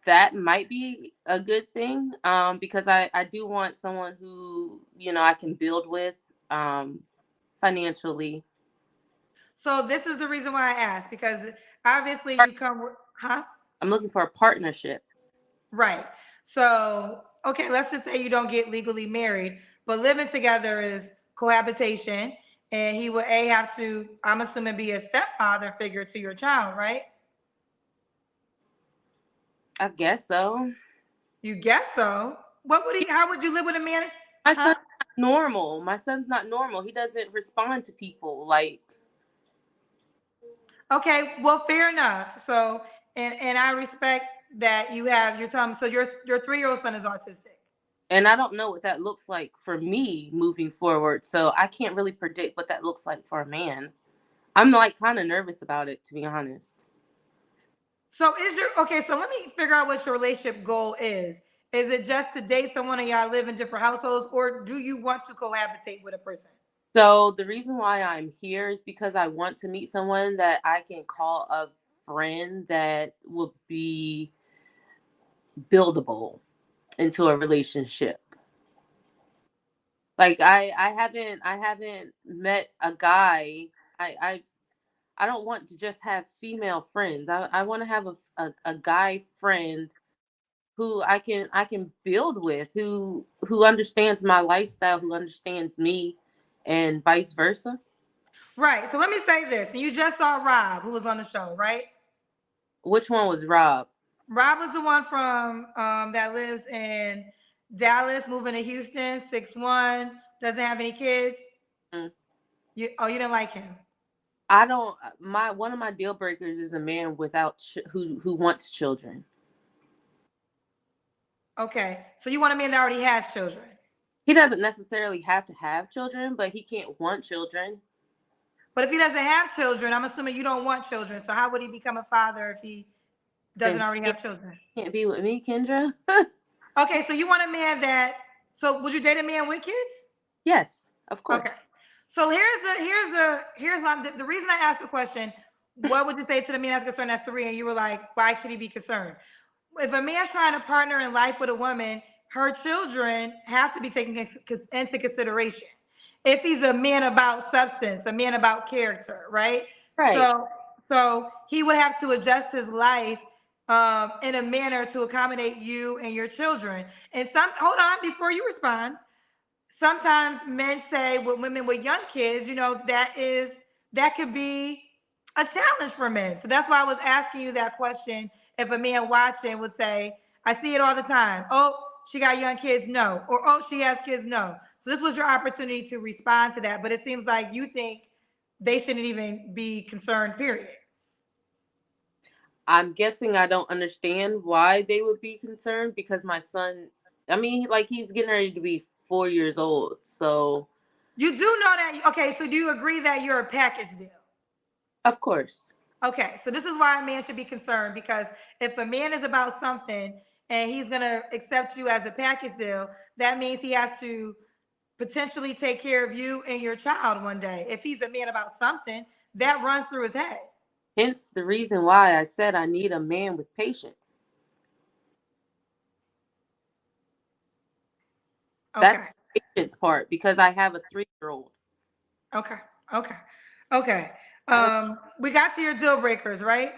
Speaker 6: That might be a good thing, because I do want someone who, I can build with, financially.
Speaker 1: So this is the reason why I asked, because obviously you come, huh?
Speaker 6: I'm looking for a partnership.
Speaker 1: Right. So, okay, let's just say you don't get legally married, but living together is cohabitation, and he would have to, I'm assuming, be a stepfather figure to your child, right?
Speaker 6: I guess so.
Speaker 1: You guess so. How would you live with a man?
Speaker 6: My
Speaker 1: Huh?
Speaker 6: son normal. My son's not normal. He doesn't respond to people. Like,
Speaker 1: Okay, well, fair enough. So, and I respect that you have your son. So your 3-year-old son is autistic.
Speaker 6: and I don't know what that looks like for me moving forward. So I can't really predict what that looks like for a man. I'm like kind of nervous about it, to be honest.
Speaker 1: So is your okay? So let me figure out what your relationship goal is. Is it just to date someone and y'all live in different households, or do you want to cohabitate with a person?
Speaker 6: So the reason why I'm here is because I want to meet someone that I can call a friend that will be buildable into a relationship. Like I haven't met a guy. I don't want to just have female friends. I want to have a guy friend who I can build with, who understands my lifestyle, who understands me, and vice versa.
Speaker 1: Right. So let me say this. And you just saw Rob, who was on the show, right?
Speaker 6: Which one was Rob?
Speaker 1: Rob was the one from that lives in Dallas, moving to Houston, 6'1", doesn't have any kids.
Speaker 6: Mm.
Speaker 1: You didn't like him.
Speaker 6: I don't. My one of my deal breakers is a man without who wants children.
Speaker 1: Okay. So you want a man that already has children.
Speaker 6: He doesn't necessarily have to have children, but he can't want children.
Speaker 1: But if he doesn't have children, I'm assuming you don't want children. So how would he become a father if he doesn't
Speaker 6: Then
Speaker 1: already
Speaker 6: he
Speaker 1: have children?
Speaker 6: can't be with me, Kendra.
Speaker 1: Okay, so you want a man that, so would you date a man with kids?
Speaker 6: Yes, of course.
Speaker 1: Okay. So here's the reason I asked the question, what would you say to the man that's concerned that's 3, and you were like, why should he be concerned? If a man's trying to partner in life with a woman, her children have to be taken into consideration. If he's a man about substance, a man about character, right?
Speaker 6: Right.
Speaker 1: So he would have to adjust his life in a manner to accommodate you and your children. And hold on before you respond. Sometimes men say with women with young kids, that could be a challenge for men. So that's why I was asking you that question. If a man watching would say, I see it all the time. Oh, she got young kids, no. Or oh, she has kids, no. So this was your opportunity to respond to that. But it seems like you think they shouldn't even be concerned, period.
Speaker 6: I'm guessing I don't understand why they would be concerned because my son, I mean, like he's getting ready to be 4 years old. So,
Speaker 1: You do know that. Okay, so do you agree that you're a package deal?
Speaker 6: of course.
Speaker 1: Okay, so this is why a man should be concerned, because if a man is about something and he's gonna accept you as a package deal, that means he has to potentially take care of you and your child one day. If he's a man about something, that runs through his head.
Speaker 6: Hence the reason why I said I need a man with patience. That's
Speaker 1: Okay,
Speaker 6: the patience part because I have a 3-year-old.
Speaker 1: okay, okay, okay. We got to your deal breakers, right?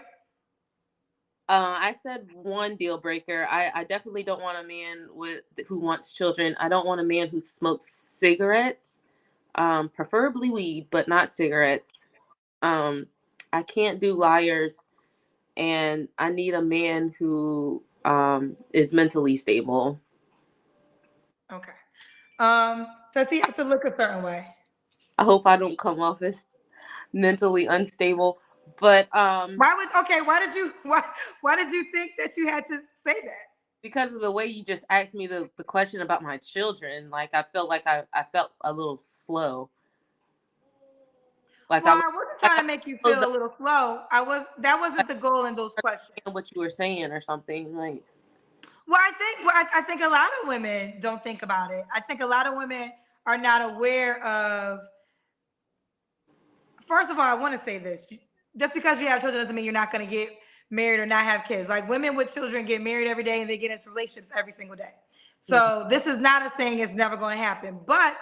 Speaker 6: I said one deal breaker. I definitely don't want a man who wants children. I don't want a man who smokes cigarettes, preferably weed, but not cigarettes. Um, I can't do liars, and I need a man who is mentally stable.
Speaker 1: Okay. Does he have to look a certain way?
Speaker 6: I hope I don't come off as mentally unstable, but
Speaker 1: Why did you think that you had to say that?
Speaker 6: because of the way you just asked me the question about my children, like I felt like I felt a little slow. Like
Speaker 1: Well,
Speaker 6: I was
Speaker 1: I wasn't
Speaker 6: like
Speaker 1: trying
Speaker 6: I
Speaker 1: to make you
Speaker 6: closed
Speaker 1: feel a
Speaker 6: up,
Speaker 1: little slow. That
Speaker 6: like
Speaker 1: wasn't the goal in those
Speaker 6: I
Speaker 1: questions.
Speaker 6: understand what you were saying or something. Like
Speaker 1: I think a lot of women don't think about it. I think a lot of women are not aware of. First of all, I want to say this: just because you have children doesn't mean you're not going to get married or not have kids. Like, women with children get married every day and they get into relationships every single day.
Speaker 6: mhm.
Speaker 1: So this is not a saying it's never going to happen. But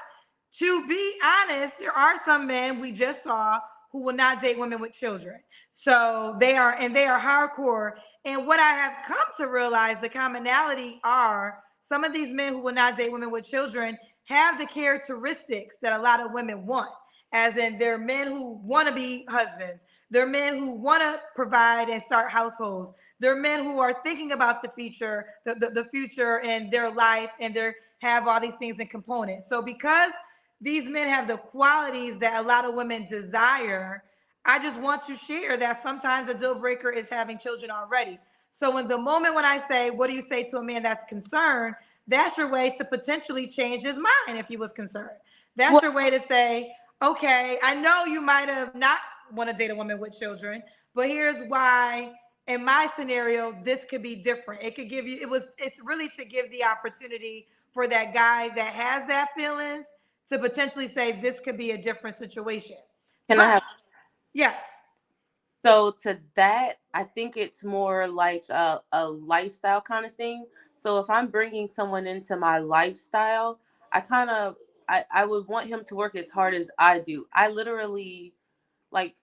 Speaker 1: to be honest, there are some men we just saw who will not date women with children. So they are hardcore. And what I have come to realize, the commonality are some of these men who will not date women with children have the characteristics that a lot of women want, as in they're men who want to be husbands. They're men who want to provide and start households. They're men who are thinking about the future, the future in their life, and have all these things in components. So because these men have the qualities that a lot of women desire, I just want to share that sometimes a deal breaker is having children already. So in the moment when I say, what do you say to a man that's concerned? That's your way to potentially change his mind if he was concerned. That's
Speaker 6: Well,
Speaker 1: your way to say, okay, I know you might have not want to date a woman with children, but here's why in my scenario, this could be different. It could give you, it's really to give the opportunity for that guy that has that feelings to potentially say this could be a different situation.
Speaker 6: can I
Speaker 1: But
Speaker 6: have
Speaker 1: yes,
Speaker 6: so to that? I think it's more like a lifestyle kind of thing. So if I'm bringing someone into my lifestyle, I kind of I would want him to work as hard as I do. I literally like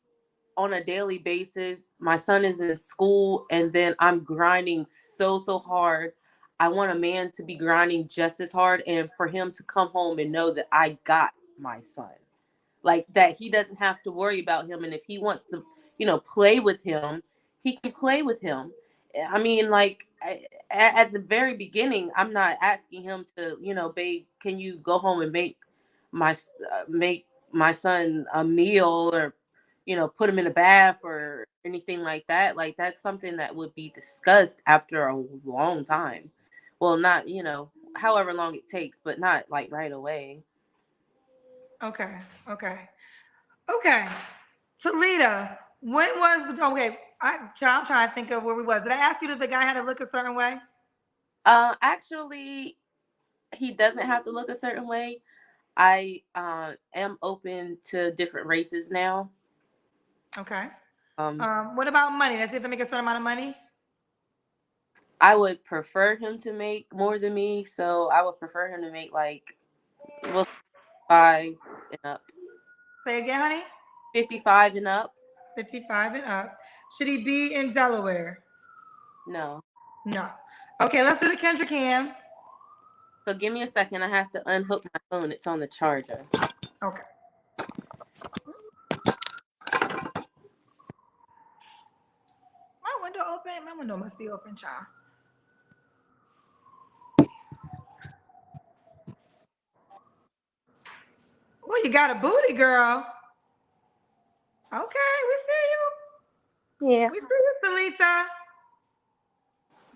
Speaker 6: on a daily basis. My son is in school and then I'm grinding so hard. I want a man to be grinding just as hard and for him to come home and know that I got my son. Like that he doesn't have to worry about him, and if he wants to, play with him, he can play with him. I mean, like at the very beginning, I'm not asking him to, babe, can you go home and make my son a meal, or put him in a bath or anything like that. Like that's something that would be discussed after a long time. Well, not, however long it takes, but not like right away.
Speaker 1: okay, okay, okay. Selita, when was okay? I'm trying to think of where we was. Did I ask you that the guy had to look a certain way?
Speaker 6: Actually, he doesn't have to look a certain way. I am open to different races now.
Speaker 1: Okay.
Speaker 6: Um,
Speaker 1: What about money? Does he have to make a certain amount of money?
Speaker 6: I would prefer him to make more than me, so I would prefer him to make like, well, 5 and up.
Speaker 1: Say again, honey.
Speaker 6: 55 and up?
Speaker 1: 55 and up. Should he be in Delaware?
Speaker 6: No.
Speaker 1: No. Okay, let's do the Kendra Cam.
Speaker 6: So give me a second. I have to unhook my phone. It's on the charger.
Speaker 1: Okay. My window open? My window must be open, child. Oh, you got a booty, girl. Okay, we see you.
Speaker 6: Yeah.
Speaker 1: We see you, Selita.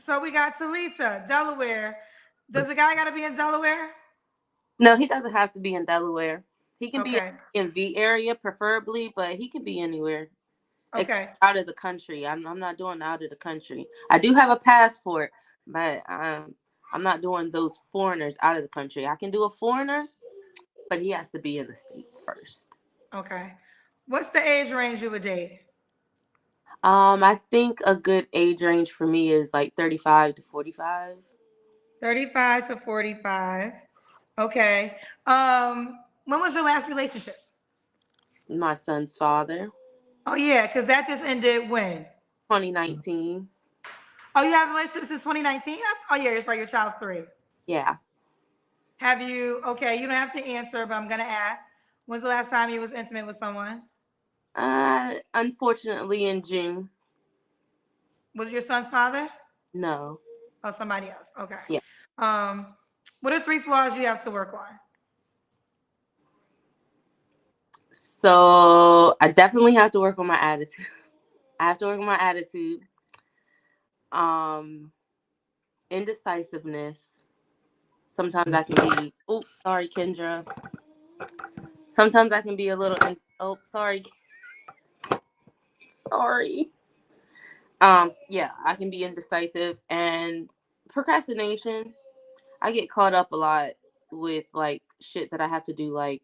Speaker 1: So we got Selita, Delaware. Does the guy got to be in Delaware?
Speaker 6: No, he doesn't have to be in Delaware. He can be
Speaker 1: Okay.
Speaker 6: in V area, preferably, but he can be anywhere.
Speaker 1: Okay.
Speaker 6: Out of the country. I'm not doing out of the country. I do have a passport, but I'm not doing those foreigners out of the country. I can do a foreigner, but he has to be in the States first.
Speaker 1: Okay. What's the age range you would date?
Speaker 6: I think a good age range for me is like 35 to 45.
Speaker 1: 35 to 45. Okay. When was your last relationship?
Speaker 6: My son's father,
Speaker 1: Oh yeah, because that just ended when?
Speaker 6: 2019.
Speaker 1: Oh, you have a relationship since 2019? Oh yeah, it's right. Your child's 3.
Speaker 6: Yeah.
Speaker 1: Have you? Okay, you don't have to answer, but I'm gonna ask. When's the last time you was intimate with someone?
Speaker 6: Unfortunately, in June.
Speaker 1: Was it your son's father?
Speaker 6: No.
Speaker 1: Oh, somebody else. Okay.
Speaker 6: Yeah.
Speaker 1: What are 3 flaws you have to work on?
Speaker 6: So I definitely have to work on my attitude. I have to work on my attitude. Um, Indecisiveness. Sometimes I can be. Oh, sorry, Kendra. Sometimes I can be a little. Oh, sorry. Sorry. Yeah, I can be indecisive and procrastination. I get caught up a lot with like shit that I have to do like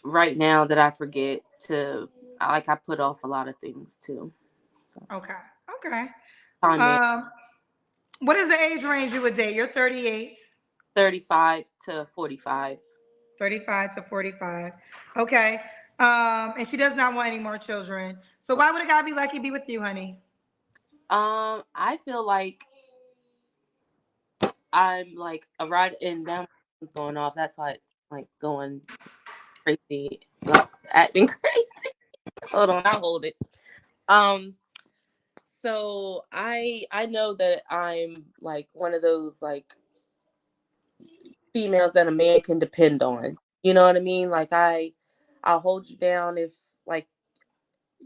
Speaker 6: right now that I forget to. Like I put off a lot of things too. So
Speaker 1: Okay. Okay.
Speaker 6: time man.
Speaker 1: What is the age range you would date? You're 38.
Speaker 6: 35 to 45.
Speaker 1: 35 to 45. Okay. And she does not want any more children. So why would a guy be lucky to be with you, honey?
Speaker 6: I feel like I'm like a ride and down going off. That's why it's like going crazy, like acting crazy. Hold on, I'll hold it. Um, so I know that I'm like one of those like females that a man can depend on. You know what I mean? Like I'll hold you down if like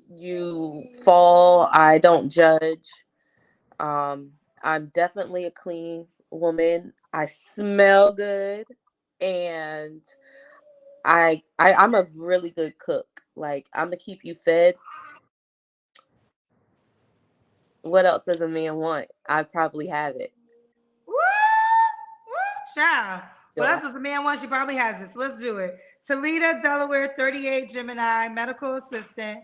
Speaker 6: you fall. I don't judge. Um, I'm definitely a clean woman. I smell good, and I'm a really good cook. Like I'm gonna keep you fed. What else does a man want? I probably have it.
Speaker 1: Woo! Woo! Child. Well,
Speaker 6: Feel
Speaker 1: that's what the man wants. She probably has this. Let's do it. Toledo, Delaware, 38, Gemini, medical assistant,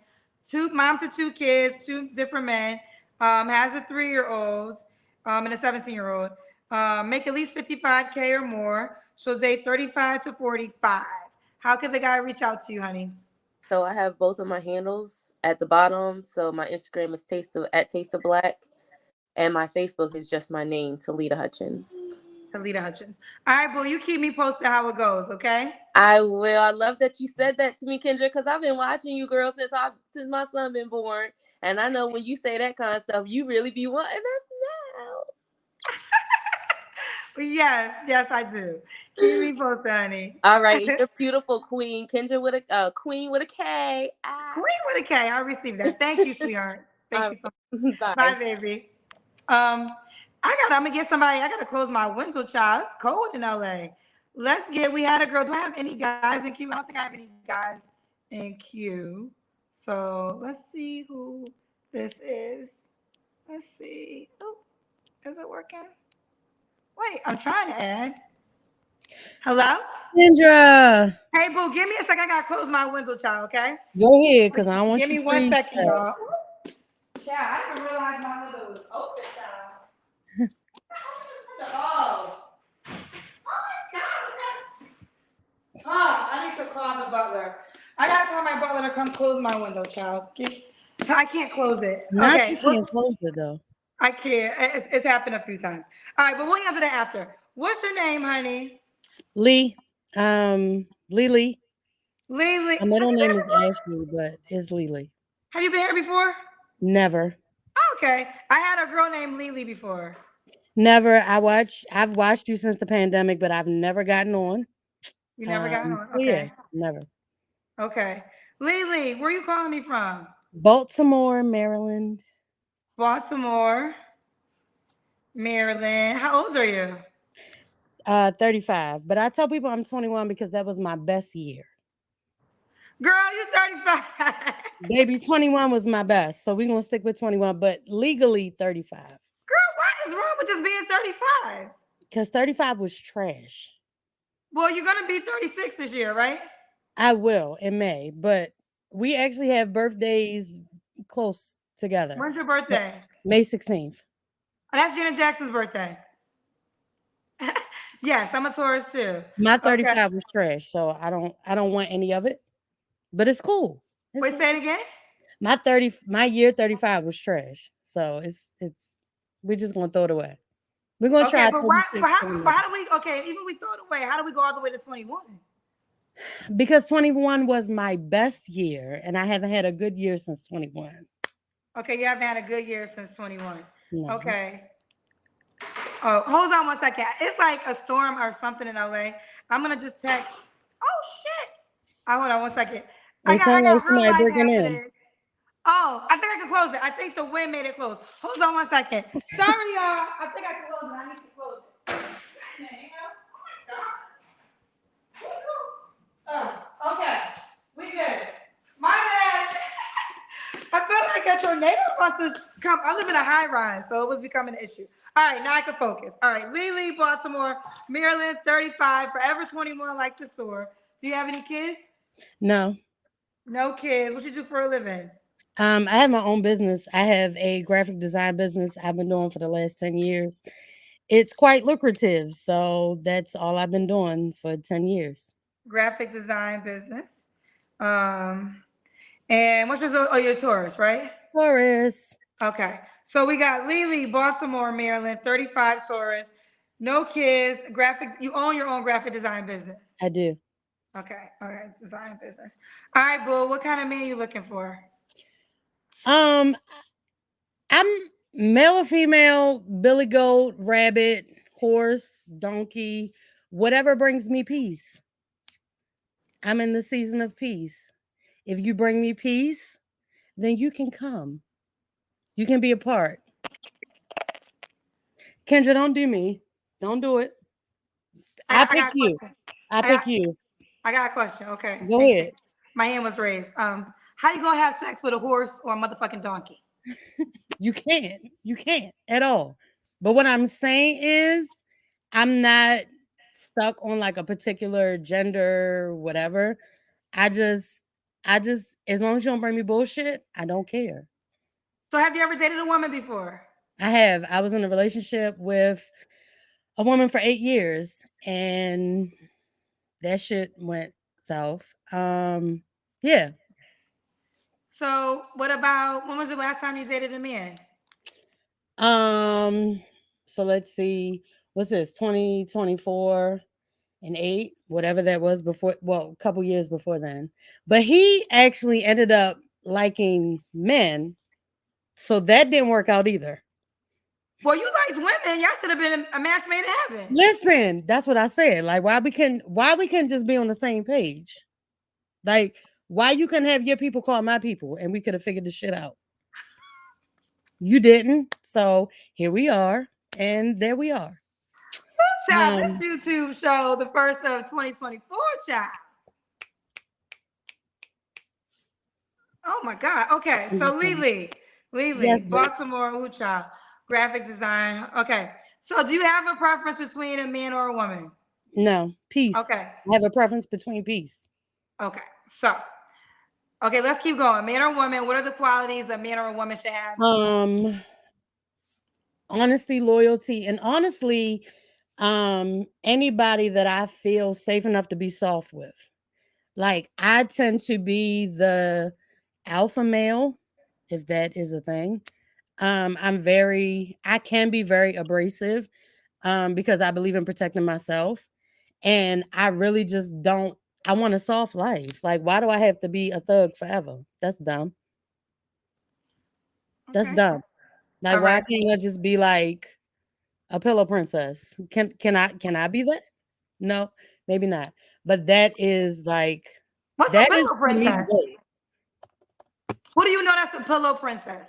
Speaker 1: mom to two kids, two different men, has a 3-year-old and a 17-year-old. Make at least 55K or more. She'll date 35 to 45. How can the guy reach out to you, honey?
Speaker 6: So I have both of my handles at the bottom. So my Instagram is Taste of Black, and my Facebook is just my name, Talita Hutchins.
Speaker 1: Talita Hutchins. All right, boo, you keep me posted how it goes, okay?
Speaker 6: I will. I love that you said that to me, Kendra, because I've been watching you, girl, since my son been born, and I know when you say that kind of stuff, you really be wanting us now.
Speaker 1: Yes, I do. Keep me posted, honey.
Speaker 6: All right, and you're beautiful, Queen Kendra with a Queen with a K. Ah.
Speaker 1: Queen with a K. I'll receive that. Thank you, sweetheart. Thank
Speaker 6: All
Speaker 1: you so
Speaker 6: right.
Speaker 1: much.
Speaker 6: Bye.
Speaker 1: Bye, baby. I'm gonna get somebody. I gotta close my window, child. It's cold in LA. We had a girl. Do I have any guys in queue? I don't think I have any guys in queue. So let's see who this is. Let's see. Oh, is it working? Wait, I'm trying to add. Hello?
Speaker 7: Kendra,
Speaker 1: Hey, boo, give me a second. I gotta close my window, child, okay?
Speaker 7: go ahead, because I don't want
Speaker 1: Give
Speaker 7: you
Speaker 1: me
Speaker 7: to
Speaker 1: 1
Speaker 7: freeze.
Speaker 1: second, y'all. Child, I didn't realize my window was open, child. Oh. Oh my God. Oh, I need to call the butler. I gotta call my butler to come close my window, child. I can't close it.
Speaker 7: Not you
Speaker 1: Okay.
Speaker 7: can't close it though.
Speaker 1: I can't. It's happened a few times. All right, but we'll answer that after. What's your name, honey?
Speaker 7: Lee, Lely.
Speaker 1: Lely.
Speaker 7: My
Speaker 1: Have
Speaker 7: middle
Speaker 1: you been
Speaker 7: name
Speaker 1: here
Speaker 7: is
Speaker 1: before?
Speaker 7: Ashley, but it's Lely.
Speaker 1: Have you been here before?
Speaker 7: Never.
Speaker 1: Okay. I had a girl named Lely before.
Speaker 7: Never. I've watched you since the pandemic, but I've never gotten on.
Speaker 1: You never got on.
Speaker 7: So yeah,
Speaker 1: Okay.
Speaker 7: never.
Speaker 1: Okay. Lely, where are you calling me from?
Speaker 7: Baltimore, Maryland.
Speaker 1: Baltimore, Maryland. How old are you?
Speaker 7: 35. But I tell people I'm 21 because that was my best year.
Speaker 1: Girl, you're 35.
Speaker 7: Baby, 21 was my best. So we're gonna stick with 21, but legally 35.
Speaker 1: Girl, what is wrong with just being 35?
Speaker 7: Because 35 was trash.
Speaker 1: Well, you're gonna be 36 this year, right?
Speaker 7: I will in May, but we actually have birthdays close together.
Speaker 1: When's your birthday?
Speaker 7: May 16th.
Speaker 1: Oh, that's Janet Jackson's birthday. Yes, I'm a Taurus too.
Speaker 7: My
Speaker 1: Okay.
Speaker 7: 35 was trash, so I don't want any of it. But it's cool.
Speaker 1: Wait, say it again.
Speaker 7: My year 35 was trash. So it's we're just gonna throw it away. We're gonna
Speaker 1: Okay,
Speaker 7: try
Speaker 1: but why?
Speaker 7: 36.
Speaker 1: But how do we? Okay, even we throw it away. How do we go all the way to 21?
Speaker 7: Because 21 was my best year, and I haven't had a good year since 21.
Speaker 1: Okay, you haven't had a good year since 21.
Speaker 7: No.
Speaker 1: Okay. Oh, hold on 1 second. It's like a storm or something in LA. I'm gonna just text. Oh shit! Hold on 1 second.
Speaker 7: It
Speaker 1: I
Speaker 7: sounds like
Speaker 1: got real
Speaker 7: somebody
Speaker 1: life
Speaker 7: breaking in.
Speaker 1: happening. Oh, I think I can close it. I think the wind made it close. Hold on 1 second. Sorry, y'all. I think I can close it. I need to close it. Okay, we good. My bad. I felt like a tornado wants to come. I live in a high rise, so it was becoming an issue. All right, now I can focus. All right, Lely, Baltimore, Maryland, 35, forever 21, like the store. Do you have any kids?
Speaker 7: No.
Speaker 1: No kids. What you do for a living?
Speaker 7: I have my own business. I have a graphic design business I've been doing for the last 10 years. It's quite lucrative, so that's all I've been doing for 10 years.
Speaker 1: Graphic design business. And what's your, oh, you're a tourist, right?
Speaker 7: Taurus.
Speaker 1: Okay. So we got Lely, Baltimore, Maryland, 35 Taurus, no kids, you own your own graphic design business.
Speaker 7: I do.
Speaker 1: Okay. All right. Design business. All right, boo. What kind of man you looking for?
Speaker 7: I'm male or female, billy goat, rabbit, horse, donkey, Whatever brings me peace. I'm in the season of peace. If you bring me peace, then you can come. You can be a part. Kendra, don't do me. Don't do it. I
Speaker 1: I
Speaker 7: pick
Speaker 1: got a
Speaker 7: you.
Speaker 1: question.
Speaker 7: I
Speaker 1: I got
Speaker 7: pick you.
Speaker 1: I got a question. Okay,
Speaker 7: Go
Speaker 1: thank you.
Speaker 7: ahead.
Speaker 1: My hand was raised. How you gonna have sex with a horse or a motherfucking donkey?
Speaker 7: You can't. You can't at all. But what I'm saying is, I'm not stuck on like a particular gender, whatever. I just, as long as you don't bring me bullshit, I don't care.
Speaker 1: So have you ever dated a woman before?
Speaker 7: I have. I was in a relationship with a woman for 8 years, and that shit went south. Yeah.
Speaker 1: So what about when was the last time you dated a man?
Speaker 7: Um, so let's see, what's this, 2024 and 8, whatever that was before, well, a couple years before then. But he actually ended up liking men, so that didn't work out either.
Speaker 1: Well, you liked women. Y'all should have been a match made in heaven.
Speaker 7: Listen, that's what I said. Like, why we can just be on the same page? Like, why you couldn't have your people call my people and we could have figured this shit out? You didn't. So here we are, and there we are.
Speaker 1: Child, this
Speaker 7: Um,
Speaker 1: YouTube show, the first of 2024, child. Oh my God. Okay, so
Speaker 7: yes,
Speaker 1: Lely,
Speaker 7: babe.
Speaker 1: Baltimore, ooh, child, graphic design. Okay, so do you have a preference between a man or a woman?
Speaker 7: No, peace.
Speaker 1: Okay,
Speaker 7: I have a preference between peace.
Speaker 1: okay, so okay, let's keep going. Man or woman? What are the qualities a man or a woman should have?
Speaker 7: Um, Honesty, loyalty, and honestly, anybody that I feel safe enough to be soft with. Like, I tend to be the alpha male, if that is a thing. I can be very abrasive, because I believe in protecting myself. And I really just don't, I want a soft life. Like, why do I have to be a thug forever? That's dumb. That's
Speaker 1: Okay,
Speaker 7: dumb. Like,
Speaker 1: all
Speaker 7: why
Speaker 1: right.
Speaker 7: can't I just be like a pillow princess? Can I be that? No, maybe not. But
Speaker 1: What's a
Speaker 7: that is
Speaker 1: pillow
Speaker 7: for me the
Speaker 1: princess?
Speaker 7: goal.
Speaker 1: Who do you know that's a pillow princess?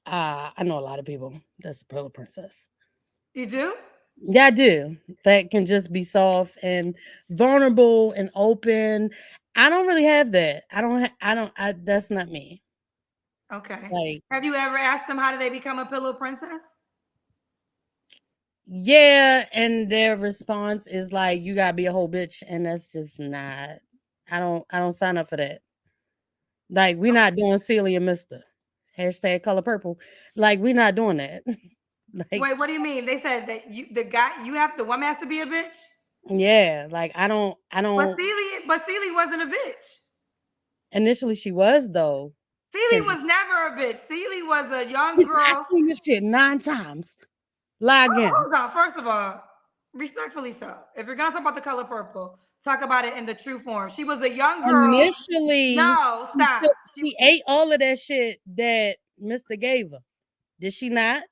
Speaker 7: I know a lot of people that's a pillow princess.
Speaker 1: You do?
Speaker 7: Yeah, I do. That can just be soft and vulnerable and open. I don't really have that. That's not me.
Speaker 1: Okay.
Speaker 7: Like,
Speaker 1: Have you ever asked them how did they become a pillow princess?
Speaker 7: yeah, and their response is like, you gotta be a whole bitch, and that's just not. I don't sign up for that. Like, we're not doing Celia Mister. Hashtag color purple. Like, we're not doing that. Like,
Speaker 1: Wait, what do you mean? They said that the woman has to be a bitch.
Speaker 7: yeah, like, I don't.
Speaker 1: But Celie wasn't a bitch.
Speaker 7: Initially, she was though.
Speaker 1: Celie
Speaker 7: Kendra.
Speaker 1: was never a bitch. Celie was a young
Speaker 7: I
Speaker 1: girl.
Speaker 7: seen this shit 9 times. Lie again.
Speaker 1: Hold on. First of all, respectfully so. If you're gonna talk about the color purple, talk about it in the true form. She was a young girl.
Speaker 7: Initially,
Speaker 1: No, stop.
Speaker 7: she ate all of that shit that Mister gave her. Did she not?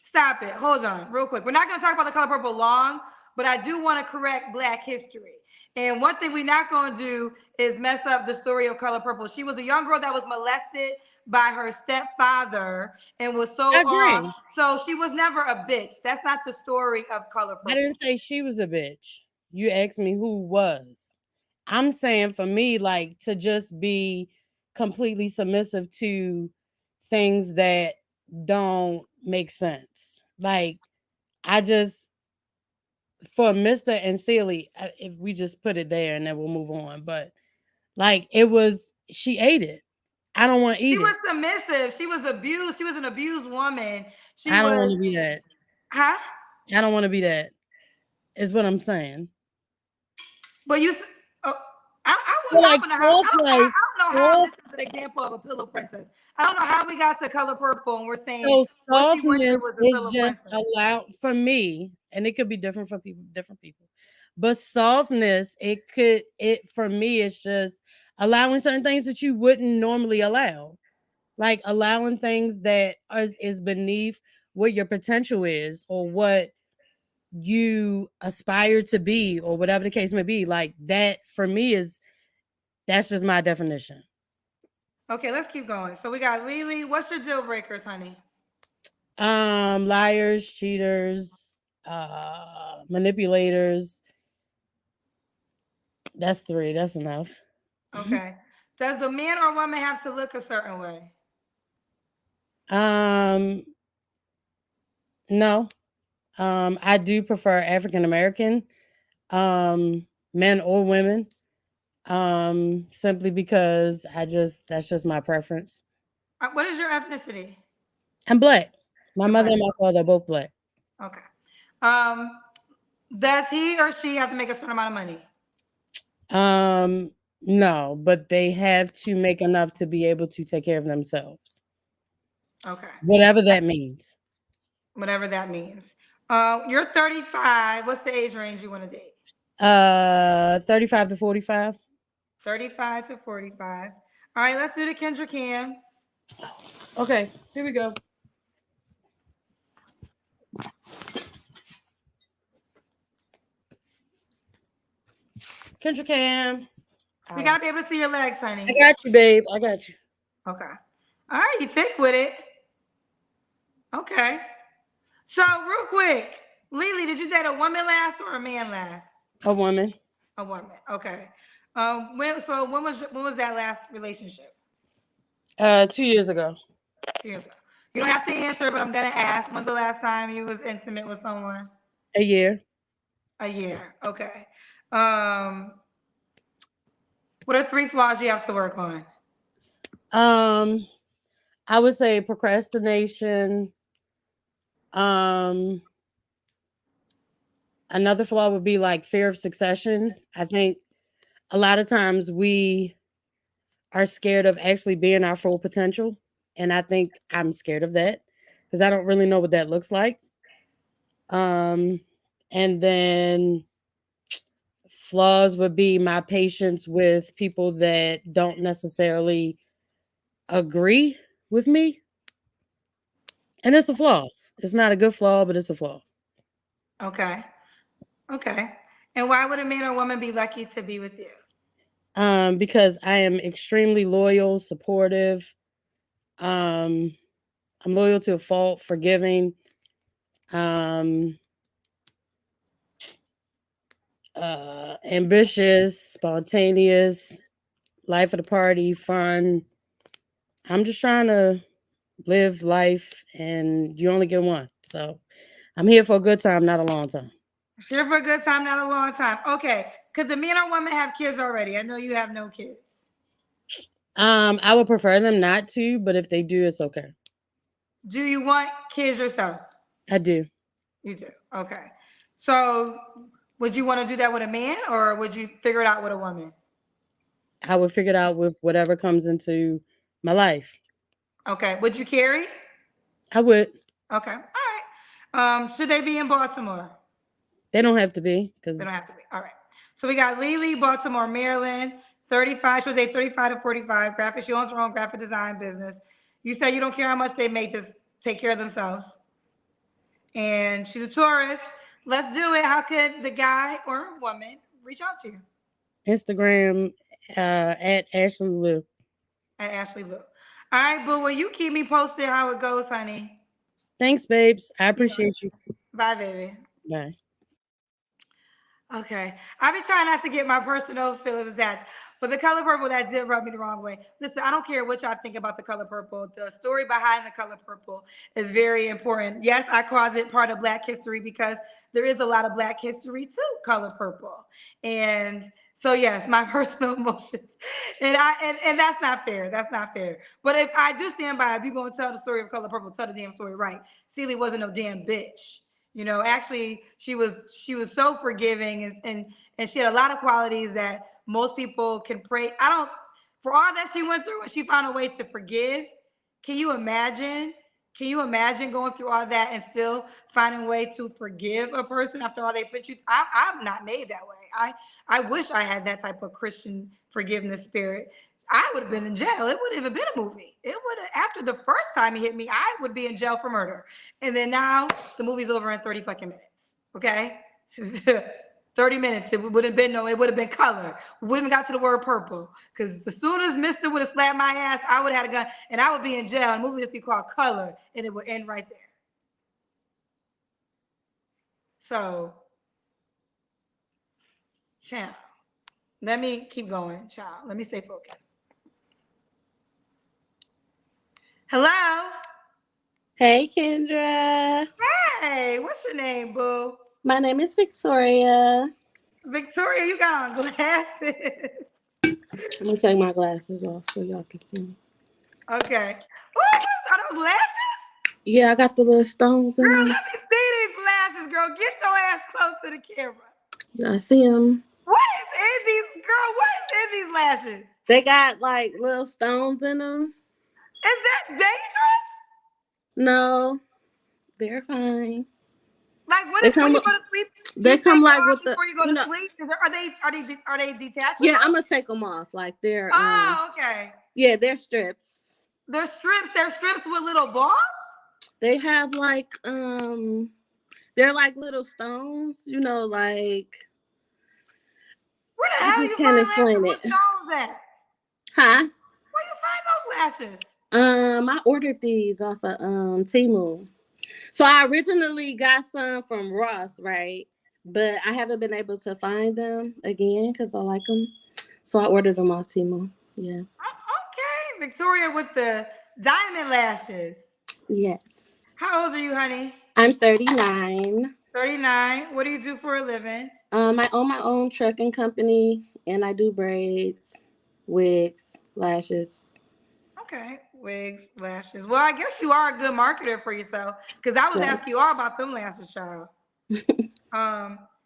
Speaker 1: Stop it. Hold on, real quick. We're not going to talk about the color purple long, but I do want to correct Black history. And one thing we're not going to do is mess up the story of color purple. She was a young girl that was molested by her stepfather and was
Speaker 7: I
Speaker 1: sold off.
Speaker 7: agree.
Speaker 1: So she was never a bitch. That's not the story of color
Speaker 7: I
Speaker 1: purple.
Speaker 7: didn't say she was a bitch. You asked me who was. I'm saying for me, like, to just be completely submissive to things that don't make sense. Like, I just, for Mr. and Celie, if we just put it there and then we'll move on. But like, she ate it. I don't want to
Speaker 1: She
Speaker 7: eat
Speaker 1: was
Speaker 7: it.
Speaker 1: submissive. She was abused. She was an abused woman. She
Speaker 7: I don't
Speaker 1: was,
Speaker 7: want to be that.
Speaker 1: huh?
Speaker 7: I don't want to be that. Is what I'm saying.
Speaker 1: But oh,
Speaker 7: So
Speaker 1: I
Speaker 7: like,
Speaker 1: don't know how
Speaker 7: soft life,
Speaker 1: I don't know how this
Speaker 7: soft,
Speaker 1: is an example of a pillow princess. I don't know how we got to color purple and we're saying
Speaker 7: so
Speaker 1: what she went through
Speaker 7: softness
Speaker 1: was a
Speaker 7: is
Speaker 1: pillow
Speaker 7: just
Speaker 1: princess.
Speaker 7: allowed for me, and it could be different for people, different people. But softness, it for me, it's just allowing certain things that you wouldn't normally allow, like allowing things that is beneath what your potential is, or what you aspire to be, or whatever the case may be. Like that for me that's just my definition.
Speaker 1: Okay, let's keep going. So we got Lely. What's your deal breakers, honey?
Speaker 7: Liars, cheaters, manipulators. That's three. That's enough.
Speaker 1: Okay. Does the man or woman have to look a certain way?
Speaker 7: Um, no. I do prefer African American, men or women. Simply because that's just my preference.
Speaker 1: What is your ethnicity?
Speaker 7: I'm black. My
Speaker 1: You're
Speaker 7: mother
Speaker 1: black.
Speaker 7: and my father are both black.
Speaker 1: Okay. Um, does he or she have to make a certain amount of money?
Speaker 7: No, but they have to make enough to be able to take care of themselves.
Speaker 1: Okay.
Speaker 7: Whatever that means.
Speaker 1: Whatever that means. You're 35. What's the age range you want to date?
Speaker 7: 35 to 45.
Speaker 1: 35 to 45. All right, let's do the Kendra Cam.
Speaker 7: Okay, here we go. Kendra Cam.
Speaker 1: We got to be able to see your legs, honey.
Speaker 7: I got you, babe. I got you.
Speaker 1: Okay. All right, you thick with it. Okay. So, real quick, Lely, did you date a woman last or a man last?
Speaker 7: A woman.
Speaker 1: A woman. Okay. When was that last relationship?
Speaker 7: 2 years ago.
Speaker 1: 2 years ago. You don't have to answer, but I'm gonna ask. When's the last time you was intimate with someone?
Speaker 7: A year.
Speaker 1: A year. Okay. What are 3 flaws you have to work on?
Speaker 7: I would say procrastination. Um, Another flaw would be like fear of succession. I think a lot of times we are scared of actually being our full potential. And I think I'm scared of that because I don't really know what that looks like. Um, and then flaws would be my patience with people that don't necessarily agree with me. And it's a flaw. It's not a good flaw, but it's a flaw.
Speaker 1: Okay. Okay. And why would a man or woman be lucky to be with you?
Speaker 7: Because I am extremely loyal, supportive. Um, I'm loyal to a fault, forgiving. Um, Ambitious, spontaneous, life of the party, fun. I'm just trying to live life, and you only get one. So I'm here for a good time, not a long time.
Speaker 1: Here for a good time, not a long time. Okay. Could the man or woman have kids already? I know you have no kids.
Speaker 7: I would prefer them not to, but if they do, it's okay.
Speaker 1: Do you want kids yourself?
Speaker 7: I do.
Speaker 1: You do. Okay. So would you want to do that with a man or would you figure it out with a woman?
Speaker 7: I would figure it out with whatever comes into my life.
Speaker 1: Okay. Would you carry?
Speaker 7: I would.
Speaker 1: Okay. All right. Should they be in Baltimore?
Speaker 7: They don't have to be because
Speaker 1: They don't have to be. All right. So we got Lely, Baltimore, Maryland, 35. She was a 35 to 45 graphic. She owns her own graphic design business. You say you don't care how much they make, just take care of themselves. And she's a tourist. Let's do it. How could the guy or woman reach out to you?
Speaker 7: Instagram at Ashley Lou.
Speaker 1: At Ashley Lou. All right, boo. Will you keep me posted how it goes, honey?
Speaker 7: Thanks, babes. I appreciate you.
Speaker 1: Bye, baby.
Speaker 7: Bye.
Speaker 1: Okay. I've been trying not to get my personal feelings attached, but the color purple, that did rub me the wrong way. Listen, I don't care what y'all think about the color purple. The story behind the color purple is very important. Yes, I call it part of Black history because there is a lot of Black history to color purple. And so yes, my personal emotions. And that's not fair. That's not fair. But if I do stand by, if you're gonna tell the story of color purple, tell the damn story right. Celie wasn't no damn bitch. You know, actually, she was so forgiving and she had a lot of qualities that most people can pray. I don't for all that she went through and she found a way to forgive. Can you imagine? Can you imagine going through all that and still finding a way to forgive a person after all they put you? I'm not made that way. I wish I had that type of Christian forgiveness spirit. I would have been in jail. It would have been a movie. It would have, after the first time he hit me, I would be in jail for murder. And then now the movie's over in 30 fucking minutes. Okay. 30 minutes. It would have been no, it would have been color. We wouldn't got to the word purple. Because as soon as Mister would have slapped my ass, I would have had a gun and I would be in jail. And the movie would just be called Color and it would end right there. So, child, let me keep going, child. Let me stay focused. Hello?
Speaker 8: Hey, Kendra.
Speaker 1: Hey, what's your name, boo?
Speaker 8: My name is Victoria.
Speaker 1: Victoria, you got on glasses.
Speaker 8: I'm gonna take my glasses off so y'all can see me.
Speaker 1: Okay. Ooh, are those lashes?
Speaker 8: Yeah, I got the little stones in
Speaker 1: Girl,
Speaker 8: them.
Speaker 1: let me see these lashes, girl. Get your ass close to the camera.
Speaker 8: Y'all see them?
Speaker 1: What is in these, girl? What is in these lashes?
Speaker 8: They got like little stones in them.
Speaker 1: Is that dangerous?
Speaker 8: No, they're fine.
Speaker 1: Like, what
Speaker 8: They
Speaker 1: if when
Speaker 8: come.
Speaker 1: you go to sleep, do
Speaker 8: They
Speaker 1: you take
Speaker 8: come
Speaker 1: it
Speaker 8: like
Speaker 1: off
Speaker 8: with the,
Speaker 1: before you go
Speaker 8: you
Speaker 1: to
Speaker 8: know.
Speaker 1: sleep? Are they detachable?
Speaker 8: Yeah, I'm gonna take them off. Like they're
Speaker 1: Oh, okay.
Speaker 8: Yeah, they're strips.
Speaker 1: They're strips. They're strips with little balls.
Speaker 8: They have like they're like little stones. You know, like
Speaker 1: Where the
Speaker 8: I
Speaker 1: hell
Speaker 8: just
Speaker 1: you
Speaker 8: can't
Speaker 1: find lashes
Speaker 8: explain
Speaker 1: with
Speaker 8: it.
Speaker 1: stones at?
Speaker 8: Huh?
Speaker 1: Where you find those lashes?
Speaker 8: I ordered these off of Temu. So I originally got some from Ross, right? But I haven't been able to find them again because I like them. So I ordered them off Temu. Yeah.
Speaker 1: Okay, Victoria with the diamond lashes.
Speaker 8: Yes.
Speaker 1: How old are you, honey?
Speaker 8: I'm 39.
Speaker 1: 39. What do you do for a living?
Speaker 8: I own my own trucking company and I do braids, wigs, lashes.
Speaker 1: Okay, wigs, lashes. Well, I guess you are a good marketer for yourself because I was
Speaker 8: Yes.
Speaker 1: asking you all about them lashes, child.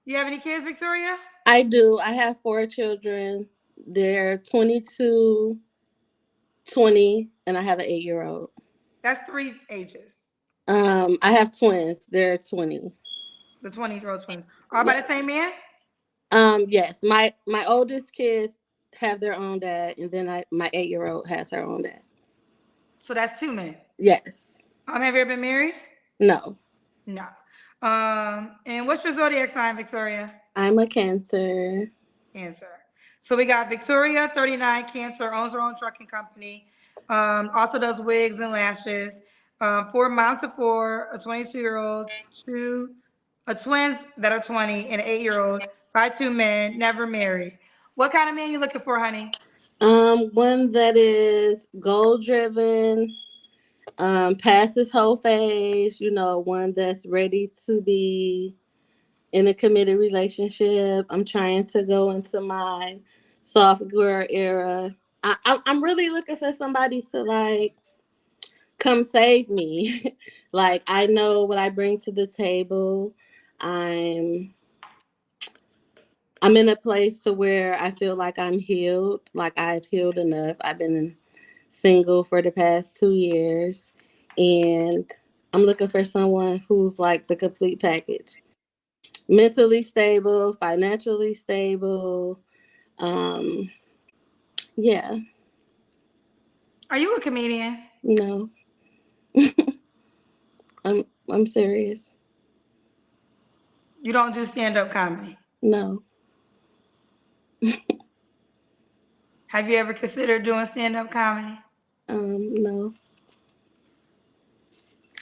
Speaker 1: You have any kids, Victoria?
Speaker 8: I do. I have 4 children. They're 22, 20, and I have an 8-year-old.
Speaker 1: That's three ages.
Speaker 8: I have twins. They're 20.
Speaker 1: The 20-year-old twins. All by
Speaker 8: Yes.
Speaker 1: the same man?
Speaker 8: Yes. My oldest kids have their own dad, and then my 8-year-old has her own dad.
Speaker 1: So that's two men.
Speaker 8: Yes.
Speaker 1: Have you ever been married?
Speaker 8: No.
Speaker 1: No. And what's your zodiac sign, Victoria?
Speaker 8: I'm a Cancer.
Speaker 1: Cancer. So we got Victoria, 39, Cancer, owns her own trucking company, also does wigs and lashes. 4 moms of four, a 22-year-old, twins that are 20, and an 8-year-old by two men, never married. What kind of man you looking for, honey?
Speaker 8: One that is goal driven, past his whole phase, one that's ready to be in a committed relationship. I'm trying to go into my soft girl era. I'm really looking for somebody to like come save me. Like I know what I bring to the table. I'm I'm in a place to where I feel like I'm healed, like I've healed enough. I've been single for the past 2 years, and I'm looking for someone who's like the complete package. Mentally stable, financially stable. Um, yeah,
Speaker 1: Are you a comedian?
Speaker 8: no, I'm serious.
Speaker 1: You don't do stand-up comedy.
Speaker 8: No,
Speaker 1: Have you ever considered doing stand-up comedy?
Speaker 8: no.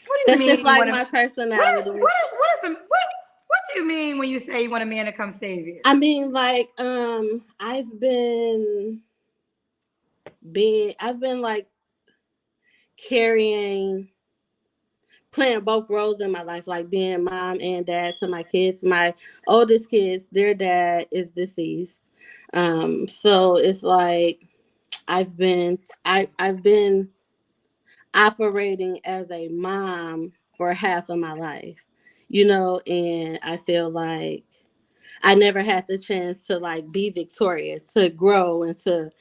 Speaker 1: What do you
Speaker 8: That's just
Speaker 1: mean you
Speaker 8: like
Speaker 1: want to?
Speaker 8: my
Speaker 1: What is
Speaker 8: personality.
Speaker 1: what do you mean when you say you want a man to come save you?
Speaker 8: I mean, like, I've been like carrying playing both roles in my life, like being mom and dad to my kids. My oldest kids, their dad is deceased. So it's like I've been operating as a mom for half of my life, and I feel like I never had the chance to like be victorious, to grow and to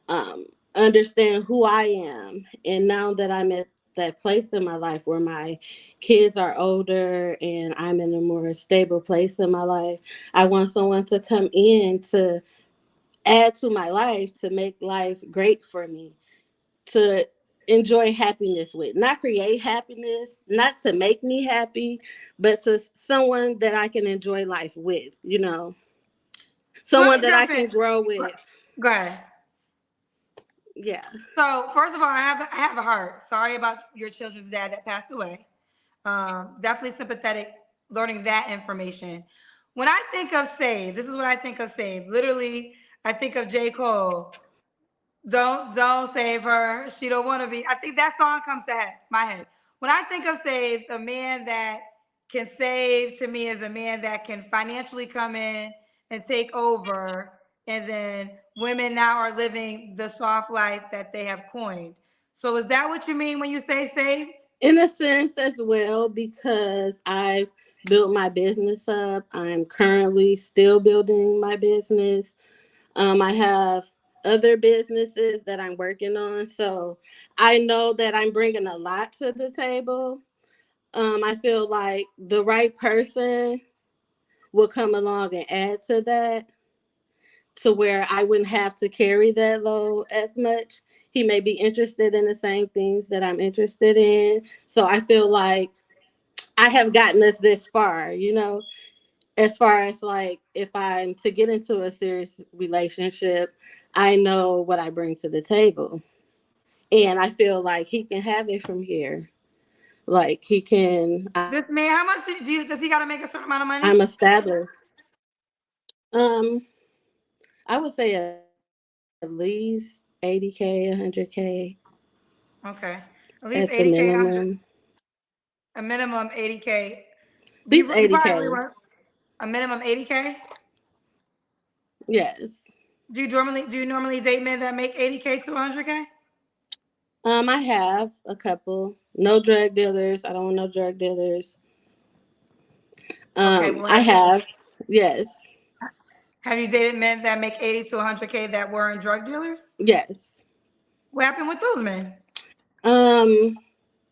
Speaker 8: um, understand who I am. And now that I'm at that place in my life where my kids are older and I'm in a more stable place in my life, I want someone to come in to add to my life, to make life great for me, to enjoy happiness with. Not create happiness, not to make me happy, but to someone that I can enjoy life with,
Speaker 1: So let
Speaker 8: someone
Speaker 1: me
Speaker 8: that I
Speaker 1: jump in.
Speaker 8: can grow with.
Speaker 1: Go ahead.
Speaker 8: Yeah.
Speaker 1: So first of all, I have a heart. Sorry about your children's dad that passed away. Definitely sympathetic learning that information. When I think of save, this is what I think of save. Literally, I think of J. Cole. Don't save her. She don't want to be. I think that song comes to my head. When I think of saved, a man that can save to me is a man that can financially come in and take over. And then women now are living the soft life that they have coined. So is that what you mean when you say saved?
Speaker 8: In a sense as well, because I've built my business up. I'm currently still building my business. I have other businesses that I'm working on. So I know that I'm bringing a lot to the table. I feel like the right person will come along and add to that, to where I wouldn't have to carry that load as much. He may be interested in the same things that I'm interested in. So I feel like I have gotten us this far, as far as like if I'm to get into a serious relationship, I know what I bring to the table. And I feel like he can have it from here. Like he can,
Speaker 1: This man, how much does he got to make a certain amount of money?
Speaker 8: I'm established. Um, I would say at least 80K, 100K
Speaker 1: Okay, at
Speaker 8: at
Speaker 1: least
Speaker 8: the
Speaker 1: 80K,
Speaker 8: minimum.
Speaker 1: 100, a minimum 80K.
Speaker 8: At least
Speaker 1: You
Speaker 8: 80K.
Speaker 1: probably want a minimum 80K.
Speaker 8: Yes.
Speaker 1: Do you normally date men that make 80K to 100K?
Speaker 8: I have a couple. No drug dealers. I don't want no drug dealers.
Speaker 1: Okay, well
Speaker 8: I
Speaker 1: have you
Speaker 8: have. Yes.
Speaker 1: have you dated men that make 80 to 100K that weren't drug dealers?
Speaker 8: Yes.
Speaker 1: What happened with those men?
Speaker 8: Um,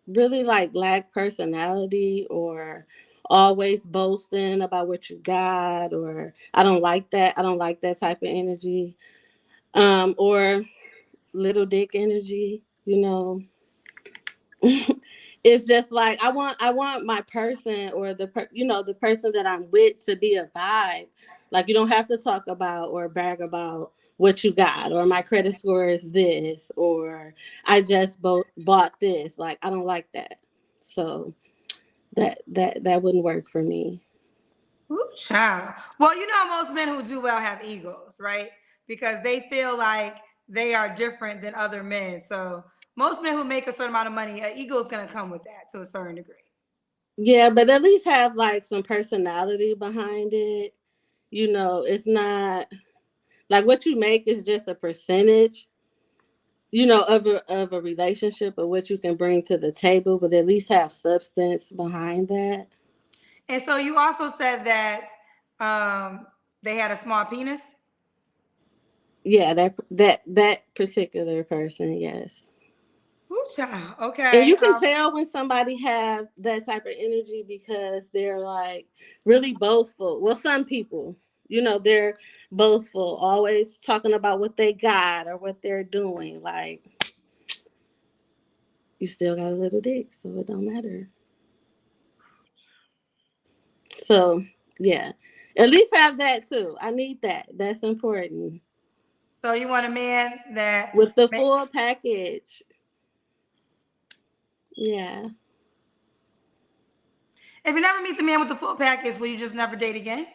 Speaker 8: really like lack personality, or always boasting about what you got, or I don't like that. I don't like that type of energy. Or little dick energy, It's just like I want my person, or the person that I'm with, to be a vibe. Like you don't have to talk about or brag about what you got, or my credit score is this, or I just bought this. Like I don't like that. So that wouldn't work for me.
Speaker 1: Ooh, child. Well, most men who do well have egos, right? Because they feel like they are different than other men. So most men who make a certain amount of money, an ego is going to come with that to a certain degree.
Speaker 8: Yeah, but at least have like some personality behind it. It's not like what you make is just a percentage, of a relationship, or what you can bring to the table, but at least have substance behind that.
Speaker 1: And so you also said that they had a small penis.
Speaker 8: Yeah, that particular person, yes.
Speaker 1: Ooh, child.
Speaker 8: And
Speaker 1: Okay.
Speaker 8: you can tell when somebody have that type of energy, because they're like really boastful. Well, some people, they're boastful, always talking about what they got or what they're doing. Like you still got a little dick, so it don't matter. So yeah, at least have that too. I need that. That's important.
Speaker 1: So you want a man that
Speaker 8: With the full package. Yeah.
Speaker 1: if you never meet the man with the full package, will you just never date again?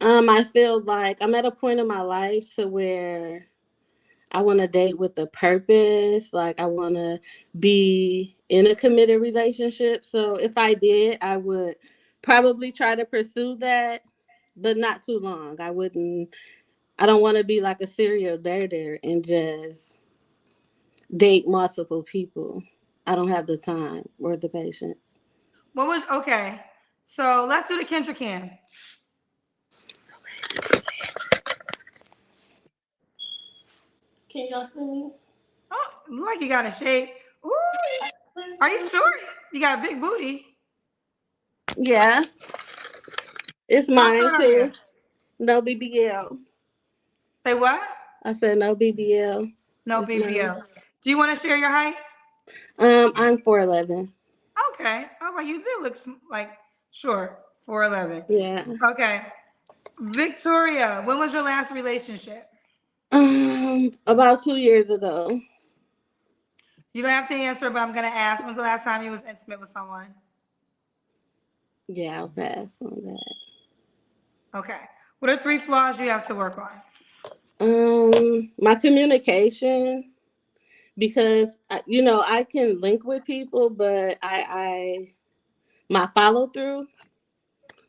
Speaker 8: I feel like I'm at a point in my life to where I want to date with a purpose. Like I want to be in a committed relationship. So if I did, I would probably try to pursue that, but not too long. I don't want to be like a serial dater and just date multiple people. I don't have the time or the patience.
Speaker 1: What was okay? So let's do the Kendra cam.
Speaker 8: Can y'all see me?
Speaker 1: Oh, look like you got a shape. Ooh, are you sure? You got a big booty.
Speaker 8: Yeah, it's
Speaker 1: How
Speaker 8: mine
Speaker 1: short are you?
Speaker 8: too. No BBL.
Speaker 1: Say what?
Speaker 8: I said no BBL.
Speaker 1: No
Speaker 8: It's mine.
Speaker 1: BBL. Do you want to share your height?
Speaker 8: I'm 4'11".
Speaker 1: Okay. I was like, you do look like short, 4'11".
Speaker 8: Yeah.
Speaker 1: Okay. Victoria, when was your last relationship?
Speaker 8: About 2 years ago.
Speaker 1: You don't have to answer, but I'm gonna ask. When's the last time you was intimate with someone?
Speaker 8: Yeah, I'll pass on that.
Speaker 1: Okay. What are 3 flaws you have to work on?
Speaker 8: My communication, because I can link with people, but my follow through,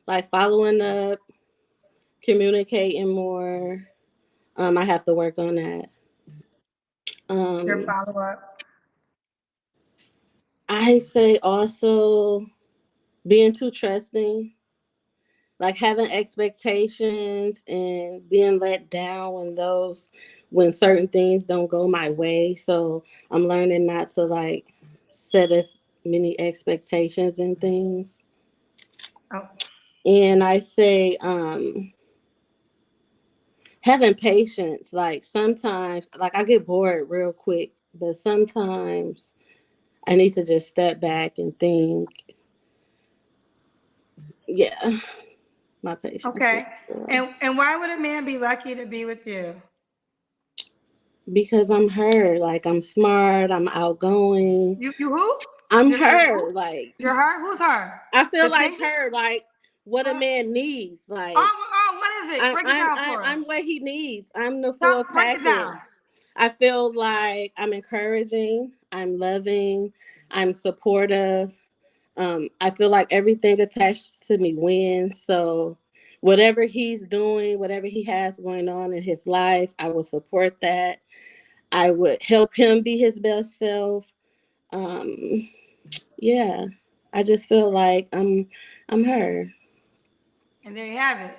Speaker 8: like following up, communicating more. I have to work on that.
Speaker 1: Your
Speaker 8: Um,
Speaker 1: follow up.
Speaker 8: I say also being too trusting, like having expectations and being let down when certain things don't go my way. So I'm learning not to like set as many expectations and things.
Speaker 1: Oh,
Speaker 8: And I say having patience. Like sometimes, like I get bored real quick, but sometimes I need to just step back and think. Yeah, my patience is
Speaker 1: okay.
Speaker 8: low.
Speaker 1: And why would a man be lucky to be with you?
Speaker 8: Because I'm her. Like I'm smart. I'm outgoing.
Speaker 1: You who?
Speaker 8: I'm
Speaker 1: You're who?
Speaker 8: her. Like
Speaker 1: You're her? Who's her?
Speaker 8: I feel
Speaker 1: The
Speaker 8: like
Speaker 1: singer?
Speaker 8: her. Like what a
Speaker 1: Uh,
Speaker 8: man needs. Like
Speaker 1: oh, what is it?
Speaker 8: I'm
Speaker 1: Break it
Speaker 8: I'm
Speaker 1: down
Speaker 8: I'm,
Speaker 1: for us.
Speaker 8: I'm what he needs. I'm the full
Speaker 1: Break it
Speaker 8: package.
Speaker 1: down.
Speaker 8: I feel like I'm encouraging. I'm loving. I'm supportive. I feel like everything attached to me wins. So whatever he's doing, whatever he has going on in his life, I will support that. I would help him be his best self. Um, yeah, I just feel like I'm her.
Speaker 1: And there you have it.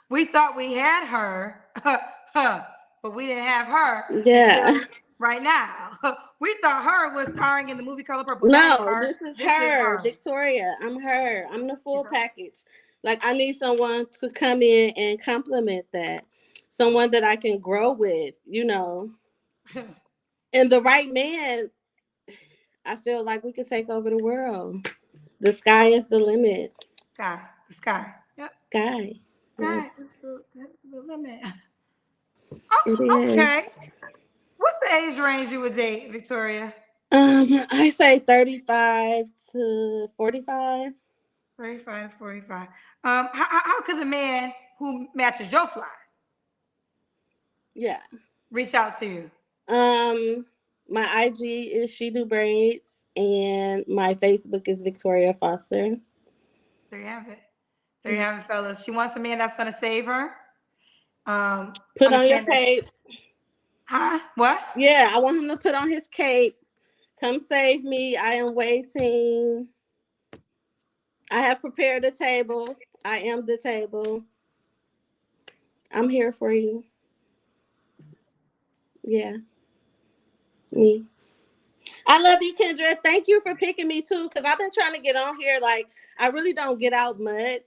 Speaker 1: We thought we had her, but we didn't have her
Speaker 8: Yeah.
Speaker 1: until right now. We thought her was starring in the movie Color Purple. That ain't
Speaker 8: No,
Speaker 1: her.
Speaker 8: this is
Speaker 1: This is
Speaker 8: her,
Speaker 1: her.
Speaker 8: Victoria. I'm her. I'm the
Speaker 1: She's
Speaker 8: full package. Like I need someone to come in and complement that. Someone that I can grow with.
Speaker 1: her.
Speaker 8: And the right man, I feel like we could take over the world. The sky is the limit.
Speaker 1: Sky, the sky. Yep,
Speaker 8: Sky. Yes,
Speaker 1: sky is the limit.
Speaker 8: it
Speaker 1: Oh,
Speaker 8: is.
Speaker 1: okay. What's the age range you would date, Victoria?
Speaker 8: I say 35 to 45.
Speaker 1: 35 to 45. How could the man who matches your fly
Speaker 8: Yeah.
Speaker 1: reach out to you?
Speaker 8: Um, my IG is She Do Braids, and my Facebook is Victoria Foster.
Speaker 1: There you have it. There you have it, fellas. She wants a man that's going to save her.
Speaker 8: Put on your
Speaker 1: Understand that.
Speaker 8: cape.
Speaker 1: Huh? What?
Speaker 8: Yeah, I want him to put on his cape. Come save me. I am waiting. I have prepared a table. I am the table. I'm here for you. Yeah, me. I love you, Kendra. Thank you for picking me too, because I've been trying to get on here. Like, I really don't get out much.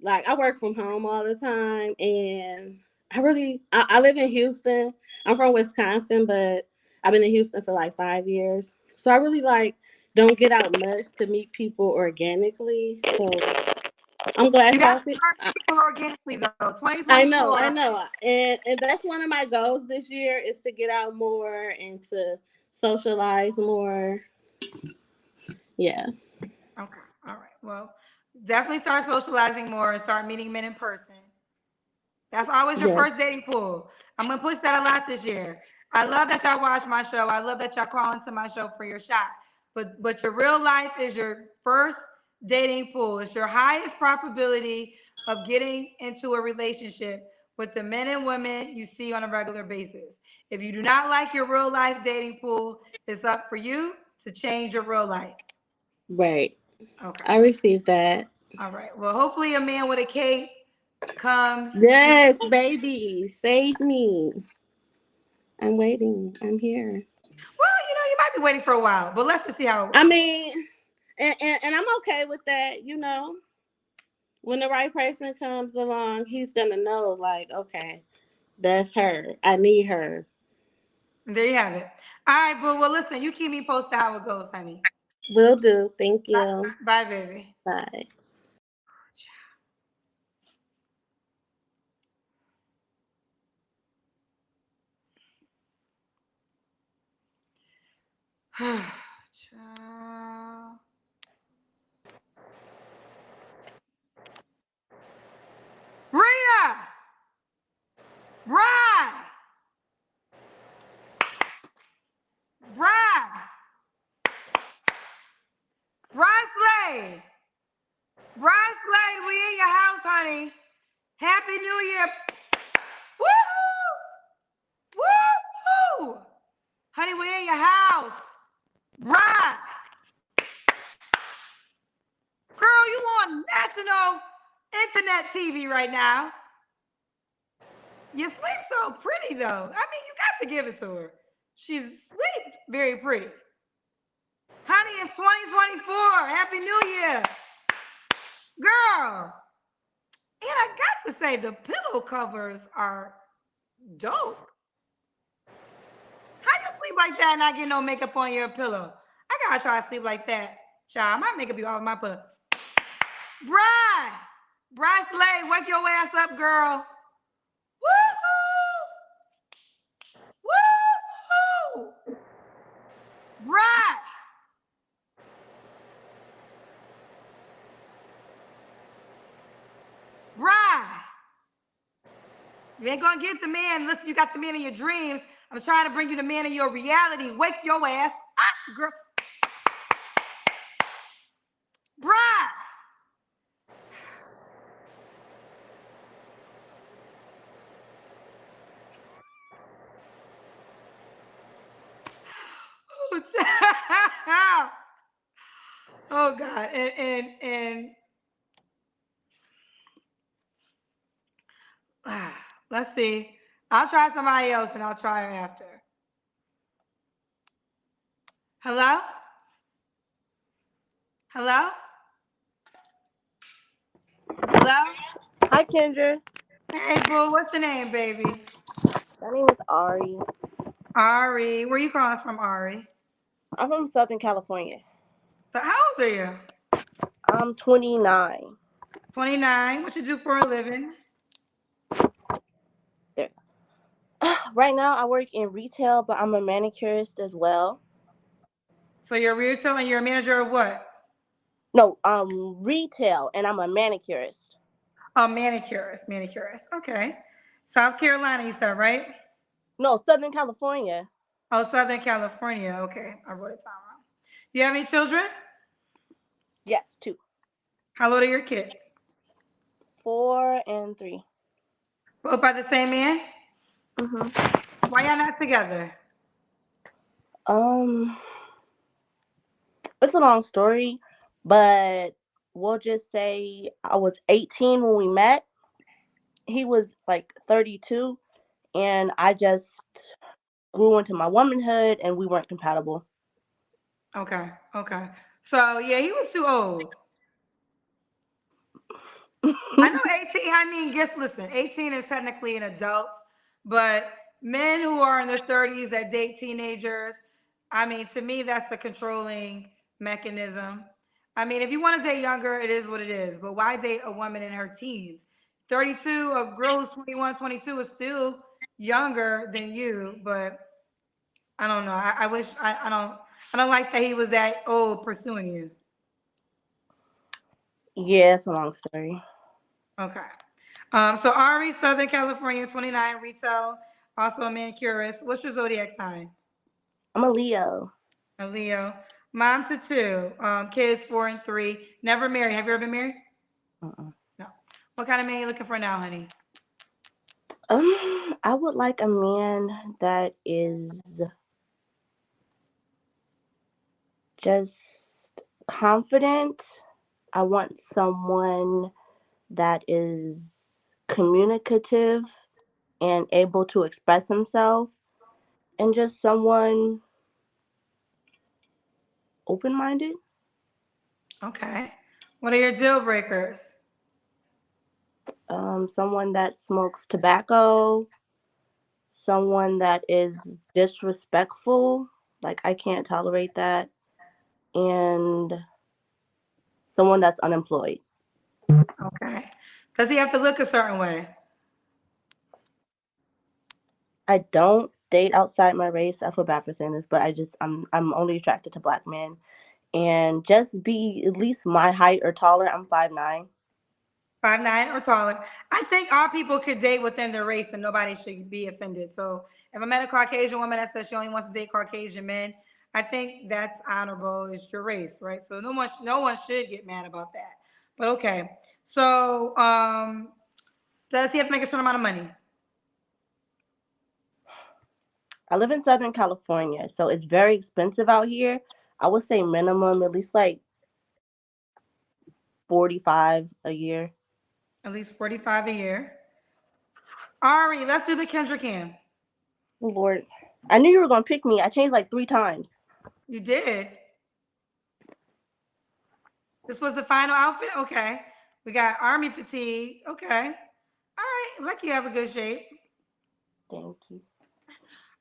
Speaker 8: Like, I work from home all the time, and I live in Houston. I'm from Wisconsin, but I've been in Houston for like 5 years. So I really like don't get out much to meet people organically. So I'm glad
Speaker 1: You got
Speaker 8: y'all
Speaker 1: to
Speaker 8: could.
Speaker 1: start people organically, though.
Speaker 8: I
Speaker 1: 2024.
Speaker 8: know, and that's one of my goals this year is to get out more and to socialize more. Yeah.
Speaker 1: Okay. All right. Well, definitely start socializing more and start meeting men in person. That's always your
Speaker 8: Yes.
Speaker 1: first dating pool. I'm gonna push that a lot this year. I love that y'all watch my show. I love that y'all call into my show for your shot. But your real life is your first dating pool. It's your highest probability of getting into a relationship with the men and women you see on a regular basis. If you do not like your real life dating pool, it's up for you to change your real life.
Speaker 8: Right.
Speaker 1: Okay.
Speaker 8: I received that.
Speaker 1: All right. Well, hopefully a man with a cape comes.
Speaker 8: Yes, baby. Save me. I'm waiting. I'm here.
Speaker 1: Well, you might be waiting for a while, but let's just see how it
Speaker 8: I
Speaker 1: works.
Speaker 8: mean, and I'm okay with that. When the right person comes along, he's gonna know, like, okay, that's her. I need her.
Speaker 1: There you have it. All right, boo. Well, listen, you keep me posted how it goes, honey.
Speaker 8: Will do. Thank you.
Speaker 1: Bye, baby.
Speaker 8: Bye.
Speaker 1: Child. Rhea! Rye! Rye! Rye Slade! Rye Slade, we in your house, honey. Happy New Year. Woo! Woo! Honey, we in your house. Rye! Girl, you on national internet TV right now. You sleep so pretty, though. I mean, you got to give it to her. She sleeps very pretty. Honey, it's 2024. Happy New Year. Girl. And I got to say, the pillow covers are dope. How you sleep like that and not get no makeup on your pillow? I gotta try to sleep like that. Child, my makeup be all over my pillow. Bryce Slade, wake your ass up, girl. Woo-hoo! Woo-hoo! Bry! Bry! You ain't gonna get the man. Listen, you got the man in your dreams. I'm trying to bring you the man in your reality. Wake your ass up, girl. Bry! Oh God. And let's see. I'll try somebody else and I'll try her after. Hello? Hello? Hello?
Speaker 9: Hi, Kendra.
Speaker 1: Hey, boo. What's your name, baby?
Speaker 9: My name is Ari.
Speaker 1: Ari. Where you calling us from, Ari?
Speaker 9: I'm from Southern California.
Speaker 1: So how old are you?
Speaker 9: I'm 29.
Speaker 1: 29. What you do for a living?
Speaker 9: There. Right now, I work in retail, but I'm a manicurist as well.
Speaker 1: So you're a retail and you're a manager of what?
Speaker 9: No, retail, and I'm a manicurist.
Speaker 1: Oh, manicurist. Okay. South Carolina, you said, right?
Speaker 9: No, Southern California.
Speaker 1: Oh, Southern California. Okay. I wrote it down wrong. Do you have any children?
Speaker 9: Yes, 2.
Speaker 1: How old are your kids?
Speaker 9: 4 and 3.
Speaker 1: Both by the same man?
Speaker 9: Mm-hmm.
Speaker 1: Why y'all not together?
Speaker 9: It's a long story, but we'll just say I was 18 when we met. He was like 32, and I just grew into my womanhood, and we weren't compatible.
Speaker 1: Okay. So yeah, he was too old. I know 18, I mean, guess listen, 18 is technically an adult, but men who are in their 30s that date teenagers, I mean, to me, that's a controlling mechanism. I mean, if you want to date younger, it is what it is, but why date a woman in her teens? 32, a girl who's 21, 22 is still younger than you, but I don't know. I wish I don't like that he was that old pursuing you.
Speaker 9: Yeah, it's a long story.
Speaker 1: Okay. So Ari, Southern California, 29, retail, also a manicurist. What's your zodiac sign?
Speaker 9: I'm a Leo.
Speaker 1: A Leo. Mom to 2, kids 4 and 3. Never married. Have you ever been married?
Speaker 9: Uh-uh.
Speaker 1: No. What kind of man are you looking for now, honey?
Speaker 9: I would like a man that is just confident. I want someone that is communicative and able to express himself, and just someone open-minded.
Speaker 1: Okay. What are your deal breakers?
Speaker 9: Someone that smokes tobacco, someone that is disrespectful, like I can't tolerate that, and someone that's unemployed.
Speaker 1: Okay. Does he have to look a certain way?
Speaker 9: I don't date outside my race. I feel bad for saying this, but I'm only attracted to black men, and just be at least my height or taller. I'm 5'9".
Speaker 1: 5'9" or taller. I think all people could date within their race and nobody should be offended. So if I met a Caucasian woman that says she only wants to date Caucasian men, I think that's honorable. It's your race, right? So no one should get mad about that. But okay. So does he have to make a certain amount of money?
Speaker 9: I live in Southern California, so it's very expensive out here. I would say minimum at least like 45 a year.
Speaker 1: At least 45 a year. Ari, let's do the Kendra cam.
Speaker 9: Oh, Lord, I knew you were gonna pick me. I changed like 3 times.
Speaker 1: You did. This was the final outfit? Okay. We got army fatigue. Okay. All right. Lucky you have a good shape.
Speaker 9: Thank you.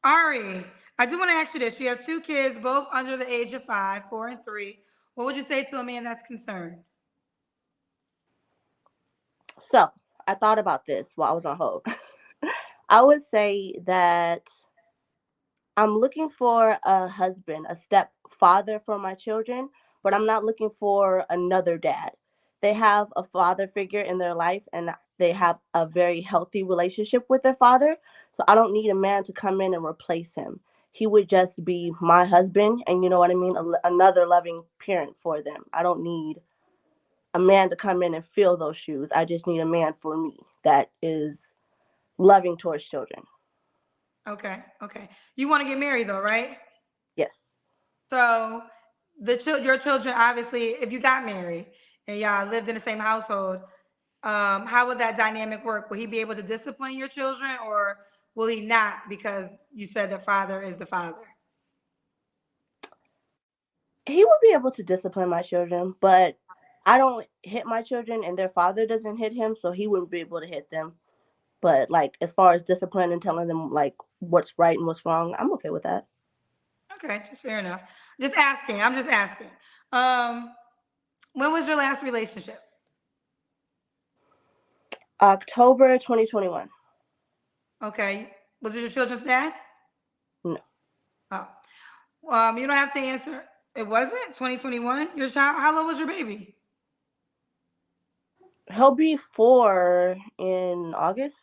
Speaker 1: Ari, I do want to ask you this. You have two kids, both under the age of 5, 4 and 3. What would you say to a man that's concerned?
Speaker 9: So I thought about this while I was on hold. I would say that I'm looking for a husband, a stepfather for my children, but I'm not looking for another dad. They have a father figure in their life and they have a very healthy relationship with their father. So I don't need a man to come in and replace him. He would just be my husband and you know what I mean, another loving parent for them. I don't need a man to come in and fill those shoes. I just need a man for me that is loving towards children.
Speaker 1: Okay. Okay. You want to get married though, right?
Speaker 9: Yes.
Speaker 1: So your children, obviously, if you got married and y'all lived in the same household, how would that dynamic work? Will he be able to discipline your children or will he not because you said the father is the father?
Speaker 9: He would be able to discipline my children, but I don't hit my children and their father doesn't hit him, so he wouldn't be able to hit them. But like as far as discipline and telling them like what's right and what's wrong, I'm okay with that.
Speaker 1: Okay, just fair enough. Just asking. I'm just asking. Um, when was your last relationship?
Speaker 9: October 2021.
Speaker 1: Okay. Was it your children's dad?
Speaker 9: No.
Speaker 1: Oh. You don't have to answer. It wasn't 2021. Your child, how old was your baby?
Speaker 9: He'll be 4 in August.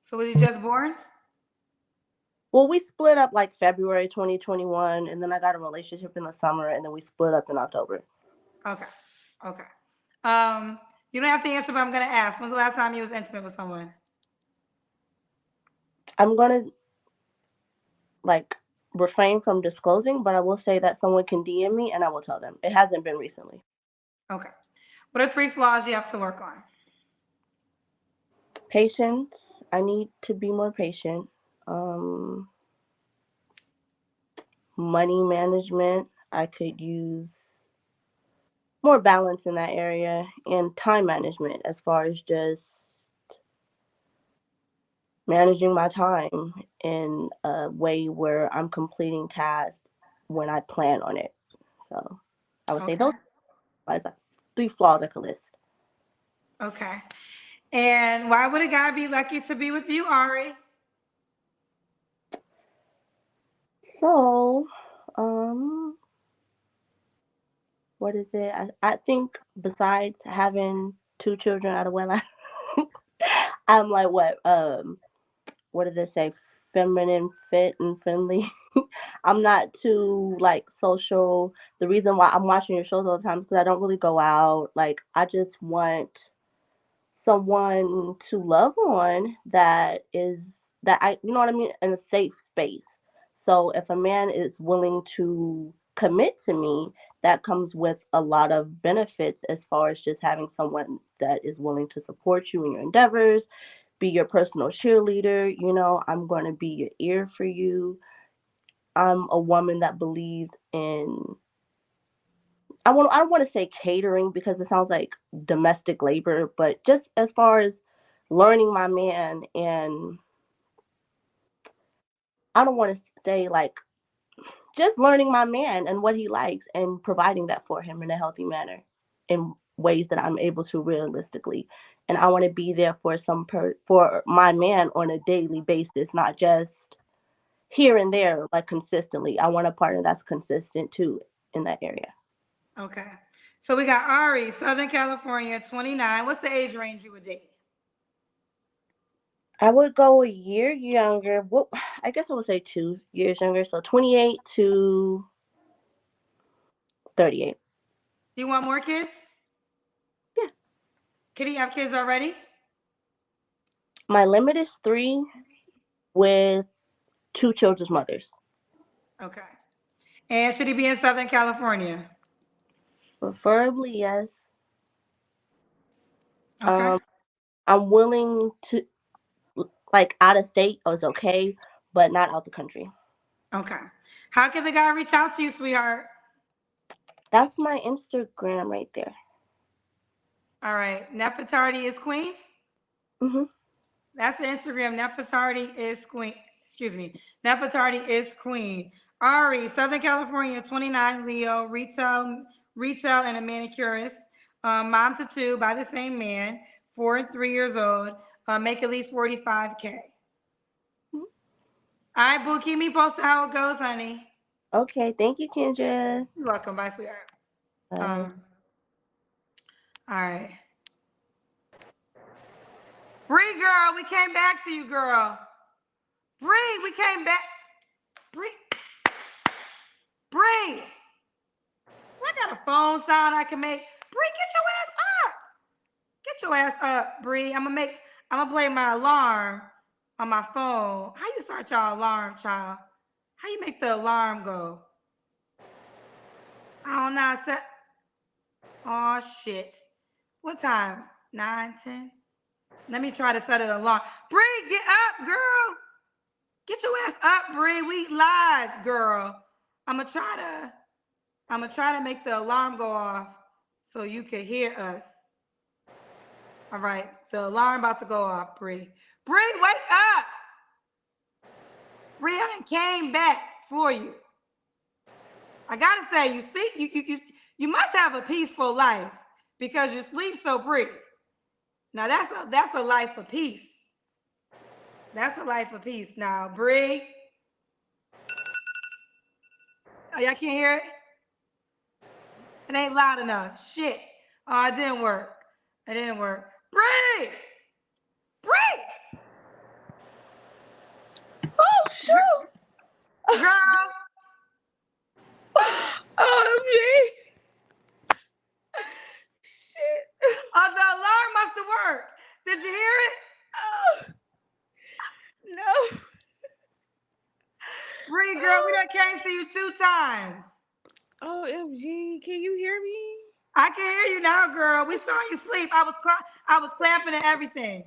Speaker 1: So was he just born?
Speaker 9: Well, we split up like February 2021 and then I got a relationship in the summer and then we split up in October.
Speaker 1: Okay. Okay. Um, you don't have to answer, but I'm gonna ask. When's the last time you was intimate with someone?
Speaker 9: I'm going to like refrain from disclosing, but I will say that someone can DM me and I will tell them. It hasn't been recently.
Speaker 1: Okay. What are 3 flaws you have to work on?
Speaker 9: Patience. I need to be more patient. Um, Money management. I could use more balance in that area and time management as far as just managing my time in a way where I'm completing tasks when I plan on it. So I would say
Speaker 1: Okay.
Speaker 9: those are 3 flaws I could list.
Speaker 1: Okay. And why would a guy be lucky to be with you, Ari?
Speaker 9: So, um, what is it? I think besides having 2 children out of wedlock, I'm like what did they say? Feminine, fit, and friendly. I'm not too like social. The reason why I'm watching your shows all the time is because I don't really go out. Like I just want someone to love on that is that I you know what I mean in a safe space. So if a man is willing to commit to me, that comes with a lot of benefits as far as just having someone that is willing to support you in your endeavors, be your personal cheerleader. I'm going to be your ear for you. I'm a woman that believes in I don't want to say catering because it sounds like domestic labor, but just as far as learning my man and I don't want to say like just learning my man and what he likes and providing that for him in a healthy manner in ways that I'm able to realistically. And I want to be there for for my man on a daily basis, not just here and there, like consistently. I want a partner that's consistent too in that area.
Speaker 1: Okay. So we got Ari, Southern California, 29. What's the age range you would date?
Speaker 9: I would go a year younger. Well, I guess I would say 2 years younger. So 28 to 38.
Speaker 1: Do you want more kids?
Speaker 9: Yeah.
Speaker 1: Can he have kids already?
Speaker 9: My limit is 3 with 2 children's mothers.
Speaker 1: Okay. And should he be in Southern California?
Speaker 9: Preferably, yes.
Speaker 1: Okay.
Speaker 9: Um, I'm willing to, like, out of state is okay, but not out the country.
Speaker 1: Okay. How can the guy reach out to you, sweetheart?
Speaker 9: That's my Instagram right there.
Speaker 1: All right. Nefertari is queen.
Speaker 9: Hmm.
Speaker 1: That's the Instagram. Nefertari is queen. Excuse me. Nefertari is queen. Ari, Southern California, 29, Leo, retail, and a manicurist. Mom to two by the same man, 4 and 3 years old. Make at least 45K. All right, boo, keep me posted how it goes, honey.
Speaker 9: Okay, thank you, Kendra.
Speaker 1: You're welcome. Bye, sweetheart.
Speaker 9: Bye.
Speaker 1: Um, all right. Bree, girl, we came back to you, girl. Bree, we came back. Bree, Bree. I got a phone sound I can make. Bree, get your ass up. Get your ass up, Bree. I'm gonna play my alarm on my phone. How you start your alarm, child? How you make the alarm go? I don't know. Oh shit. What time? 9, 10? Let me try to set an alarm. Bree, get up, girl. Get your ass up, Bree. We live, girl. I'm gonna try to make the alarm go off so you can hear us. All right, the alarm about to go off, Bree. Bree, wake up. Bree, I done came back for you. I gotta say, you must have a peaceful life because you sleep so pretty. Now that's a life of peace. That's a life of peace. Now, Bree. Oh, y'all can't hear it? It ain't loud enough. Shit. Oh, it didn't work. It didn't work. Bree! Bree!
Speaker 6: Oh shoot!
Speaker 1: Girl!
Speaker 6: OMG! Shit!
Speaker 1: Oh, the alarm must have worked. Did you hear it?
Speaker 6: Oh no!
Speaker 1: Bree, girl, we done came to you 2 times.
Speaker 6: OMG! Can you hear me?
Speaker 1: I can hear you now, girl. We saw you sleep. I was clapping and everything.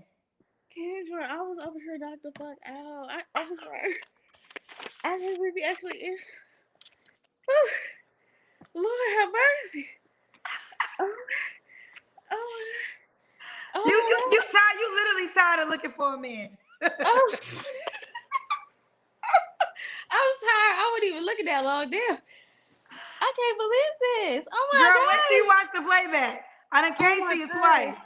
Speaker 6: Kendra, I was over here knocked the fuck out. I was like, I can't believe you actually is. Lord have mercy. Oh, oh, oh my God.
Speaker 1: You literally tired of looking for a man.
Speaker 6: Oh, I'm tired. I wasn't even looking that long. Damn. I can't believe this. Oh my
Speaker 1: Girl, wait till you
Speaker 6: gosh.
Speaker 1: watch the playback. I done
Speaker 6: Oh
Speaker 1: came to
Speaker 6: my
Speaker 1: you
Speaker 6: gosh.
Speaker 1: twice.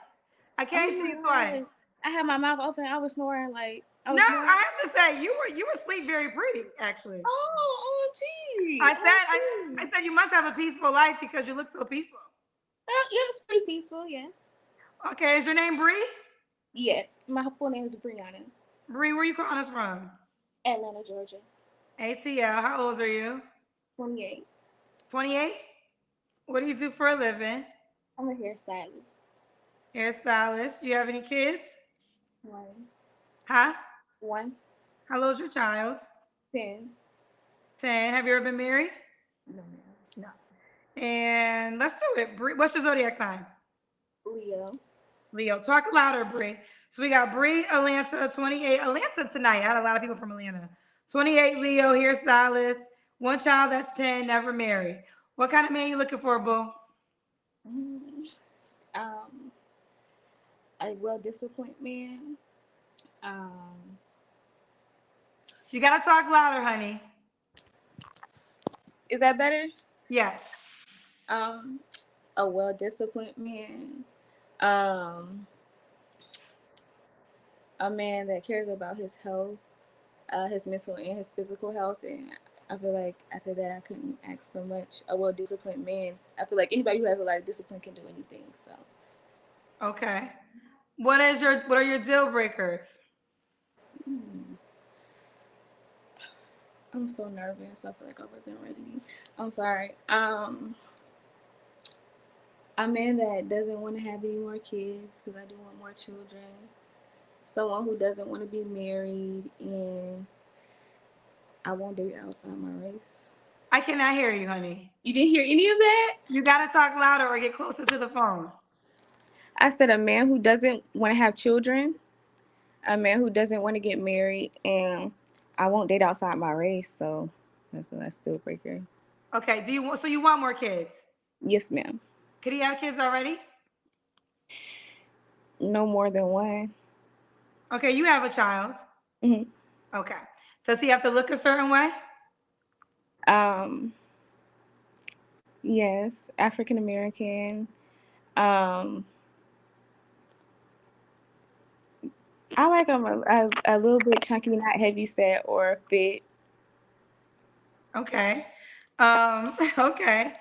Speaker 1: I
Speaker 6: Oh
Speaker 1: came to you
Speaker 6: my
Speaker 1: twice.
Speaker 6: gosh. I had my mouth open. I was snoring like I
Speaker 1: No,
Speaker 6: was snoring.
Speaker 1: I have to say you were asleep very pretty, actually.
Speaker 6: Oh, OMG.
Speaker 1: I said you must have a peaceful life because you look so peaceful.
Speaker 6: Oh, yeah, it's pretty peaceful, yes.
Speaker 1: Okay, is your name Bree?
Speaker 6: Yes. My full name is Brianna.
Speaker 1: Bree, where you calling us from?
Speaker 6: Atlanta, Georgia.
Speaker 1: ATL. How old are you?
Speaker 6: 28.
Speaker 1: 28? What do you do for a living?
Speaker 6: I'm a hairstylist.
Speaker 1: Hairstylist. Do you have any kids?
Speaker 6: One.
Speaker 1: Huh?
Speaker 6: One.
Speaker 1: How old's your child?
Speaker 6: 10.
Speaker 1: 10. Have you ever been married?
Speaker 6: No, ma'am. No.
Speaker 1: And let's do it. Bree, what's your zodiac sign?
Speaker 6: Leo.
Speaker 1: Leo. Talk louder, Bree. So we got Bree, Atlanta, 28. Atlanta tonight. I had a lot of people from Atlanta. 28, Leo, hairstylist. One child that's 10, never married. What kind of man you looking for, boo?
Speaker 6: Um, a well disciplined man. Um,
Speaker 1: You gotta talk louder, honey.
Speaker 10: Is that better?
Speaker 1: Yes.
Speaker 10: Um, a well-disciplined man. Um, a man that cares about his health, his mental and his physical health, and I feel like after that I couldn't ask for much. A well-disciplined man. I feel like anybody who has a lot of discipline can do anything. So.
Speaker 1: Okay. What are your deal breakers?
Speaker 10: I'm so nervous. I feel like I wasn't ready. I'm sorry. A man that doesn't want to have any more kids because I do want more children. Someone who doesn't want to be married, and I won't date outside my race.
Speaker 1: I cannot hear you, honey.
Speaker 10: You didn't hear any of that?
Speaker 1: You gotta talk louder or get closer to the phone.
Speaker 10: I said a man who doesn't want to have children, a man who doesn't want to get married, and I won't date outside my race. So that's the last deal breaker.
Speaker 1: Okay. So you want more kids?
Speaker 10: Yes, ma'am.
Speaker 1: Could he have kids already?
Speaker 10: No more than one.
Speaker 1: Okay, you have a child.
Speaker 10: Hmm.
Speaker 1: Okay. Does he have to look a certain way?
Speaker 10: Yes, African American. Um, I like him a little bit chunky, not heavy set or fit.
Speaker 1: Okay. Okay.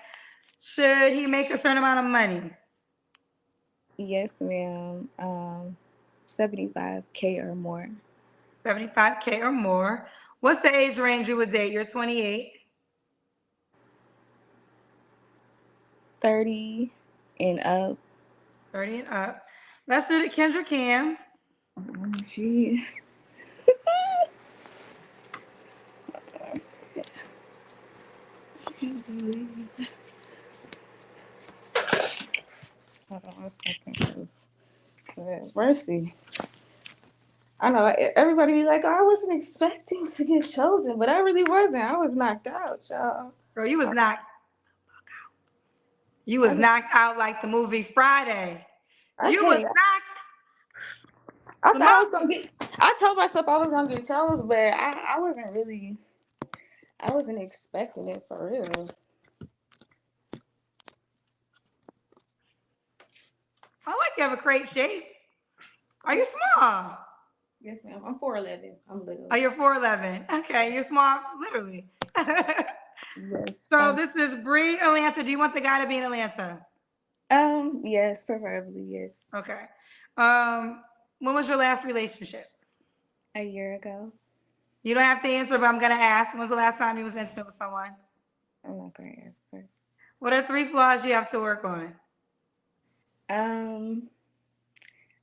Speaker 1: Should he make a certain amount of money?
Speaker 10: Yes, ma'am. 75K or more.
Speaker 1: 75K or more. What's the age range you would date? You're 28.
Speaker 10: 30 and up.
Speaker 1: 30 and up. Let's do the Kendra Cam.
Speaker 10: She. Hold on 1 second. Mercy. I know everybody be like, oh, I wasn't expecting to get chosen, but I really wasn't. I was knocked out, y'all.
Speaker 1: Girl, you was knocked. You was knocked out like the movie Friday. You was knocked.
Speaker 10: I thought I was gonna get. I told myself I was gonna get chosen, but I wasn't really. I wasn't expecting it for real.
Speaker 1: I like you have a great shape. Are you small?
Speaker 10: Yes, ma'am. I'm 4'11". I'm little.
Speaker 1: Oh, you're 4'11". Okay, you're small, literally.
Speaker 10: Yes.
Speaker 1: So this is Bree, Atlanta. Do you want the guy to be in Atlanta?
Speaker 10: Yes, preferably yes.
Speaker 1: Okay. When was your last relationship?
Speaker 10: A year ago.
Speaker 1: You don't have to answer, but I'm gonna ask. When's the last time you was intimate with someone?
Speaker 10: I'm not gonna answer.
Speaker 1: What are 3 flaws you have to work on?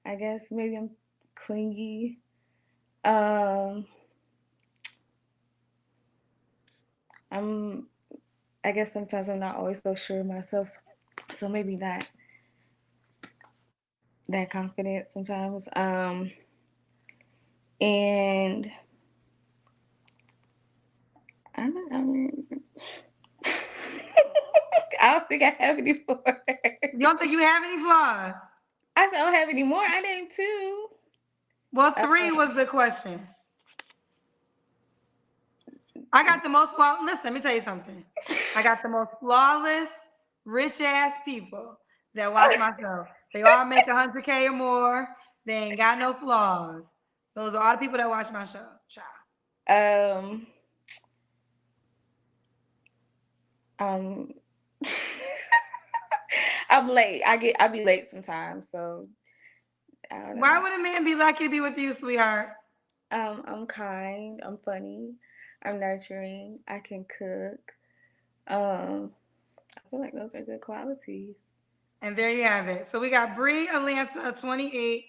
Speaker 10: I guess maybe I'm clingy. I guess sometimes I'm not always so sure of myself, so maybe not that confident sometimes. And I mean, I don't think I have any more.
Speaker 1: You don't think you have any flaws?
Speaker 10: I said I don't have any more. I named 2.
Speaker 1: Well, 3 was the question. I got the most flawless. Listen, let me tell you something. I got the most flawless, rich ass people that watch my show. They all make 100K or more. They ain't got no flaws. Those are all the people that watch my show. Child.
Speaker 10: I'm late. I be late sometimes, so I don't know.
Speaker 1: Why would a man be lucky to be with you, sweetheart?
Speaker 10: I'm kind. I'm funny. I'm nurturing. I can cook. I feel like those are good qualities.
Speaker 1: And there you have it. So we got Bree, Atlanta, 28.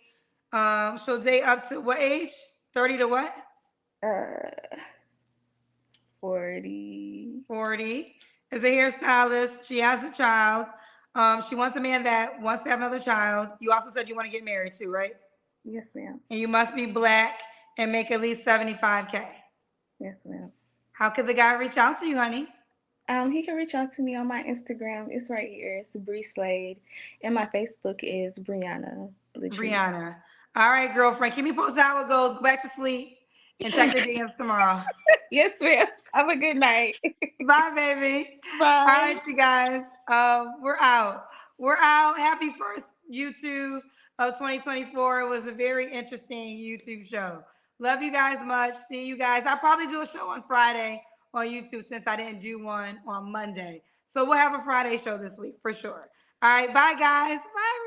Speaker 1: She'll date up to what age? 30 to what?
Speaker 10: 40.
Speaker 1: 40. Is a hairstylist. She has a child. She wants a man that wants to have another child. You also said you want to get married too, right?
Speaker 10: Yes, ma'am.
Speaker 1: And you must be Black and make at least 75K.
Speaker 10: Yes, ma'am.
Speaker 1: How could the guy reach out to you, honey?
Speaker 10: He can reach out to me on my Instagram. It's right here. It's Bree Slade. And my Facebook is Brianna.
Speaker 1: Brianna. All right, girlfriend. Keep me posted how it goes. Go back to sleep. and check the DMs tomorrow.
Speaker 2: Yes, ma'am. Have a good night.
Speaker 1: Bye, baby. All
Speaker 2: Bye.
Speaker 1: right, you guys. We're out. We're out. Happy first YouTube of 2024. It was a very interesting YouTube show. Love you guys much. See you guys. I'll probably do a show on Friday on YouTube since I didn't do one on Monday. So we'll have a Friday show this week for sure. All right. Bye, guys. Bye,